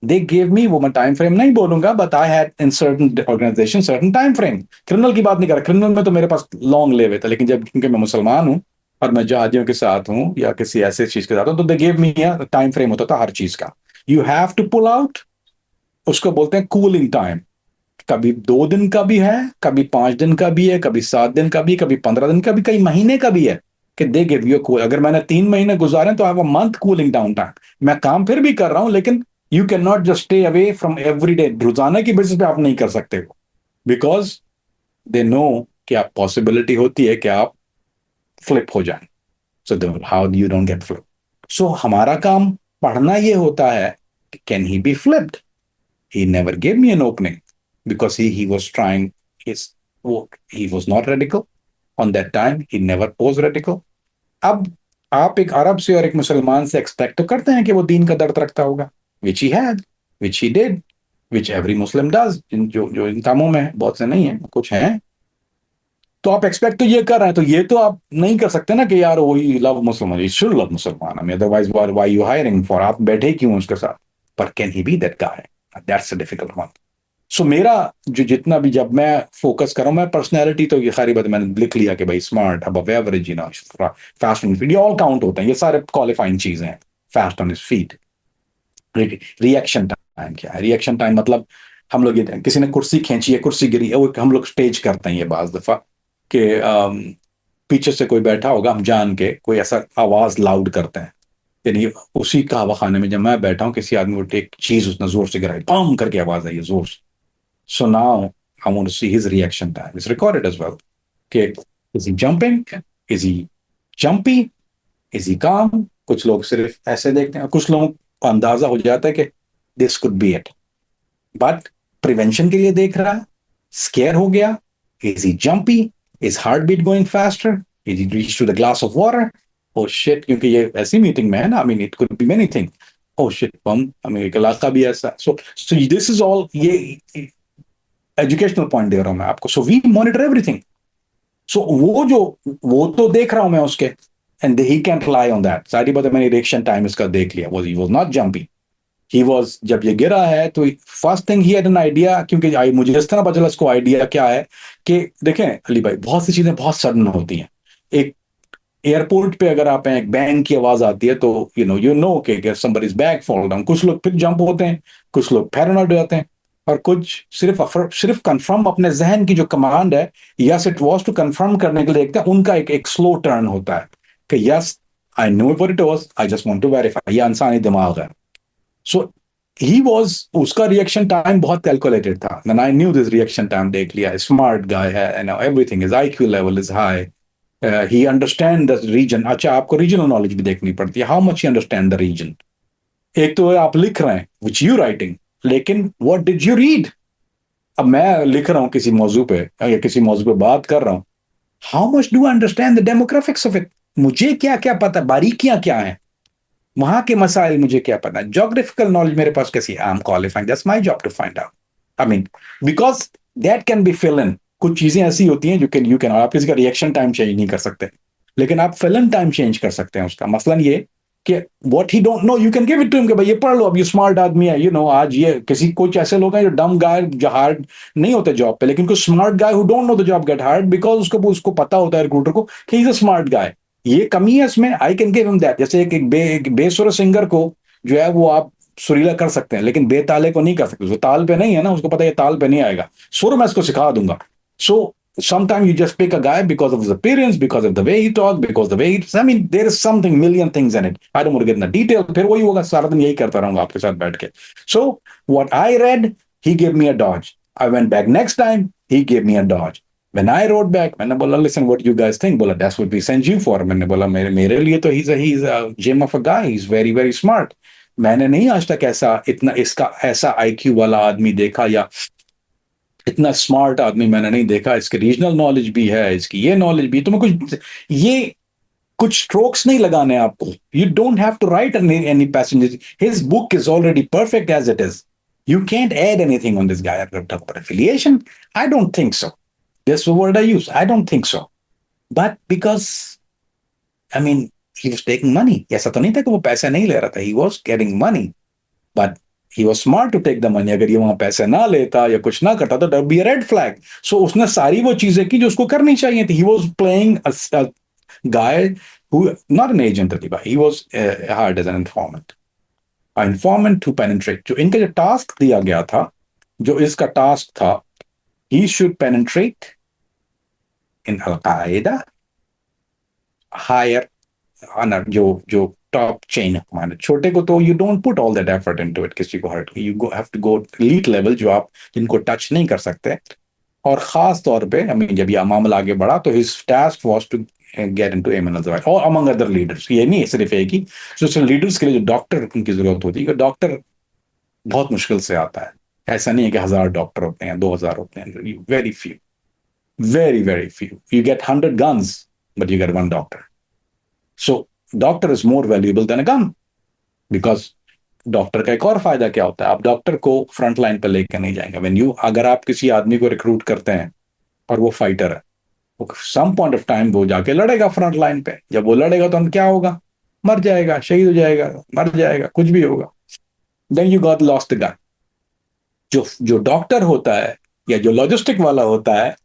दे गेव मी, वो मैं टाइम फ्रेम नहीं बोलूंगा, but I had in certain organisation certain time frame. Criminal की बात नहीं कर रहा, क्रिमिनल में तो मेरे पास लॉन्ग ले हुए था, लेकिन जब क्योंकि मैं मुसलमान हूं और मैं जहाजियों के साथ हूं या किसी ऐसे चीज के साथ हूं, तो they gave me time frame होता था हर चीज का। You have to pull out, उसको बोलते हैं कूलिंग टाइम। कभी 2 दिन का भी है, कभी 5 दिन का भी है, कभी 7 दिन का भी, कभी 15 दिन का भी, कई महीने का भी है कि दे गिव यू कूल। अगर मैंने 3 महीने गुजारे तो I have a month cooling down time. मैं काम फिर भी कर रहा हूं, लेकिन you can not just stay away from every day, रोजाना की बेसिस पे आप नहीं कर सकते हो, बिकॉज दे नो कि आप पॉसिबिलिटी होती है कि आप फ्लिप हो जाए। So how you don't get flip? So हमारा काम पढ़ना ये होता है कि can he be flipped? He never gave me an opening because he was trying his work. He was not radical on that time. He never posed radical. अब आप एक अरब से और एक मुसलमान से एक्सपेक्ट तो करते हैं कि वो दीन का दर्द रखता होगा, which he had, which he did, which every Muslim does। जो जो इन कामों में है, बहुत से नहीं है, कुछ हैं। तो आप एक्सपेक्ट तो ये कर रहे हैं, तो ये तो आप नहीं कर सकते ना कि यार वही लव मुसलमान, you should love मुसलमान, I mean, otherwise why you hiring for? आप बैठे क्यों उसके साथ? पर can he be that guy? That's a difficult one. So मेरा जो जितना भी जब मैं फोकस कर रहा हूँ, मैं पर्सनैलिटी तो ये सारी बात मैंने लिख लिया कि भाई smart, above average, fast on feet, ये ऑल काउंट होते हैं, ये सारे क्वालिफाइंग चीजें हैं। Fast on feet, reaction time क्या है? रिएक्शन टाइम मतलब हम लोग ये, किसी ने कुर्सी खींची है, कुर्सी गिरी है, वो हम लोग स्टेज करते हैं ये बाज दफा कि पीछे से कोई बैठा होगा, हम जान के कोई ऐसा आवाज लाउड करते हैं। यानी उसी कहवा खाने में जब मैं बैठा हूँ, किसी आदमी को एक चीज उसने जोर से गिराई, पम करके आवाज आई है जोर से। So now I want to see his reaction time, it's recorded as well, कि is he jumping, is he jumpy, is he calm. कुछ लोग सिर्फ ऐसे देखते हैं, कुछ लोगों को अंदाजा हो जाता है कि this could be it, but prevention के लिए देख रहा है, स्केयर हो गया, is he jumpy, is heart beat going faster, is he reach to the glass of water, oh shit, क्योंकि ये ऐसी मीटिंग में है ना, I mean it could be many thing, oh shit bomb, आई मीन एक इलाका भी ऐसा। सो दिस इज ऑल, ये एजुकेशनल पॉइंट दे रहा हूं मैं आपको। So we monitor everything. So वो तो देख रहा हूं मैं उसके, and he can rely on that. सारी बात मैंने रिएक्शन टाइम इसका देख लिया, he was not jumpy, he was, जब ये गिरा है तो first thing he had an idea, क्योंकि मुझे इस तरह पता चला इसको आइडिया क्या है कि देखें अली भाई, बहुत सी चीजें बहुत सडन होती हैं। एक एयरपोर्ट पे अगर आप हैं, एक बैंग की आवाज आती है तो यू नो कि समबडीज बैग फॉल डाउन, कुछ लोग फिर जंप होते हैं, कुछ लोग पैरानॉइड हो जाते हैं, और कुछ सिर्फ कंफर्म अपने जहन की जो कमांड है, yes it was to confirm करने के लिए देखते हैं, उनका एक स्लो टर्न होता है कि yes I know what it was, I just want to verify, ये इंसानी दिमाग है। सो ही वॉज, उसका रिएक्शन टाइम बहुत कैलकुलेटेड था, and I knew this reaction time, देख लिया स्मार्ट गाय है, and everything is IQ level is high, he understand the region. अच्छा, आपको रीजनल नॉलेज भी देखनी पड़ती है, how much you understand the region. एक तो आप लिख रहे हैं विच यू राइटिंग, लेकिन व्हाट डिड यू रीड? अब मैं लिख रहा हूं किसी मौजू पे, या किसी मौजू पे बात कर रहा हूं, how much do understand the demographics of it? मुझे क्या क्या पता, बारीकियां क्या हैं वहां के मसाइल, मुझे क्या पता, जोग्राफिकल नॉलेज मेरे पास कैसी है? I am qualifying, that's my job to find out, I mean, because that can be fill in. कुछ चीजें ऐसी होती हैं जो कैन, यू कैन, आप किसी का रिएक्शन टाइम चेंज नहीं कर सकते, लेकिन आप फिल इन टाइम चेंज कर सकते हैं उसका। मसलन ये कि what he don't know you can give it to him, कि भाई ये पढ़ लो, अब ये स्मार्ट आदमी है, आज ये किसी, कुछ ऐसे लोग हैं जो डम गाय जो हार्ड नहीं होते जॉब पे, लेकिन कुछ smart guy who don't know the job get hard, because उसको उसको पता होता है रिक्रूटर को कि he is a smart guy. ये कमी है इसमें, I can give him that. जैसे एक बेसुर सिंगर को जो है वो आप सुरीला कर सकते हैं, लेकिन बेताले को नहीं कर सकते, उसको ताल पे नहीं है ना, उसको पता है ताल पे नहीं आएगा, सुर मैं इसको सिखा दूंगा। सो sometimes you just pick a guy because of his appearance, because of the way he talks, because the way he, I mean, there is something, million things in it. I don't want to get in the detail. फिर वही होगा, सारा दिन यही करता रहूंगा आपके साथ बैठ के। So what I read, he gave me a dodge. I went back next time, he gave me a dodge. When I wrote back, मैंने बोला listen what you guys think, बोला that's what we sent you for। मैंने बोला मेरे मेरे लिए तो he's a gem of a guy, he's very very smart। मैंने नहीं आज तक ऐसा इतना इसका ऐसा आईक्यू वाला आदमी देखा, या इतना स्मार्ट आदमी मैंने नहीं देखा। इसके रीजनल नॉलेज भी है, इसकी ये नॉलेज भी, तुम्हें कुछ स्ट्रोक्स नहीं लगाने आपको, you don't have to write any passenger, his book is already perfect as it is, you can't add anything on this guy. Affiliation, I don't think so, this word I use, I don't think so, but because I mean he was taking money. ऐसा तो नहीं था कि वो पैसे नहीं ले रहा था, he was getting money, but he was smart to take the money. अगर ये वहां पैसे ना लेता या कुछ ना करता तो that be a red flag. So उसने सारी वो चीजें की जो उसको करनी चाहिए थी। He was playing a guy who, not an agent अलीबा, he was hired as an informant to penetrate. जो इनका जो टास्क दिया गया था, जो इसका टास्क था, ही शुड पेनिट्रेट इन अल कायदा, हायर, जो जो टॉप चेन है कमांड। छोटे को तो you don't put all that effort into it, किसी को hurt, you have to go lead level, जो आप जिनको टच नहीं कर सकते। और खास तौर पे आई मीन जब ये मामला आगे बढ़ा तो his task was to get into Ayman अजवाइज और अमंग अदर लीडर्स। ये नहीं सिर्फ एक ही, जो लीडर्स के लिए जो डॉक्टर उनकी जरूरत होती है, डॉक्टर बहुत मुश्किल से आता है। ऐसा नहीं है कि 1000 डॉक्टर होते हैं, 2000 होते हैं, very few, very very few. You get 100 guns but you get one doctor. So doctor is more valuable then a gun, because doctor का एक और फायदा क्या होता है, आप डॉक्टर को फ्रंट लाइन पर लेकर नहीं जाएंगे। व्हेन यू, अगर आप किसी आदमी को रिक्रूट करते हैं और वो फाइटर है, सम पॉइंट ऑफ टाइम वो जाके लड़ेगा फ्रंट लाइन पे। जब वो लड़ेगा तो हम क्या होगा, मर जाएगा, शहीद हो जाएगा, मर जाएगा, कुछ भी होगा, then you got lost the gun. जो जो डॉक्टर होता है या जो लॉजिस्टिक वाला होता है,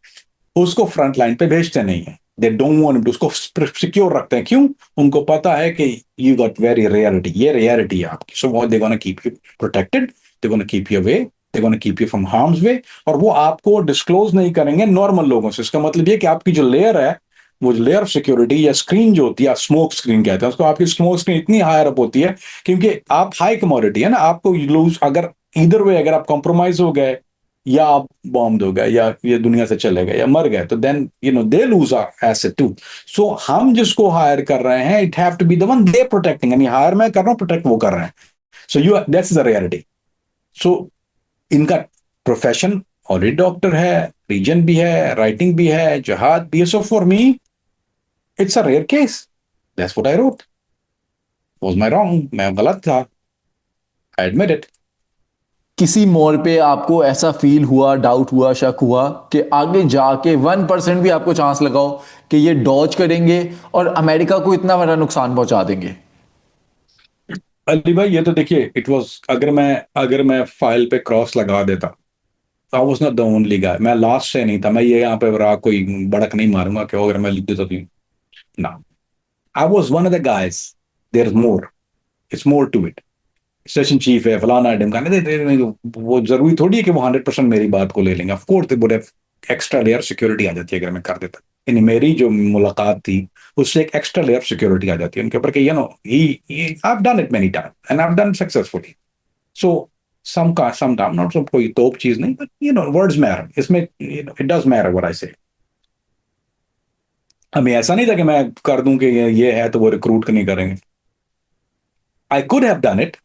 उसको फ्रंट लाइन पे भेजते नहीं है। दे डोंट वांट, उसको सिक्योर रखते हैं। क्यों? उनको पता है कि यू गॉट वेरी रेयरिटी, ये रेयरिटी है आपकी, so they gonna keep you protected, they gonna keep you away, they gonna keep you from harm's way. और वो आपको डिस्क्लोज नहीं करेंगे नॉर्मल लोगों से। इसका मतलब ये कि आपकी जो लेयर है, वो लेयर ऑफ सिक्योरिटी या स्क्रीन जो होती है, स्मोक स्क्रीन कहते हैं उसको, आपकी स्मोक स्क्रीन इतनी हायर अप होती है, क्योंकि आप हाई कमोडिटी है ना, आपको लूज, अगर इधर वे अगर आप कॉम्प्रोमाइज हो गए, या आप बॉम्ब हो गए, या ये दुनिया से चले गए, या मर गए, तो then they lose asset too. So हम जिसको हायर कर रहे हैं, it have to be the one they protecting, यानी हायर मैं कर रहा हूं, प्रोटेक्ट वो कर रहे हैं। So you that's the reality. So इनका प्रोफेशन ऑलरेडी डॉक्टर है, रीजन भी है, राइटिंग भी है, जहाद भी है। So for me it's a rare case, that's what I wrote. Was my wrong, मैं गलत था, आई एडमिट इट। किसी मोड़ पे आपको ऐसा फील हुआ, डाउट हुआ, शक हुआ कि आगे जाके 1% भी आपको चांस लगाओ कि ये डॉज करेंगे और अमेरिका को इतना बड़ा नुकसान पहुंचा देंगे? अली भाई, ये तो देखिए, इट वाज, अगर मैं फाइल पे क्रॉस लगा देता, I was not the only guy. मैं लास्ट से नहीं था, मैं ये यहाँ पे रहा कोई बड़क नहीं मारूंगा कि अगर मैं लिख देता थी ना। I was one of the guys. There is more, it's more to it. Session chief है, फलाना है, ढिमकाना, वो जरूरी थोड़ी है कि वो 100% मेरी बात को ले लेंगे। Of course they would have extra layer security आ जाती है अगर मैं कर देता। यानी मेरी जो मुलाकात थी, उससे एक एक्स्ट्रा लेयर सिक्योरिटी आ जाती है उनके ऊपर कि he I have done it many time and I have done successfully. So some का सम टाइम, नॉट सब कोई तोप चीज नहीं, बट वर्ड्स मैटर इसमें, it does matter what I say. हमें ऐसा नहीं था कि मैं कर दूं कि ये है तो वो रिक्रूट नहीं करेंगे। I could have done it,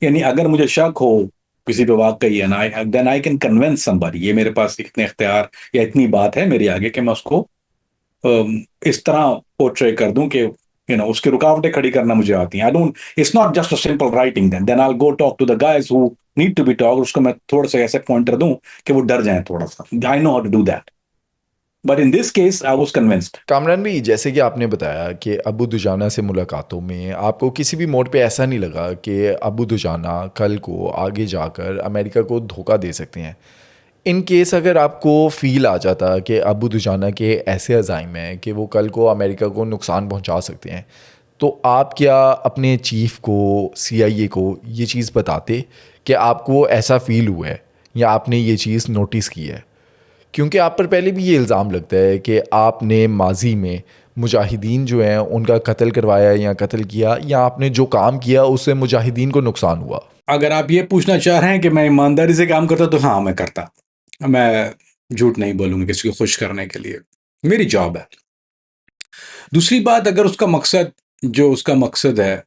यानी अगर मुझे शक हो किसी पे वाकई है ना, then I can convince somebody, ये मेरे पास इतने इख्तियार या इतनी बात है मेरे आगे कि मैं उसको इस तरह पोर्ट्रे कर दूं कि उसकी रुकावटें खड़ी करना मुझे आती हैं। I don't, it's not just a simple writing, then I will go talk to the guys who need to be talk, उसको मैं थोड़ा सा ऐसे पॉइंटर दूं कि वो डर जाए थोड़ा सा। I know how to do that, but in this case I was convinced. Kamran भी, जैसे कि आपने बताया कि अबू दुजाना से मुलाकातों में आपको किसी भी मोड़ पे ऐसा नहीं लगा कि अबू दुजाना कल को आगे जाकर अमेरिका को धोखा दे सकते हैं। इन केस अगर आपको फील आ जाता कि अबू दुजाना के ऐसे अज़ाइम हैं कि वो कल को अमेरिका को नुकसान पहुंचा सकते हैं, तो आप क्या अपने चीफ को, सीआईए को ये चीज़ बताते कि आपको ऐसा फ़ील हुआ है या आपने ये चीज़ नोटिस की है? क्योंकि आप पर पहले भी ये इल्ज़ाम लगता है कि आपने माजी में मुजाहिदीन जो हैं उनका कत्ल करवाया या कत्ल किया, या आपने जो काम किया उससे मुजाहिदीन को नुकसान हुआ। अगर आप ये पूछना चाह रहे हैं कि मैं ईमानदारी से काम करता, तो हाँ मैं करता। मैं झूठ नहीं बोलूंगा किसी को खुश करने के लिए, मेरी जॉब है। दूसरी बात, अगर उसका मकसद, जो उसका मकसद है,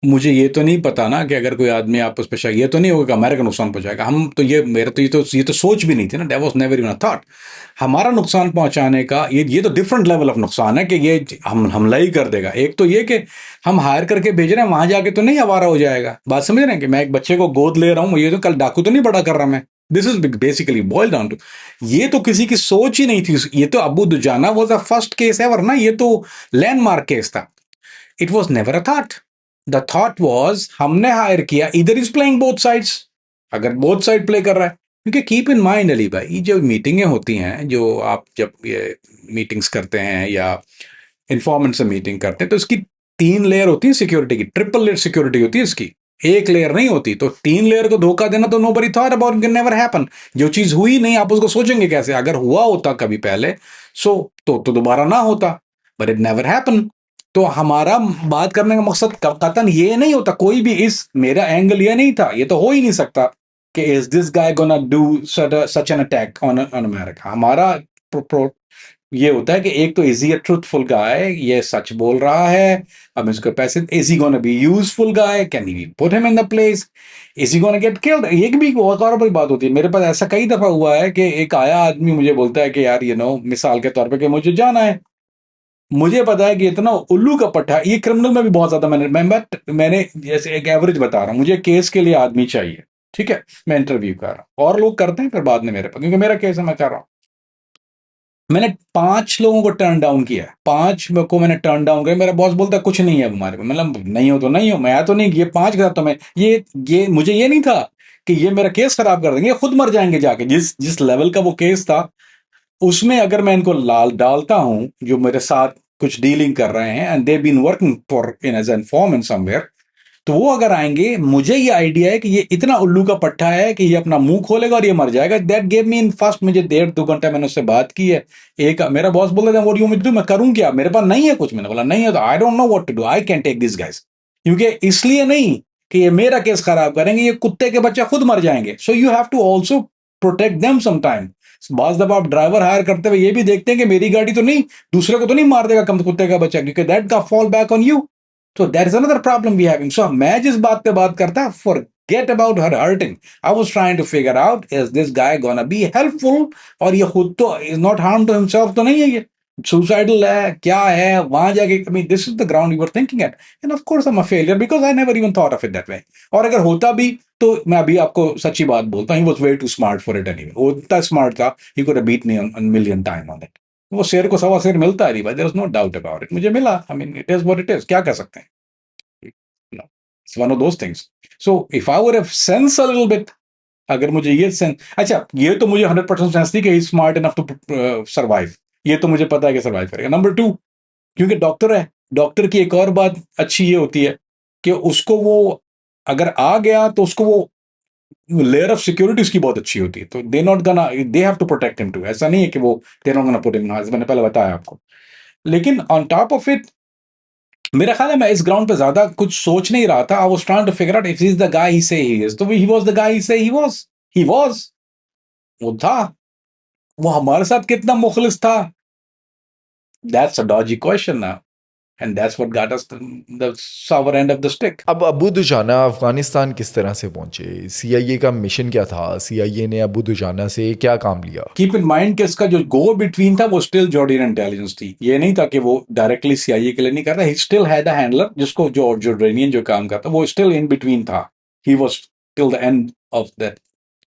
मुझे ये तो नहीं पता ना कि अगर कोई आदमी आपस पे शक, ये तो नहीं होगा कि अमेरिका को नुकसान पहुंचाएगा। हम तो ये, मेरा तो ये तो सोच भी नहीं थी ना, that was never even a thought. हमारा नुकसान पहुंचाने का ये तो डिफरेंट लेवल ऑफ नुकसान है कि ये हम हमला ही कर देगा। एक तो ये कि हम हायर करके भेज रहे हैं, वहां जाके तो नहीं आवारा हो जाएगा। बात समझ रहे हैं कि मैं एक बच्चे को गोद ले रहा हूं, ये तो कल डाकू तो नहीं बड़ा कर रहा मैं। This is basically boil down to, ये तो किसी की सोच ही नहीं थी। ये तो Abu Dujana was the first case ever ना, ये तो लैंडमार्क केस था। It was never a thought. The thought was, हमने हायर किया, इधर इज प्लेइंग बोथ साइड्स। अगर बोथ साइड प्ले कर रहा है, क्योंकि कीप इन माइंड अली भाई, जो मीटिंगें होती हैं, जो आप जब ये मीटिंग्स करते हैं या इन्फॉर्मेंट से मीटिंग करते हैं, तो इसकी 3 लेयर होती है सिक्योरिटी की, ट्रिपल लेयर सिक्योरिटी होती है इसकी, एक लेयर नहीं होती। तो 3 लेयर को धोखा देना तो nobody thought about, can never happen. जो चीज हुई नहीं, आप उसको सोचेंगे कैसे? अगर हुआ होता कभी पहले, सो तो दोबारा ना होता, बट इट नेवर हैपन। तो हमारा बात करने का मकसद कतन ये नहीं होता, कोई भी इस, मेरा एंगल ये नहीं था, ये तो हो ही नहीं सकता कि is this guy gonna do such an attack on America. हमारा ये होता है कि एक तो इज ही अ ट्रूथफुल गाय, ये सच बोल रहा है, अब इसको पैसे, is he gonna be useful guy, can he put him in the place, is he gonna get killed. ये भी और बड़ी बात होती है। मेरे पास ऐसा कई दफा हुआ है कि एक आया आदमी मुझे बोलता है कि यार मिसाल के तौर पे कि मुझे जाना है, मुझे पता है कि इतना उल्लू का पट्टा, ये क्रिमिनल में भी बहुत ज्यादा, मैंने जैसे एक एवरेज बता रहा हूं, मुझे केस के लिए आदमी चाहिए, ठीक है, मैं इंटरव्यू कर रहा हूं, और लोग करते हैं फिर बाद में मेरे पास, क्योंकि मेरा केस है, मैं कर रहा हूं। मैंने 5 लोगों को टर्न डाउन किया, 5 को मैंने टर्न डाउन किया। मेरा बॉस बोलता है कुछ नहीं है हमारे को, मतलब नहीं हो तो नहीं हो, मैं तो नहीं, ये 5 के साथ तो मैं, ये मुझे ये नहीं था कि ये मेरा केस खराब कर देंगे, ये खुद मर जाएंगे जाके। जिस जिस लेवल का वो केस था, उसमें अगर मैं इनको लाल डालता हूं, जो मेरे साथ कुछ डीलिंग कर रहे हैं, and they been working for in as an form in somewhere, तो वो अगर आएंगे, मुझे ये आइडिया है कि ये इतना उल्लू का पट्टा है कि ये अपना मुंह खोलेगा और ये मर जाएगा। That gave me in fast, मुझे 1.5-2 घंटा मैंने उससे बात की है। एक मेरा बॉस बोल रहा था what you want to do, मैं करूं क्या, मेरे पास नहीं है कुछ। मैंने बोला नहीं है तो I don't know what to do, I can take this guys. क्योंकि इसलिए नहीं कि ये मेरा केस खराब करेंगे, ये कुत्ते के बच्चे खुद मर जाएंगे। So you have to also protect them some time. बाज दफा आप ड्राइवर हायर करते हुए ये भी देखते हैं कि मेरी गाड़ी तो नहीं, दूसरे को तो नहीं मार देगा कम कुत्ते का बच्चा, क्योंकि दैट का fall back on you. So that is another problem we having. So मैं जिस बात पे बात करता, forget about her hurting. I was trying to figure out, is this guy gonna be helpful, और ये खुद तो is not harm to himself तो नहीं है, ये suicidal है, क्या है वहां जाके। I mean, this is the ground we were thinking at, and of course I'm a failure because I never even thought of it that way. और अगर होता भी तो मैं अभी आपको सच्ची बात बोलता हूँ, he was way too smart for it anyway. वो इतना smart था, he could have beat me a million time on it. वो शेर को सवा शेर मिलता है भाई, there is no doubt about it, मुझे मिला। I mean it is what it is, क्या कर सकते हैं। No, it's one of those things. So if I would have sense a little bit, अगर मुझे ये सेंस, अच्छा ये तो मुझे 100% सेंस थी कि स्मार्ट इनफ टू सर्वाइव, ये तो मुझे पता है कि सर्वाइव करेगा। नंबर टू, क्योंकि डॉक्टर है, डॉक्टर की एक और बात अच्छी ये होती है कि उसको वो अगर आ गया तो उसको वो लेयर ऑफ सिक्योरिटी उसकी बहुत अच्छी होती है। तो they not gonna, they have to protect him too, ऐसा नहीं है कि वो they not gonna put him, मैंने पहले बताया आपको। लेकिन ऑन टॉप ऑफ इट, मेरा ख्याल है मैं इस ग्राउंड पे ज्यादा कुछ सोच नहीं रहा था। I was trying to figure out if he is the guy he say he is, तो ही was the guy he say he was, he was, वो था। वो हमारे साथ कितना मुखलिस था, that's a dodgy question now, and that's what got us the sour end of the stick. अब अबू दुजाना अफगानिस्तान किस तरह से पहुंचे, सीआईए का मिशन क्या था, सीआईए ने अबू दुजाना से क्या काम लिया? कीप इन माइंड कि इसका जो गो बिटवीन था वो स्टिल जॉर्डियन इंटेलिजेंस थी। ये नहीं था कि वो डायरेक्टली सीआईए के लिए नहीं करता, he still had a handler जिसको जो जॉर्डेनियन जो काम करता, वो स्टिल इन बिटवीन था। He was till the end of that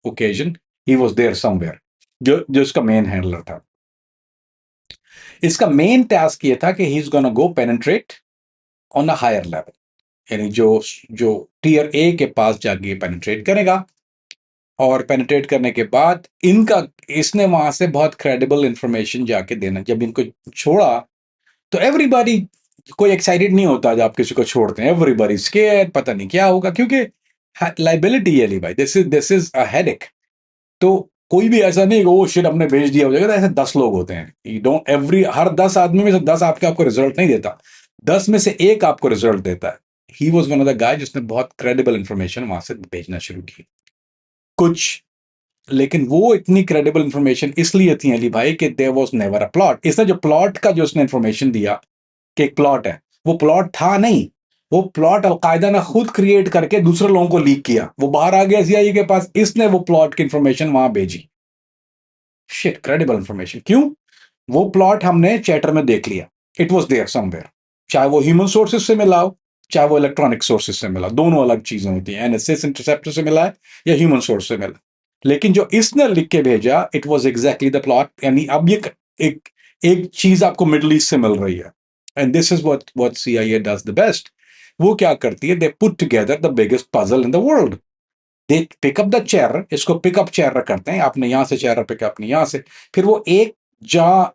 occasion, he was there somewhere, जो इसका मेन हैंडलर था। इसका मेन टास्क ये था कि he is gonna go penetrate on a higher level, यानी जो जो टीयर ए के पास जाके पेनिट्रेट करेगा, और पेनिट्रेट करने के बाद इनका, इसने वहां से बहुत क्रेडिबल इंफॉर्मेशन जाके देना। जब इनको छोड़ा तो एवरीबॉडी, कोई एक्साइटेड नहीं होता जब आप किसी को छोड़ते हैं, एवरीबॉडी स्केयर्ड, पता नहीं क्या होगा, क्योंकि लाइबिलिटी है भाई, दिस इज अ हेडेक। तो कोई भी ऐसा नहीं वो शिट हमने भेज दिया हो जाएगा, ऐसे 10 लोग होते हैं। यू डोंट एवरी, हर 10 आदमी में से 10 आपको रिजल्ट नहीं देता, 10 में से एक आपको रिजल्ट देता है। He was one of the guy जिसने बहुत क्रेडिबल इंफॉर्मेशन वहां से भेजना शुरू की कुछ। लेकिन वो इतनी क्रेडिबल इंफॉर्मेशन इसलिए थी अली भाई कि there was never a plot. इसने जो प्लॉट का जो उसने इंफॉर्मेशन दिया कि एक प्लॉट है, वो प्लॉट था नहीं, वो प्लॉट अलकायदा ने खुद क्रिएट करके दूसरे लोगों को लीक किया, वो बाहर आ गया सीआईए के पास, इसने वो प्लॉट की इंफॉर्मेशन वहां भेजी। शिट, क्रेडिबल इंफॉर्मेशन क्यों? वो प्लॉट हमने चैटर में देख लिया, इट वॉज देयर समवेयर, चाहे वो ह्यूमन सोर्सेज से मिला हो, चाहे वो इलेक्ट्रॉनिक सोर्सेज से मिला, दोनों अलग चीजें होती हैं। एनएसएस इंटरसेप्टर से मिला है या ह्यूमन सोर्स से मिला, लेकिन जो इसने लिख के भेजा, it was exactly the plot. यानी अब ये एक एक चीज आपको मिडल ईस्ट से मिल रही है, and this is what CIA does the best. वो क्या करती है, they put together the biggest puzzle in the world. They pick up the chair, इसको पिक अप चेयर करते हैं, आपने यहां से चेयर पिक अपनी यहां से, फिर वो एक जहां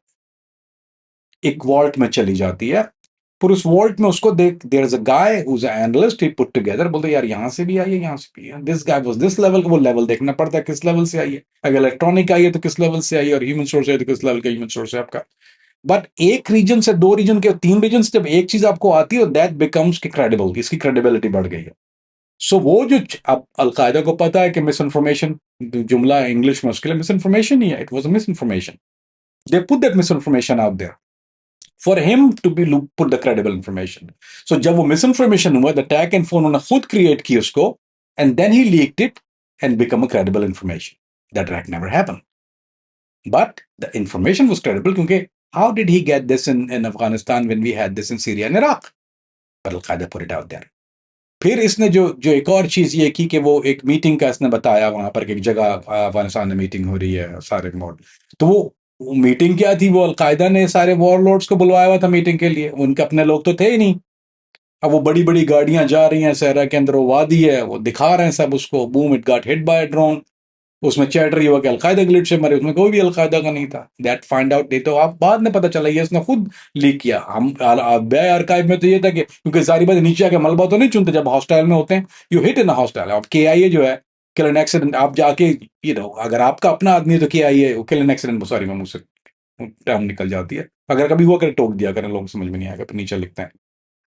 एक वॉल्ट में चली जाती है, फिर उस वॉल्ट में उसको देख, there is a guy who is an analyst, he put together, बोलते यार यहाँ से भी आई है, यहाँ से भी है, this guy was this level. वो लेवल देखना पड़ता है किस लेवल से आई है, अगर इलेक्ट्रॉनिक आई है तो किस लेवल से आई है, और ह्यूमन सोर्स है तो किस लेवल का ह्यूमन सोर्स है आपका। बट एक रीजन से, दो रीजन के, तीन रीजन से जब एक चीज आपको आती है, दैट बिकम्स क्रेडिबल, इसकी क्रेडिबिलिटी बढ़ गई है। सो वो जो अब अलकायदा को पता है कि मिस इन्फॉर्मेशन, जुमला इंग्लिश में उसके लिए मिस इन्फॉर्मेशन ही है, it was a misinformation, they put that misinformation out there for him to be put the credible information. So जब वो misinformation हुआ, the tag and phone उन्होंने खुद create की उसको, and then he leaked it and become a credible information. That never happened. But the information was credible क्योंकि how did he get this in Afghanistan when we had this in Syria and Iraq? But Al-Qaeda put it out there. फिर इसने जो जो एक और चीज ये की कि वो एक मीटिंग का इसने बताया वहां पर कि एक जगह अफगानिस्तान में मीटिंग हो रही है सारे मोड। तो वो मीटिंग क्या थी, वो अलकायदा ने सारे वॉरलॉर्ड्स को बुलवाया हुआ था मीटिंग के लिए, उनके अपने लोग तो थे ही नहीं। अब वो बड़ी बड़ी गाड़ियां जा रही हैं सहरा के अंदर, वो वादी है, वो दिखा रहे हैं सब उसको, boom it got hit by drone, उसमें चैट रही हुआ कि अलकायदा ग्लिड से मरे, उसमें कोई भी अलकायदा का नहीं था। दैट फाइंड आउट, नहीं तो आप बाद में पता चला ये इसने खुद लीक किया। हम बे आर्काइव में तो ये था कि क्योंकि सारी बात नीचे आके मलबा तो नहीं चुनते जब हॉस्टाइल में होते हैं, यू हिट इन हॉस्टाइल। अब KIA जो है, किल एन एक्सीडेंट, आप जाके अगर आपका अपना आदमी है तो KIA kill an accident, sorry मैं मुझसे टर्म निकल जाती है, अगर कभी हुआ करे टोक दिया करें, लोग समझ में नहीं आएगा, फिर नीचे लिखते हैं।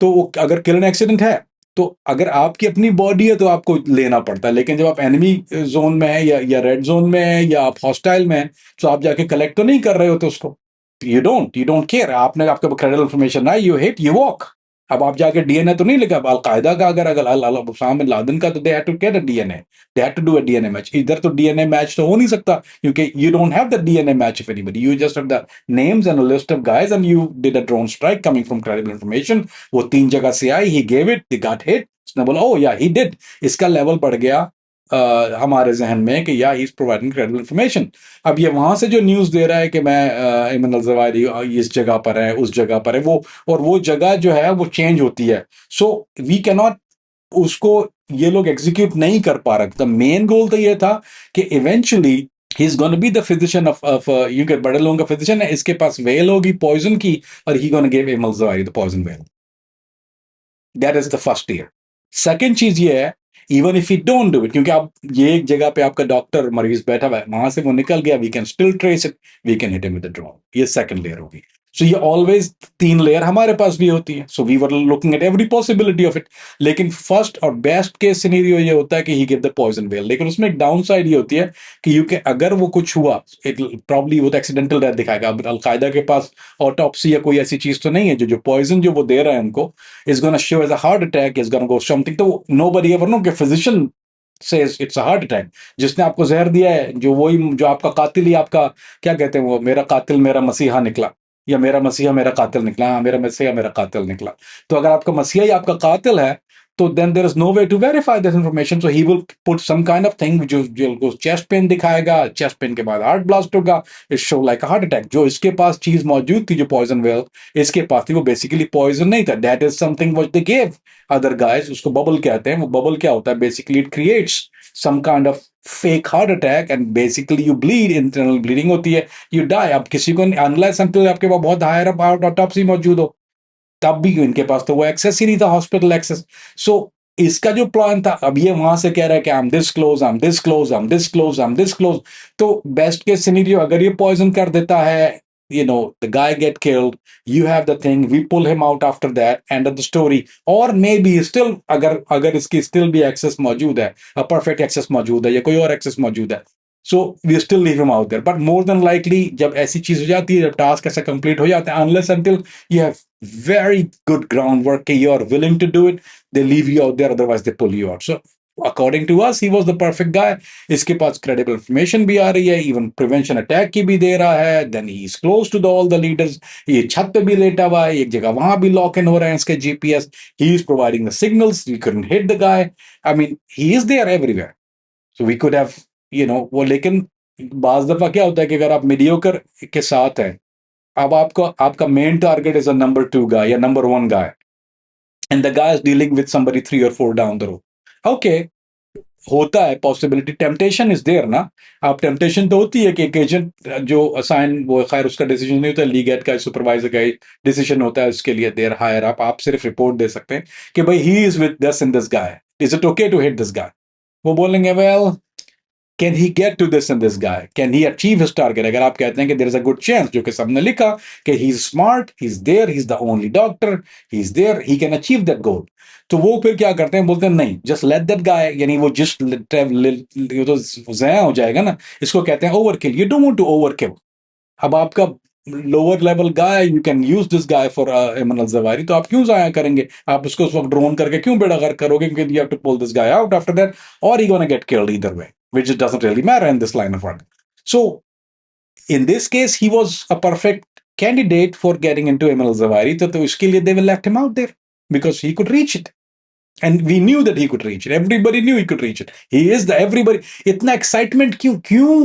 तो वो अगर किल एन एक्सीडेंट है, तो अगर आपकी अपनी बॉडी है तो आपको लेना पड़ता है, लेकिन जब आप एनिमी जोन में है या रेड जोन में है या आप हॉस्टाइल में है, तो आप जाके कलेक्ट तो नहीं कर रहे होते उसको, यू डोंट केयर। आपने आपके क्रेडिबल इन्फॉर्मेशन है, यू हिट यू वॉक। अब आप जाके DNA तो नहीं लिखा। अब अलकायदा का अगर अगर उसामा बिन लादेन का, तो they had to get a DNA, they had to do a DNA match. इधर तो DNA मैच तो हो नहीं सकता, क्योंकि you don't have the DNA match of anybody, you just have the names and a list of guys, and you did a drone strike coming from credible information। वो 3 जगह से आई, he gave it, they got hit, उसने बोला ओ या he did। इसका level बढ़ गया हमारे जहन में कि या he is providing credible information. अब ये वहां से जो न्यूज दे रहा है कि मैं इमन अल-ज़वाहिरी इस जगह पर है, उस जगह पर है, वो और वो जगह जो है वो चेंज होती है, सो वी कैन नॉट उसको, ये लोग एग्जीक्यूट नहीं कर पा रहे। द मेन गोल तो ये था कि eventually he is gonna be the physician of you के बड़े लोगों का फिजिशियन है, इसके पास वेल होगी पॉइजन की, और he gonna give Ayman al Zawahiri the poison well. That is the first year. Second चीज ये है, even if you don't do it, क्योंकि आप ये एक जगह पे आपका डॉक्टर मरीज बैठा हुआ है, वहां से वो निकल गया, we can still trace it, we can hit him with the drone. ये सेकंड लेयर होगी। सो ये ऑलवेज 3 लेयर हमारे पास भी होती है, so we were looking at every possibility of it. लेकिन फर्स्ट और बेस्ट केस सिनेरियो ये होता है कि he give the poison well, लेकिन उसमें एक डाउन साइड ये होती है कि यू के अगर वो कुछ हुआ, प्रॉब्ली वो तो एक्सीडेंटल डेथ दिखाएगा। अब अलकायदा के पास ऑटोप्सी या कोई ऐसी चीज तो नहीं है, जो पॉइजन जो वो दे रहा है उनको is going to show as a heart attack, is going to go something, तो nobody ever know कि physician says it's a heart attack। जिसने आपको जहर दिया है, जो वही जो आपका कातिल ही आपका, क्या कहते हैं वो, मेरा कातिल मेरा मसीहा निकला, या मेरा मसीहा मेरा कातिल निकला, हाँ मेरा मसीहा मेरा कातिल निकला। तो अगर आपका मसीहा ही आपका कातिल है, तो then there is no way to verify this information, so he will put some kind of thing जो चेस्ट पेन दिखाएगा, चेस्ट पेन के बाद हार्ट ब्लास्ट होगा, it show like heart attack. जो इसके पास चीज मौजूद थी, जो पॉइजन वेल इसके पास थी, वो बेसिकली पॉइजन नहीं था, that is something what they give other guys, उसको बबल कहते हैं। वो बबल क्या होता है, basically it creates some kind of fake heart attack, and basically you bleed, internal bleeding होती है, यू डाई। अब किसी को अनलेस अनटिल आपके पास बहुत हायर अप ऑटोप्सी मौजूद हो, तब भी इनके पास तो वो एक्सेस ही नहीं था, हॉस्पिटल एक्सेस। सो इसका जो प्लान था, अब ये वहां से कह रहा है कि I am this close, I am this close, I am this close, I am this close. तो बेस्ट केस सिनेरियो, अगर ये पॉइजन कर देता है, the guy get killed, you have the thing, we pull him out after that, end of the story। और maybe still अगर अगर इसकी still भी एक्सेस मौजूद है, परफेक्ट एक्सेस मौजूद है, या कोई और एक्सेस मौजूद है, so we still leave him out there. But more than likely जब ऐसी चीज हो जाती है, जब टास्क ऐसा कंप्लीट हो जाता है, unless until you have very good groundwork, you are willing to do it, they leave you out there, otherwise they pull you out। So according to us, he was the perfect guy। इसके पास credible information भी आ रही है, even prevention attack की भी दे रहा है, then he is close to all the leaders। ये छत पे भी लेटा हुआ है, एक जगह वहां भी लॉक इन हो रहे हैं इसके GPS, he is providing the signals, we couldn't hit the guy। I mean, he is there everywhere, so we could have, वो। लेकिन बाज दफा क्या होता है कि अगर आप मीडियोकर के साथ हैं, अब आपका main target is a number 2 गाय या number 1 guy, and the guy is dealing with somebody 3 और 4 डाउन द रोड। ओके, होता है पॉसिबिलिटी, टेम्पटेशन इज देयर ना। आप टेम्पटेशन तो होती है कि एक एजेंट जो असाइन, वो खैर उसका डिसीजन नहीं होता, लीगेट का सुपरवाइजर का डिसीजन होता है, उसके लिए देर हायर आप सिर्फ रिपोर्ट दे सकते हैं कि भाई he is with this in this guy, is it okay to hit this guy. वो बोलेंगे well, can he get to this end this guy, can he achieve his target. अगर आप कहते हैं कि there is a good chance, जो कि सबने लिखा कि he is smart, he is there, he is the only doctor, he is there, he can achieve that goal, तो वो फिर क्या करते हैं, बोलते हैं नहीं, जस्ट लेट दैट गाय, यानी वो जस्ट ये तो ज़ाया हो जाएगा ना। इसको कहते हैं overkill, you don't want to overkill. अब आपका lower level guy, you can use this guy for Ayman al Zawahiri, तो आप क्यों जाया करेंगे, आप उसको उस वक्त ड्रोन करके क्यों बेड़ागर करोगे, क्योंकि you have to pull this guy out after that, और he gonna get killed either way, which it doesn't really matter in this line of work। So in this case, he was a perfect candidate for getting into Ayman al-Zawahiri, तो इसके लिए they will left him out there because he could reach it, and we knew that he could reach it, everybody knew he could reach it, he is the everybody। इतना excitement क्यों क्यों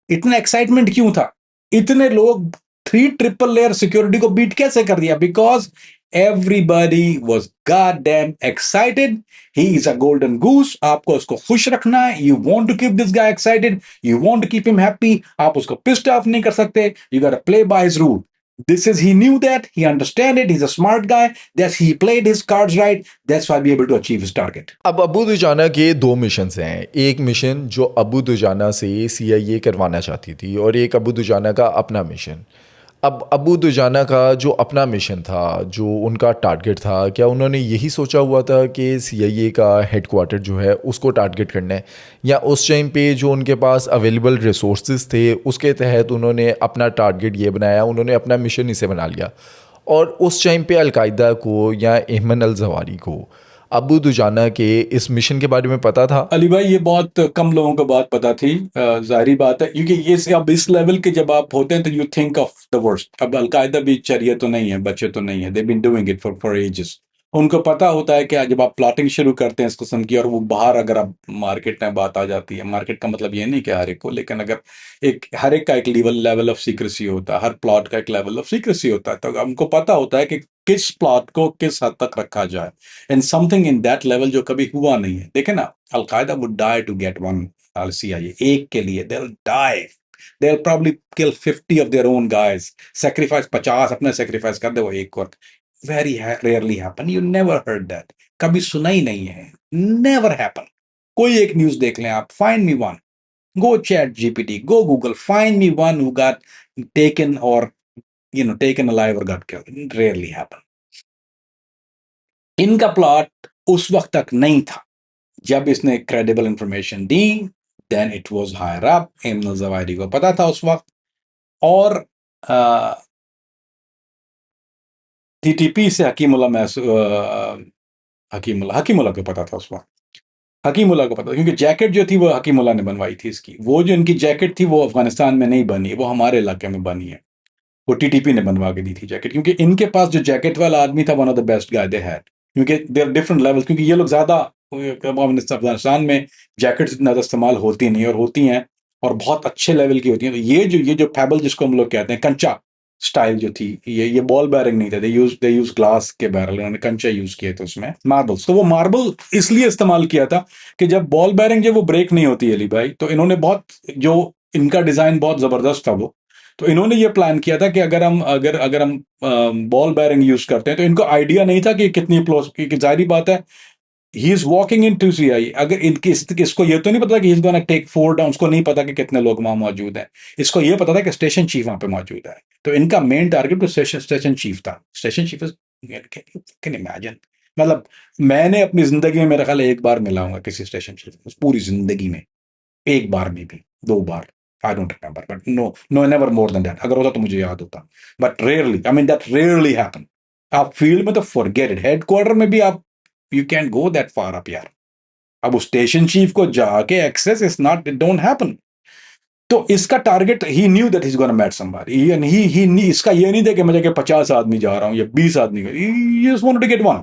इतना excitement क्यों था, इतने लोग 3 triple layer security को beat कैसे कर दिया, because Everybody was goddamn excited. He is a golden goose. आपको उसको खुश रखना है. You want to keep this guy excited. You want to keep him happy. आप उसको pissed off नहीं कर सकते. You got to play by his rule. This is, he knew that. He understand it. He's a smart guy. That's, he played his cards right. That's why be able to achieve his target. अब अबू दुजाना के दो missions हैं। एक mission जो अबू दुजाना से CIA करवाना चाहती थी और एक अबू दुजाना का अपना मिशन। अब अबू दुजाना का जो अपना मिशन था, जो उनका टारगेट था, क्या उन्होंने यही सोचा हुआ था कि CIA का हेडक्वार्टर जो है उसको टारगेट करना है, या उस टाइम पे जो उनके पास अवेलेबल रिसोर्सेज थे उसके तहत उन्होंने अपना टारगेट ये बनाया, उन्होंने अपना मिशन इसे बना लिया? और उस टाइम पे अलकायदा को या एहमन अल जवारी को अबू दुजाना के इस मिशन के बारे में पता था? अली भाई, ये बहुत कम लोगों को बात पता थी। जाहिर बात है, क्योंकि ये अब इस लेवल के जब आप होते हैं तो you think of the worst. अब अलकायदा भी चरिया तो नहीं है, बच्चे तो नहीं है, they been doing it for ages. उनको पता होता है कि जब आप प्लॉटिंग शुरू करते हैं इस किस्म की, और वो बाहर अगर आप मार्केट में बात आ जाती है, मार्केट का मतलब ये नहीं कि हर एक को, लेकिन अगर हर एक का एक लेवल ऑफ सीक्रेसी होता है, हर प्लॉट का एक लेवल ऑफ सीक्रेसी होता है, तो हमको पता होता है कि किस प्लॉट को किस हद तक रखा जाए, and something in that level जो कभी हुआ नहीं है। देखे ना, al Qaeda would die to get one CIA, एक के लिए they'll die. They'll probably kill 50 of their own guys, sacrifice 50 अपने sacrifice कर दे वो एक वक्त। Very rarely happen. You never heard that. कभी सुना ही नहीं है। Never happen. कोई एक न्यूज देख लें आप, find me one. Go chat GPT, go Google, find me one who got taken or taken alive or got killed. It rarely happen. इनका प्लॉट उस वक्त तक नहीं था जब इसने क्रेडिबल इंफॉर्मेशन दी। Then it was higher up, Ayman Zawahiri को पता था उस वक्त, और TTP से हकीमुल्ला को पता था उस वक्त। हकीमुल्ला को पता था, क्योंकि जैकेट जो थी वो हकीमुल्ला ने बनवाई थी इसकी। वो जो इनकी जैकेट थी वो अफगानिस्तान में नहीं बनी, वो हमारे इलाके में बनी है। वो TTP ने बनवा के दी थी जैकेट, क्योंकि इनके पास जो जैकेट वाला आदमी था, one of the best guy they had, क्योंकि दे आर डिफरेंट लेवल्स। क्योंकि ये लोग ज्यादा अफगानिस्तान में जैकेट्स इतना ज़्यादा इस्तेमाल होती नहीं, और होती हैं और बहुत अच्छे लेवल की होती हैं। तो ये जो फैबल जिसको हम लोग कहते हैं, कंचा स्टाइल जो थी, ये बॉल बैरिंग नहीं था, दे यूज ग्लास के बैरल, उन्होंने कंचा यूज किए थे उसमें, मार्बल्स। तो वो मार्बल इसलिए इस्तेमाल किया था कि जब बॉल बैरिंग जब वो ब्रेक नहीं होती अली भाई, तो इन्होंने बहुत, जो इनका डिजाइन बहुत जबरदस्त था वो, तो इन्होंने ये प्लान किया था कि अगर हम बॉल बैरिंग यूज करते हैं, तो इनको आइडिया नहीं था कि कितनी प्लस की, जाहिर बात है he is walking into CIA। अगर इसको ये तो नहीं पता कि he is gonna take 4 down, उसको नहीं पता कि कितने लोग वहां मौजूद हैं। इसको ये पता था कि स्टेशन चीफ वहां पे मौजूद है, तो इनका मेन टारगेट तो स्टेशन चीफ था। स्टेशन चीफ कैन इमेजिन, मतलब मैंने अपनी जिंदगी में, मेरा ख्याल है, एक बार मिला हूँ किसी स्टेशन चीफ, पूरी जिंदगी में एक बार में भी, 2 बार, I don't remember, but no never more than that. अगर होता तो मुझे याद होता, but rarely, I mean that rarely happen. आप फील्ड में तो फॉरगेट इट, हेडक्वार्टर में भी आप, you can go that far up यार। अब उस स्टेशन चीफ को जाके access is not, it don't happen. तो इसका target, he knew that is gonna meet somebody, and he इसका ये नहीं था कि मैं जाके 50 आदमी जा रहा हूं या 20 आदमी, he just wanted to get one.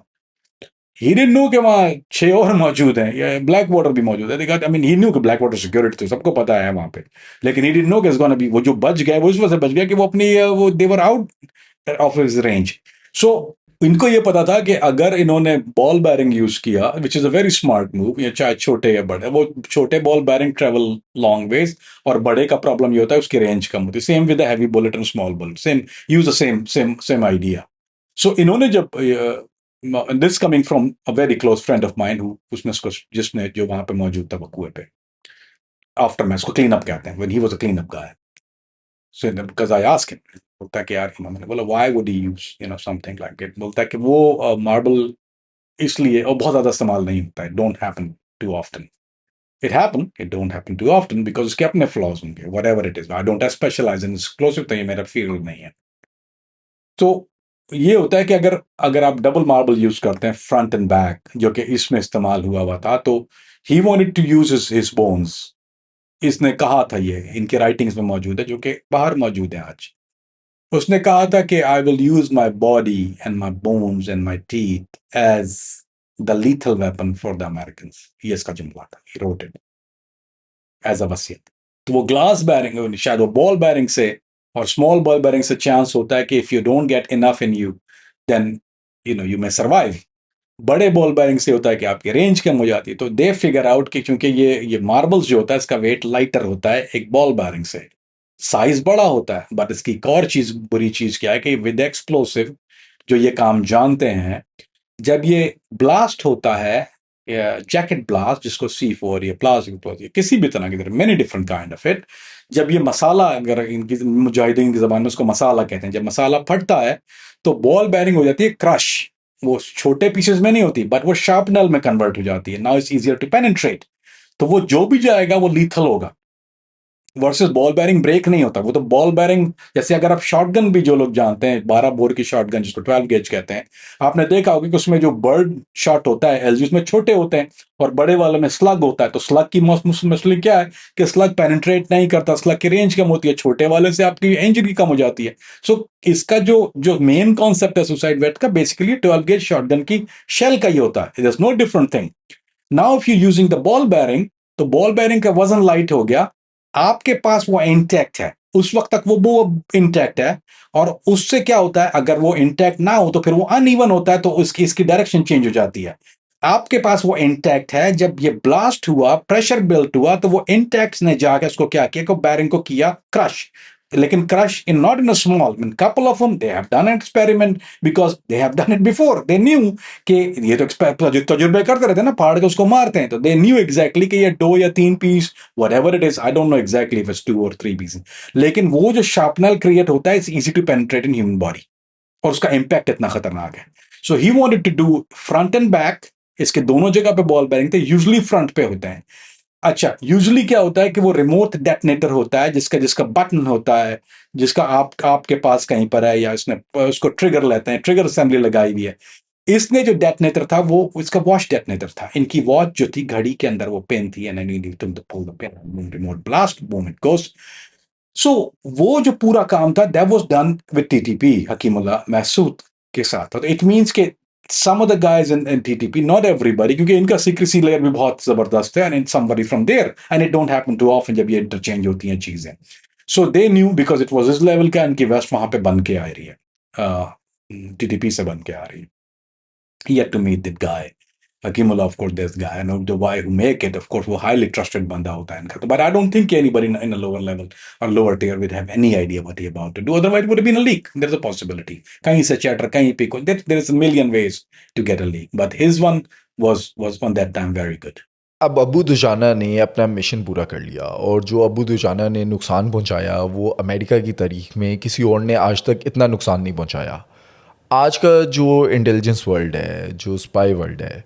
He didn't know कि वहाँ 6 और मौजूद हैं, या ब्लैक वाटर भी मौजूद है। आई मीन ही न्यू कि ब्लैक वाटर सिक्योरिटी तो सबको पता है वहाँ पे, लेकिन ही डिडंट नो कि इट्स गोना बी, वो जो बच गए वो इस वजह से बच गए कि वो अपनी वो they were out of his range. So इनको ये पता था कि अगर इन्होंने बॉल बैरिंग यूज किया, which is a very smart move, या चाहे छोटे या बड़े, वो छोटे ball bearing travel long ways, और बड़े का प्रॉब्लम ये होता है उसकी रेंज कम होती है। Same with heavy bullet and small bullet, same use the same idea. So इन्होंने जब, this coming from a very close friend of mine, जिसने जो वहां पे मौजूद था बकुए पे, आफ्टर मैं इसको क्लीन अप कहते हैं, when he was a clean up guy. So because I ask him, बोलता है कि यार, मैंने बोला why would he use something like it, बोलता है कि वो मार्बल इसलिए, और बहुत ज्यादा इस्तेमाल नहीं होता है, don't happen too often. It don't happen too often because उसके अपने फ्लॉज होंगे, whatever it is. I don't specialise in explosive, तो ये मेरा फील्ड नहीं है। तो ये होता है कि अगर आप डबल मार्बल यूज करते हैं फ्रंट एंड बैक, जो कि इसमें इस्तेमाल हुआ था, तो he wanted to use his bones. इसने कहा था, ये इनके राइटिंग्स में मौजूद है, जो कि बाहर मौजूद है आज। उसने कहा था कि I will use my body and my bones and my teeth as the lethal weapon for the American. ये इसका जुमला था, he wrote it as a वसीयत। तो वो ग्लास बैरिंग, शायद वो बॉल बैरिंग से और स्मॉल बॉल बैरिंग से चांस होता है कि if you don't get enough in you, then you may survive. बड़े बॉल बेयरिंग से होता है कि आपकी रेंज कम हो जाती है, तो दे फिगर आउट कि चूंकि ये मार्बल्स जो होता है इसका वेट लाइटर होता है एक बॉल बेयरिंग से, साइज बड़ा होता है, बट इसकी एक और चीज, बुरी चीज क्या है कि विद एक्सप्लोसिव जो ये काम जानते हैं, जब ये ब्लास्ट होता है, जैकेट ब्लास्ट जिसको C4 या प्लाज्मा ब्लास्ट या किसी भी तरह की, many different kind of it, जब ये मसाला, अगर इनकी मुजाहिदीन की जबान में उसको मसाला कहते हैं, जब मसाला फटता है तो बॉल बेयरिंग हो जाती है क्रश। वो छोटे पीसेस में नहीं होती, बट वो शार्पनल में कन्वर्ट हो जाती है। Now it's easier to penetrate, तो वो जो भी जाएगा वो लीथल होगा। वर्सेस बॉल बेयरिंग ब्रेक नहीं होता, वो तो बॉल बेयरिंग, जैसे अगर आप शॉटगन भी, जो लोग जानते हैं 12 बोर की शॉटगन जिसको 12 गेज कहते हैं, आपने देखा होगा कि उसमें जो बर्ड शॉट होता है एलजी उसमें छोटे होते हैं और बड़े वाले में स्लग होता है। तो स्लग की मसले क्या है कि स्लग पेनिट्रेट नहीं करता, स्लग की रेंज कम होती है, छोटे वाले से आपकी इंजरी कम हो जाती है। सो इसका जो जो मेन कॉन्सेप्ट है सुसाइड वेट का, बेसिकली 12 गेज शॉटगन की शेल का ही होता है, it is no different thing. Now if you using the ball bearing, तो बॉल बेयरिंग का वजन लाइट हो गया, आपके पास वो इंटैक्ट है, उस वक्त तक वो इंटैक्ट है। और उससे क्या होता है, अगर वो इंटैक्ट ना हो तो फिर वो अनइवन होता है, तो उसकी इसकी डायरेक्शन चेंज हो जाती है। आपके पास वो इंटैक्ट है, जब ये ब्लास्ट हुआ, प्रेशर बिल्ट हुआ, तो वो इंटैक्ट ने जाकर उसको क्या किया, को बेयरिंग को किया क्रश। लेकिन crush in not in a small, in couple of them they have done experiment, because they have done it before, they knew कि ये तो तजुर्बे करते रहते हैं ना, फाड़ के उसको मारते हैं, तो दे न्यू एग्जैक्टली कि ये 2 या 3 piece, whatever it is, I don't know exactly if it's 2 or 3 pieces, लेकिन वो जो शार्पनल क्रिएट होता है, it's easy to penetrate in human body, और उसका इम्पैक्ट इतना खतरनाक है। So he wanted to do front and back, इसके दोनों जगह पे बॉल बेयरिंग थे, यूजुअली फ्रंट पे होते हैं। अच्छा, यूजुअली क्या होता है कि वो रिमोट डेटनेटर होता है, जिसका जिसका बटन होता है, जिसका आपके पास कहीं पर है, या इसने उसको ट्रिगर लेते हैं, ट्रिगर असेंबली लगाई हुई है। इसने जो डेटनेटर था वो इसका वॉच डेटनेटर था। इनकी वॉच जो थी घड़ी के अंदर वो पेन थी, and you need to pull the pin, remote blast, boom it goes. So वो जो पूरा काम था, that was done with TTP Hakimullah Mehsud के साथ। तो इट मींस के some of the guys in TTP, not everybody, क्योंकि इनका सीक्रेसी लेयर भी बहुत जबरदस्त है, and somebody from there, and it don't happen too often जब ये इंटरचेंज होती हैं चीजें। So they new, because it was इस लेवल का, इनकी वेस्ट वहां पे बन के आ रही है, टीटीपी से बन के आ रही है। Yet to meet that guy. Hakimullah, of course, this guy, and the guy who make it, of course, वो highly trusted बंदा होता है इनका। But I don't think anybody in a lower level or lower tier would have any idea what he about to do. Otherwise, it would have been a leak. There's a possibility. कहीं से chatter, कहीं पे कोई, there is a million ways to get a leak. But his one was on that time very good. अब अबू दुजाना ने अपना mission पूरा कर लिया, और जो अबू दुजाना ने नुकसान पहुंचाया वो अमेरिका की तारीख में किसी और ने आज तक इतना नुकसान नहीं पहुंचाया। आज का जो इंटेलिजेंस वर्ल्ड है, जो स्पाई वर्ल्ड है,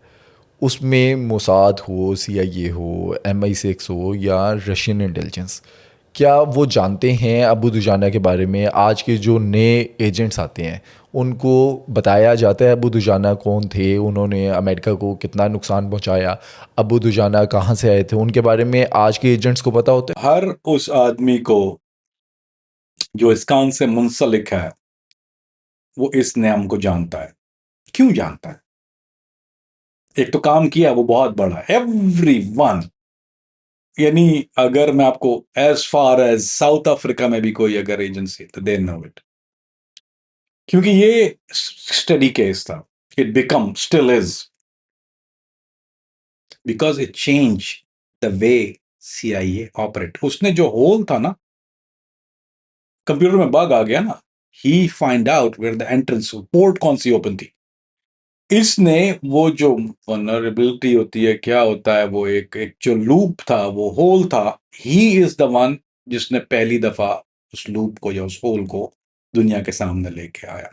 उसमें मोसाद हो, CIA हो, MI6 हो, या रशियन इंटेलिजेंस, क्या वो जानते हैं अबू दुजाना के बारे में? आज के जो नए एजेंट्स आते हैं उनको बताया जाता है अबू दुजाना कौन थे, उन्होंने अमेरिका को कितना नुकसान पहुंचाया, अबू दुजाना कहाँ से आए थे, उनके बारे में आज के एजेंट्स को पता होता है? हर उस आदमी को जो इस काम से मुंसलिक है, वो इस नाम को जानता है। क्यों जानता है? एक तो काम किया वो बहुत बड़ा, एवरीवन। यानी अगर मैं आपको, as far as South Africa में भी कोई अगर एजेंसी, तो दे नो इट, क्योंकि ये स्टडी केस था। It become still is, because it change the way CIA operate. उसने जो होल था ना, कंप्यूटर में बग आ गया ना, he find out where the entrance port कौन सी ओपन थी। इसने वो जो वनरेबिलिटी होती है, क्या होता है वो, एक एक जो लूप था, वो होल था, ही इज द वन जिसने पहली दफा उस लूप को या उस होल को दुनिया के सामने लेके आया।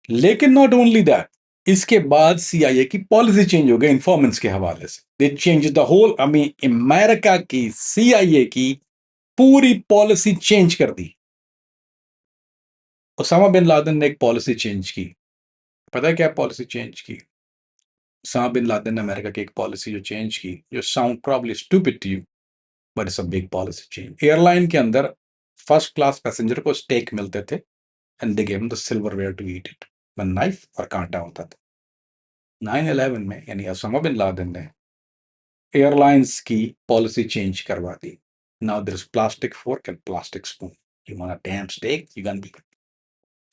लेकिन नॉट ओनली दैट, इसके बाद CIA की पॉलिसी चेंज हो गई इन्फॉर्मेंट्स के हवाले से। They change the whole, America की CIA की पूरी पॉलिसी चेंज कर दी। ओसामा बिन लादेन ने एक पॉलिसी चेंज की। पता है क्या पॉलिसी चेंज की? ओसामा बिन लादेन ने अमेरिका की एक पॉलिसी जो चेंज की, जो sound probably stupid to you, but it's a big policy change. Airline के अंदर फर्स्ट क्लास पैसेंजर को स्टेक मिलते थे, and they gave him the silverware to eat it, knife और कांटा होता था। 9/11 में यानी ओसामा बिन लादेन ने एयरलाइंस की पॉलिसी चेंज करवा दी। Now there is plastic fork and plastic spoon, you want a damn steak, you can be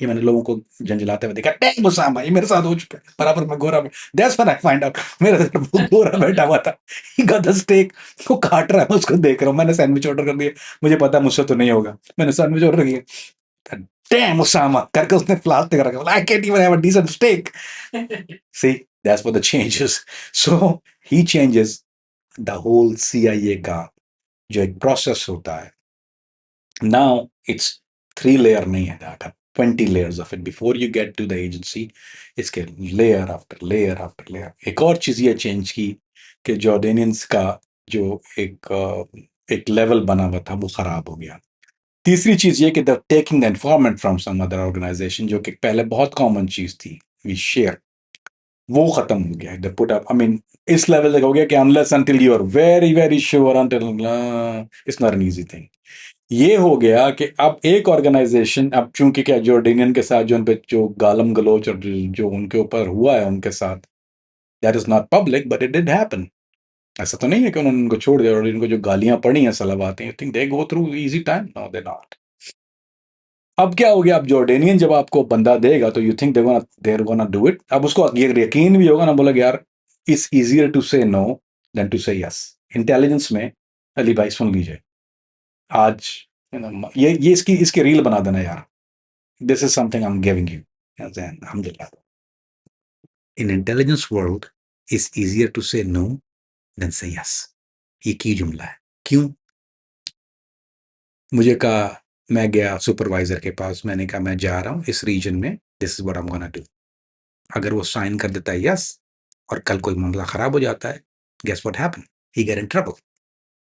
ये मैंने लोगों को झंझलाते हुए देखा, डैम उसामा, ये मेरे साथ हो चुका है बराबर में गोरा में। That's when I find out मेरे साथ वो गोरा बैठा हुआ था, ही गॉट द स्टेक, वो काट रहा है, मैं उसको देख रहा हूँ, मैंने सैंडविच ऑर्डर कर दिया, मुझे पता है मुझसे तो नहीं होगा, मैंने सैंडविच ऑर्डर किया, डैम उसामा करके उसने फ्लास्क देकर रखा, I can't even have a decent steak. See, that's what the changes. So he changes the whole CIA का जो एक प्रोसेस होता है। नाउ इट्स 3 लेयर नहीं है, जाकर 20 layers of it before you get to the agency. इसके layer after layer after layer. एक और चीज ये चेंज की कि जॉर्डेनियंस का जो एक लेवल बना हुआ था वो खराब हो गया। तीसरी चीज ये कि the taking the informant from some other organisation, जो कि पहले बहुत कॉमन चीज थी, वी शेयर, वो खत्म हो गया। The put up, I mean इस लेवल तक हो गया कि unless until you are very very sure, until it's not an easy thing. ये हो गया कि अब एक ऑर्गेनाइजेशन, अब चूंकि क्या जॉर्डेनियन के साथ जो उन पे जो गालम गलोच और जो उनके ऊपर हुआ है उनके साथ, that is not public but it did happen. ऐसा तो नहीं है कि उन्होंने उनको छोड़ दिया, और इनको जो गालियां पड़ी हैं सलावातें, you think they go through easy time? No they not. अब क्या हो गया, अब जॉर्डेनियन जब आपको बंदा देगा तो you think there gonna do it. अब उसको ये यकीन भी होगा ना, बोला कि यार it's easier to say no then to से यस। इंटेलिजेंस में अली भाई सुन लीजिए, आज ये इसकी इसकी रील बना देना यार, this is something I am giving you अल्हम्दुलिल्लाह। In intelligence world it's easier to say no than say yes. ये की जुमला है। क्यों? मुझे कहा, मैं गया सुपरवाइजर के पास, मैंने कहा मैं जा रहा हूँ इस रीजन में, this is what I am gonna do. अगर वो साइन कर देता है यस, और कल कोई मामला खराब हो जाता है, guess what happen, he get in trouble.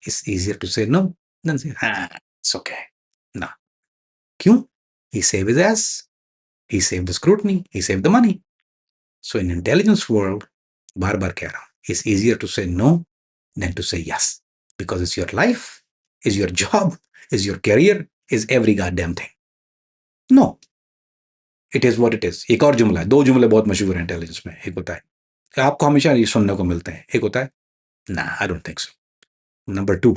It's easier to say no than say हाँ इट्स ओके ना। क्यों? He save his ass, he saved the scrutiny, he saved the money. So in intelligence world, बार बार कह रहा हूं, it's easier to say no than to say yes, because it's your life, is your job, is your career, is every goddamn thing. No, it is what it is. एक और जुमला है, 2 जुमले बहुत मशहूर हैं इंटेलिजेंस में। एक होता है, आपको हमेशा ये सुनने को मिलते हैं, एक होता है ना, आई don't think so. Number 2,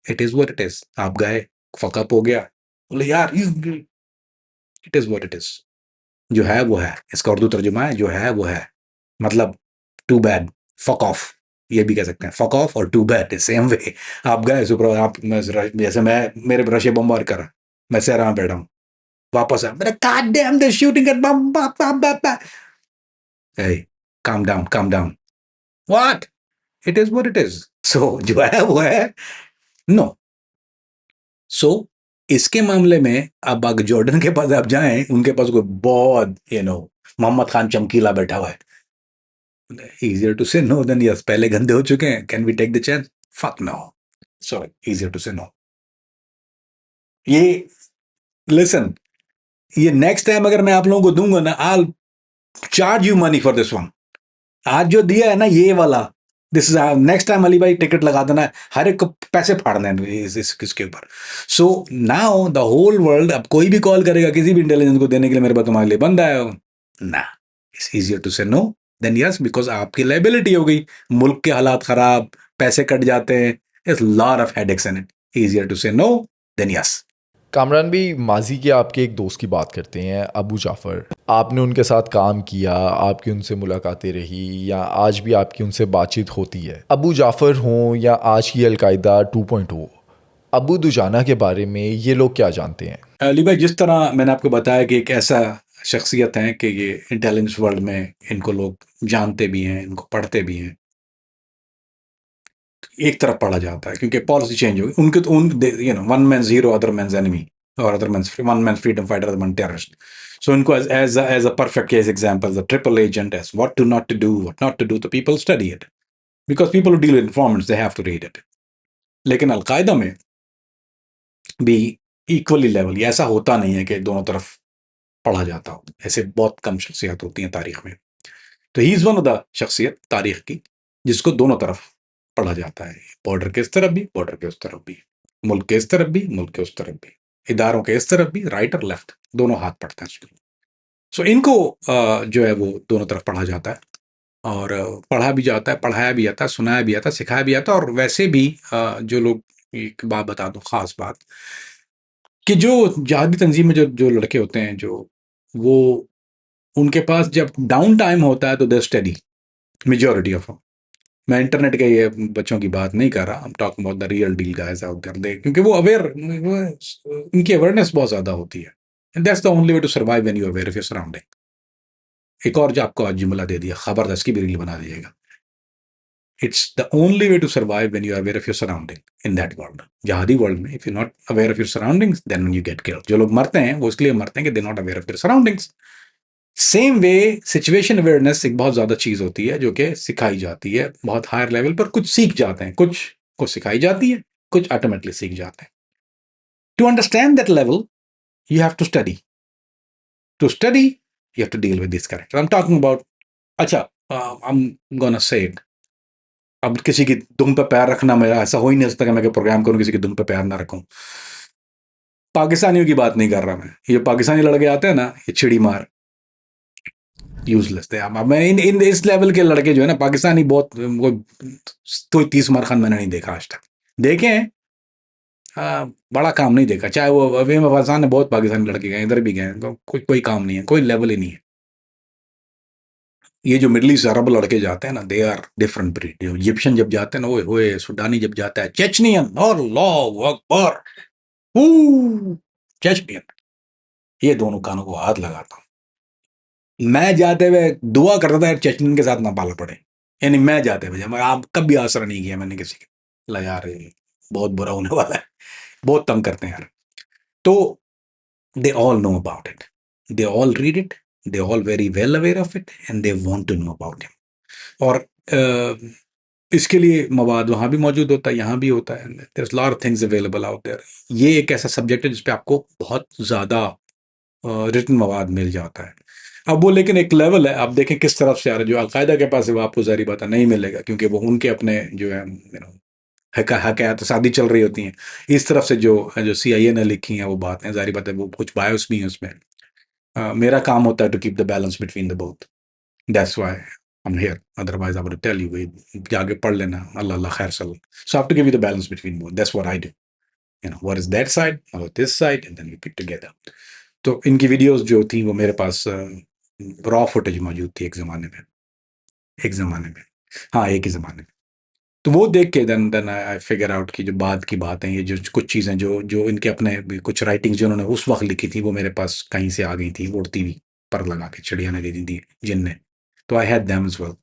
it is what it is. आप गए, फकअप हो गया, बोले यार you, it is what it is, जो है वो है। इसका उर्दू तर्जुमा है जो है वो है, मतलब टू बैड, फक ऑफ, ये भी कह सकते हैं, फक ऑफ और टू बैड सेम वे। आप गए सुपर, आप जैसे मैं, मेरे रशिया बम्बार कर, मैं सहरा में बैठा हूँ, वापस आ, मेरा god damn they shooting at bomb, hey calm down, what, it is what it is, so जो है वो है। नो, सो इसके मामले में अब अगर जॉर्डन के पास आप जाएं, उनके पास कोई बहुत मोहम्मद खान चमकीला बैठा हुआ है, easier to say no than yes। पहले गंदे हो चुके हैं, can we take the chance? Fuck no, sorry, easier to say no। ये listen, ये नेक्स्ट टाइम अगर मैं आप लोगों को दूंगा ना, I'll charge you money for this one। आज जो दिया है ना ये वाला, this is next time Ali भाई टिकट लगा देना, हर एक को पैसे फाड़ने हैं इसके ऊपर। So now the whole world, अब कोई भी कॉल करेगा किसी भी इंटेलिजेंस को देने के लिए, मेरे पास तुम्हारे लिए बंद आया ना, it's easier to say no than yes, because आपकी लाइबिलिटी हो गई, मुल्क के हालात खराब, पैसे कट जाते हैं, it's lot of headaches in it, easier to say no than yes. Kamran भाई, माजी के आपके एक दोस्त की बात करते हैं, अबू जाफ़र। आपने उनके साथ काम किया, आपकी उनसे मुलाकातें रही, या आज भी आपकी उनसे बातचीत होती है। अबू जाफ़र हों या आज की अलकायदा 2.0, अबू दुजाना के बारे में ये लोग क्या जानते हैं? अली भाई, जिस तरह मैंने आपको बताया कि एक ऐसा शख्सियत है कि ये इंटेलिजेंस वर्ल्ड में इनको लोग जानते भी हैं, इनको पढ़ते भी हैं, एक तरफ पढ़ा जाता है क्योंकि पॉलिसी चेंज हो गई उनके, तो one man hero other man enemy, और other man one man freedom fighter other man terrorist. So इनको as a perfect case example, the triple agent, as what to not to do, what not to do, तो people study it, because people who deal with informants they have to read it. लेकिन al Qaeda में भी equally level, ये ऐसा होता नहीं है कि दोनों तरफ पढ़ा जाता हो, ऐसे बहुत कम शख्सियत होती हैं तारीख में। तो he is one of the शख्सियत तारीख की जिसको दोनों तरफ पढ़ा जाता है, बॉर्डर के इस तरफ भी, बॉर्डर के उस तरफ भी, मुल्क के इस तरफ भी, मुल्क के उस तरफ भी, इदारों के इस तरफ भी, राइट और लेफ्ट दोनों हाथ पढ़ते हैं उसके। सो इनको जो है वो दोनों तरफ पढ़ा जाता है, और पढ़ा भी जाता है, पढ़ाया भी जाता है, सुनाया भी जाता है, सिखाया भी जाता है। और वैसे भी जो लोग, एक बात बता दूं, खास बात, कि जो जहादी तंजीम में जो जो लड़के होते हैं, जो वो उनके पास जब डाउन टाइम होता है तो दे स्टडी, मेजॉरिटी ऑफ। मैं इंटरनेट के ये बच्चों की बात नहीं कर रहा, I am talking about the real deal guys out there, they क्योंकि वो अवेयर, उनकी अवेयरनेस बहुत ज्यादा होती है, and that's the only way to survive when you aware of your surrounding. एक और जो आपको आज जुमला दे दिया, खबरदार इसकी भी रील बना दीजिएगा। It's the only way to survive when you are aware of your surrounding in that world. जहादी वर्ल्ड में if you not aware of your surroundings then you get killed. जो लोग मरते हैं वो इसलिए मरते हैं कि they not aware of their surroundings. Same way situation awareness एक बहुत ज्यादा चीज होती है जो कि सिखाई जाती है बहुत हायर लेवल पर। कुछ सीख जाते हैं, कुछ को सिखाई जाती है, कुछ ऑटोमेटिकली सीख जाते हैं। To understand that level you have to study, to study you have to deal with this character. I am talking about, अच्छा I am gonna say it, अब किसी की दुम पे पैर रखना मेरा ऐसा हो ही नहीं सकता कि मैं प्रोग्राम करूं किसी की दुम पे पैर ना रखूं। पाकिस्तानियों की बात नहीं कर रहा मैं, ये पाकिस्तानी लड़के आते हैं ना, ये चिड़ी मार यूजलेस थे। अब मैं इन इस लेवल के लड़के जो है ना पाकिस्तानी, बहुत कोई 30 उमर खान मैंने नहीं देखा आज तक। देखे हैं, बड़ा काम नहीं देखा। चाहे वो अफीम अफगान ने बहुत पाकिस्तानी लड़के गए, इधर भी गए, तो कोई काम नहीं है, कोई लेवल ही नहीं है। ये जो मिडल ईस्ट अरब लड़के जाते हैं ना, they are different breed. Egyptian जब जाते हैं ना, ओए होए, सुडानी जब जाता है, चेचनियन और अल्लाहू अकबर, चेचनियन, ये दोनों कानों को हाथ लगाता हूं। मैं जाते हुए दुआ करता था यार चेचनियन के साथ ना पाला पड़े, यानी मैं जाते हुए, मैं आप कभी आसरा नहीं किया मैंने किसी के, ला यार बहुत बुरा होने वाला है, बहुत तंग करते हैं यार। तो they all know about it, they all read it, they all very well aware of it and they want to know about him. और इसके लिए मवाद वहाँ भी मौजूद होता है, यहाँ भी होता है। There is lot of things available out there. ये एक ऐसा सब्जेक्ट है जिस पे आपको बहुत ज़्यादा रिटन मवाद मिल जाता है। अब वो लेकिन एक लेवल है, आप देखें किस तरफ से आ रहा है। जो अलकायदा के पास है वो आपको ज़ाहिर बात है नहीं मिलेगा, क्योंकि वो उनके अपने जो है हकायत शादी चल रही होती हैं। इस तरफ से जो जो CIA ने लिखी हैं वो बातें, ज़ाहिर बात है वो कुछ बायोस भी हैं उसमें। मेरा काम होता है to keep the balance between the both, that's why I'm here. Otherwise, I would tell you, जाके पढ़ लेना, Allah Allah khair sal. So I have to give you the balance between both. That's what I do. What is that side, what this side, and then we put together. तो इनकी videos जो थी वो मेरे पास raw footage मौजूद थी एक ज़माने में, हाँ एक ही ज़माने में। तो वो देख के देन आई फिगर आउट कि जो बाद की बात है, ये जो कुछ चीज़ें जो जो इनके अपने कुछ राइटिंग्स जो उन्होंने उस वक्त लिखी थी वो मेरे पास कहीं से आ गई थी, उड़ती हुई पर लगा के चिड़िया ने दे दी थी, जिन ने। तो I had them as well,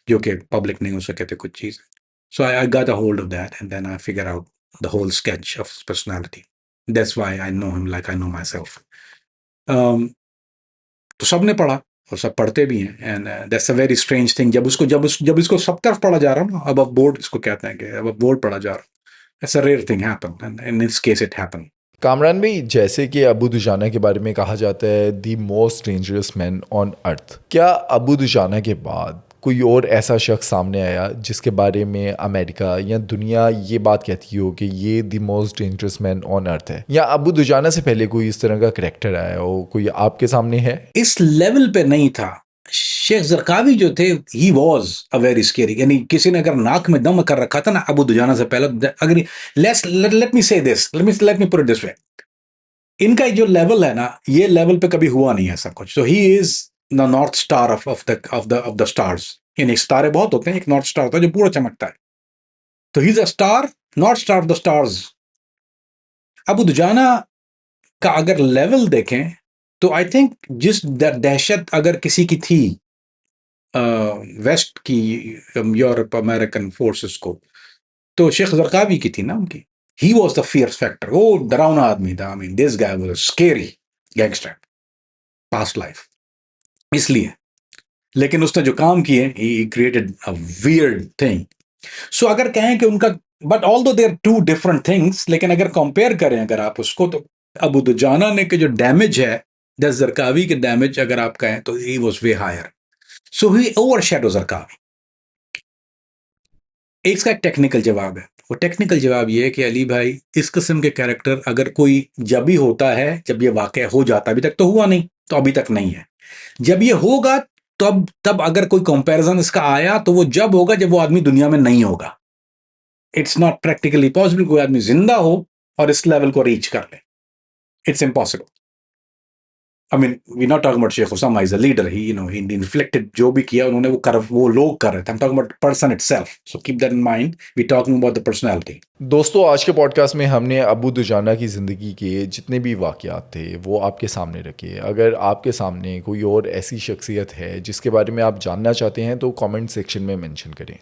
जो कि पब्लिक नहीं हो सके थे कुछ चीज़। So I got a hold of that and then I figure out the whole sketch of personality. That's why I know him like I know myself. तो सब ने पढ़ा और सब पढ़ते भी हैं, and that's a very strange thing. जब इसको सब तरफ पढ़ा जा रहा है ना, अब बोर्ड इसको कहते हैं कि अब बोर्ड पढ़ा जा रहा है, it's a rare thing happen, and in this case it happen. Kamran भाई, जैसे कि अबू दुजाना के बारे में कहा जाता है the most dangerous man on earth, क्या अबू दुजाना के बाद कोई और ऐसा शख्स सामने आया जिसके बारे में अमेरिका या दुनिया ये बात कहती हो कि ये the most dangerous man on earth है, या अबू दुजाना से पहले कोई इस तरह का करैक्टर आया हो, कोई आपके सामने है? इस लेवल पे नहीं था। शेख जरकावी जो थे, he was a very scary, यानी किसी ने अगर नाक में दम कर रखा था ना अबू दुजाना से पहले, अगर लेट मी से this, let me put it this वे, इनका जो लेवल है ना, ये लेवल पे कभी हुआ नहीं ऐसा कुछ। तो ही is the north star of the stars. यानी सितारे बहुत होते हैं, एक नॉर्थ स्टार होता है जो पूरा चमकता है, तो he is a star, north star of the stars. Abu Dujana का अगर लेवल देखें तो आई थिंक जिस दहशत अगर किसी की थी वेस्ट की, यूरोप अमेरिकन फोर्सेस को, तो शेख जरकावी की थी ना उनकी। He was the fierce factor, वो डरावना आदमी था। I mean this guy was a scary gangster past life, इसलिए। लेकिन उसने जो काम किए, he created a weird thing. So अगर कहें कि उनका, बट ऑल दो देर टू डिफरेंट थिंग्स, लेकिन अगर कंपेयर करें अगर आप उसको, तो अबू दुजाना ने के जो डैमेज है, दस जरकावी के डैमेज अगर आप कहें तो he was way higher, so he overshadow Zarqawi. इसका एक टेक्निकल जवाब है। वो टेक्निकल जवाब ये है कि अली भाई, इस किस्म के कैरेक्टर अगर कोई जब भी होता है, जब ये वाकया हो जाता, अभी तक तो हुआ नहीं, तो अभी तक नहीं है, जब ये होगा तब अगर कोई कंपैरिजन इसका आया तो वो जब होगा जब वो आदमी दुनिया में नहीं होगा। इट्स नॉट प्रैक्टिकली पॉसिबल कोई आदमी जिंदा हो और इस लेवल को रीच कर ले, it's impossible. I mean, we're not talking about Sheikh Osama. He's a leader. He reflected जो भी किया उन्होंने वो लोग कर रहे थे. I'm talking about the person itself. So keep that in mind. We're talking about the personality. दोस्तों, आज के पॉडकास्ट में हमने अबू दुजाना की ज़िंदगी के जितने भी वाक़यात थे वो आपके सामने रखे. अगर आपके सामने कोई और ऐसी शख्सियत है जिसके बारे में आप जानना चाहते हैं तो कमेंट सेक्शन में मेंशन करें.